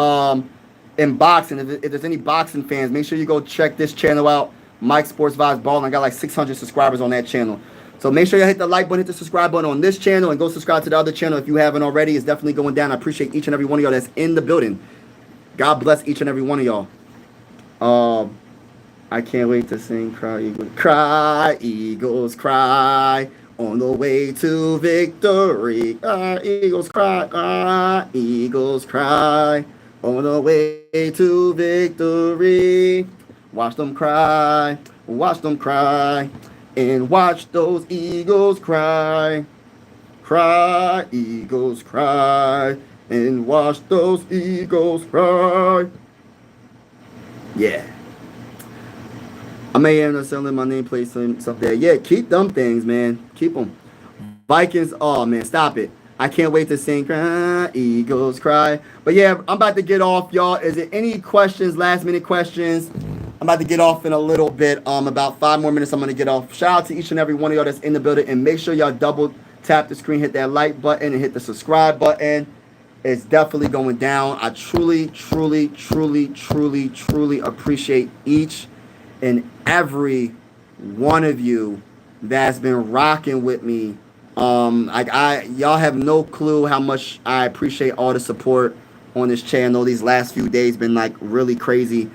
boxing. If there's any boxing fans, make sure you go check this channel out. Mike Sports Vibes Ball, and I got like 600 subscribers on that channel. So make sure you hit the like button, hit the subscribe button on this channel, and go subscribe to the other channel if you haven't already. It's definitely going down. I appreciate each and every one of y'all that's in the building. God bless each and every one of y'all. I can't wait to sing Cry Eagles. Cry Eagles cry on the way to victory. Cry Eagles cry. Eagles cry on the way to victory. Watch them cry, and watch those Eagles cry. Cry, Eagles cry, and watch those Eagles cry. Yeah. I may end up selling my nameplate, some stuff there. Yeah, keep them things, man. Keep them. Vikings, oh man, stop it. I can't wait to sing cry, Eagles cry. But yeah, I'm about to get off, y'all. Is there any questions, last minute questions? I'm about to get off in a little bit. About 5 more minutes, I'm gonna get off. Shout out to each and every one of y'all that's in the building, and make sure y'all double tap the screen, hit that like button, and hit the subscribe button. It's definitely going down. I truly, truly, truly, truly, truly appreciate each and every one of you that's been rocking with me. Y'all have no clue how much I appreciate all the support on this channel. These last few days been like really crazy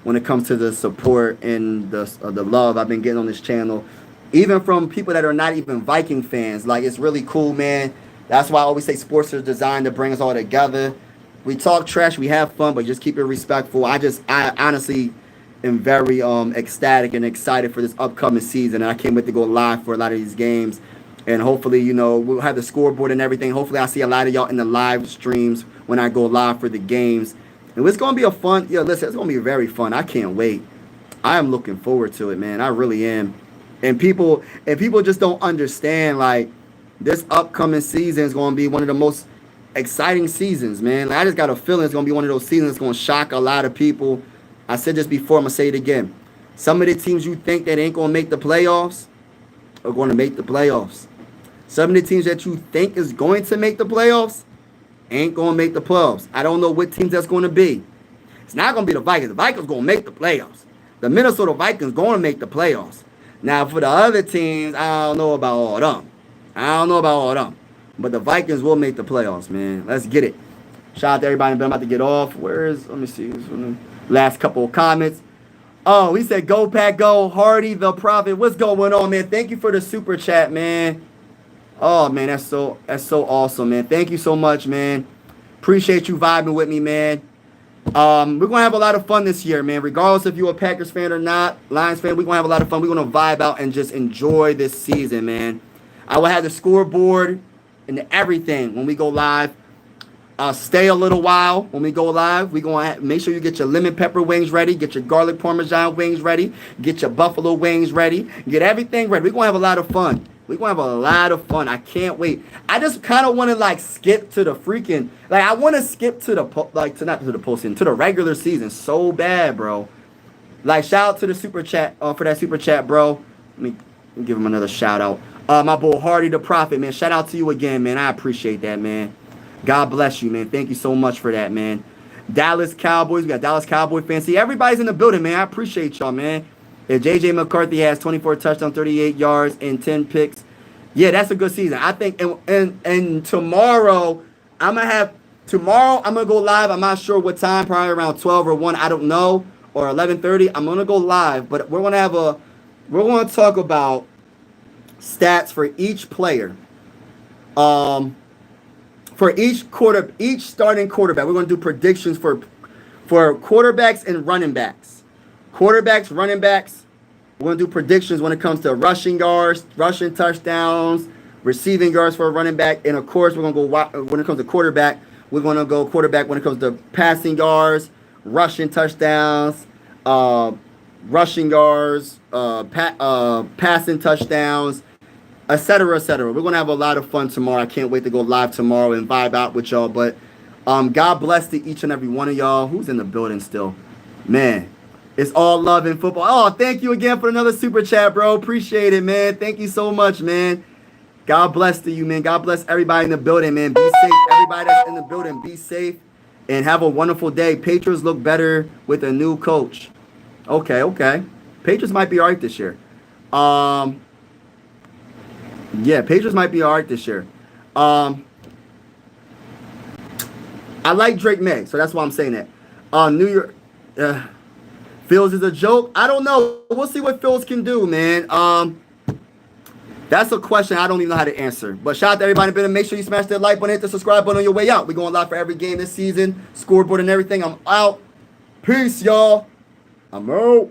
when it comes to the support and the love I've been getting on this channel, even from people that are not even Viking fans. Like, it's really cool, man. That's why I always say sports are designed to bring us all together. We talk trash, we have fun, but just keep it respectful. I honestly am very ecstatic and excited for this upcoming season, and I can't wait to go live for a lot of these games. And hopefully, you know, we'll have the scoreboard and everything. Hopefully, I see a lot of y'all in the live streams when I go live for the games. And it's going to be a fun, listen, it's going to be very fun. I can't wait. I am looking forward to it, man. I really am. And people just don't understand, like, this upcoming season is going to be one of the most exciting seasons, man. Like, I just got a feeling it's going to be one of those seasons that's going to shock a lot of people. I said this before, I'm going to say it again. Some of the teams you think that ain't going to make the playoffs are going to make the playoffs. Some of the teams that you think is going to make the playoffs ain't going to make the playoffs. I don't know what teams that's going to be. It's not going to be the Vikings. The Vikings going to make the playoffs. The Minnesota Vikings going to make the playoffs. Now, for the other teams, I don't know about all of them. But the Vikings will make the playoffs, man. Let's get it. Shout out to everybody. I'm about to get off. Let me see. Last couple of comments. Oh, he said, go Pack, go. Hardy the Prophet. What's going on, man? Thank you for the super chat, man. Oh, man, that's so awesome, man. Thank you so much, man. Appreciate you vibing with me, man. We're going to have a lot of fun this year, man. Regardless if you're a Packers fan or not, Lions fan, we're going to have a lot of fun. We're going to vibe out and just enjoy this season, man. I will have the scoreboard and everything when we go live. Stay a little while when we go live. We're going to make sure you get your lemon pepper wings ready, get your garlic parmesan wings ready, get your buffalo wings ready, get everything ready. We're going to have a lot of fun. We're going to have a lot of fun. I can't wait. I just kind of want to, like, skip to the freaking, like, I want to skip to the, to the regular season so bad, bro. Like, shout out to the super chat, for that super chat, bro. Let me give him another shout out. My boy Hardy the Prophet, man. Shout out to you again, man. I appreciate that, man. God bless you, man. Thank you so much for that, man. Dallas Cowboys. We got Dallas Cowboy fans. See, everybody's in the building, man. I appreciate y'all, man. If JJ McCarthy has 24 touchdowns, 38 yards, and 10 picks, yeah, that's a good season. I think, and tomorrow, I'm going to go live. I'm not sure what time, probably around 12 or 1. I don't know. Or 11:30. I'm going to go live, but we're going to talk about stats for each player. For each starting quarterback. We're going to do predictions for quarterbacks and running backs. Quarterbacks, running backs. We're going to do predictions when it comes to rushing yards, rushing touchdowns, receiving yards for a running back. And, of course, we're going to go when it comes to quarterback. We're going to go quarterback when it comes to passing yards, rushing touchdowns, rushing yards, passing touchdowns, etc., etc. We're going to have a lot of fun tomorrow. I can't wait to go live tomorrow and vibe out with y'all. But God bless to each and every one of y'all. Who's in the building still? Man, it's all love in football. Oh, thank you again for another super chat, bro. Appreciate it, man. Thank you so much, man. God bless to you, man. God bless everybody in the building, man. Be safe. Everybody that's in the building, be safe. And have a wonderful day. Patriots look better with a new coach. Okay. Patriots might be all right this year. Yeah, Patriots might be all right this year. I like Drake May, so that's why I'm saying that. New York, Fields is a joke. I don't know. We'll see what Fields can do, man. That's a question I don't even know how to answer. But shout out to everybody. Better make sure you smash that like button, hit the subscribe button on your way out. We're going live for every game this season, scoreboard and everything. I'm out. Peace, y'all. I'm out.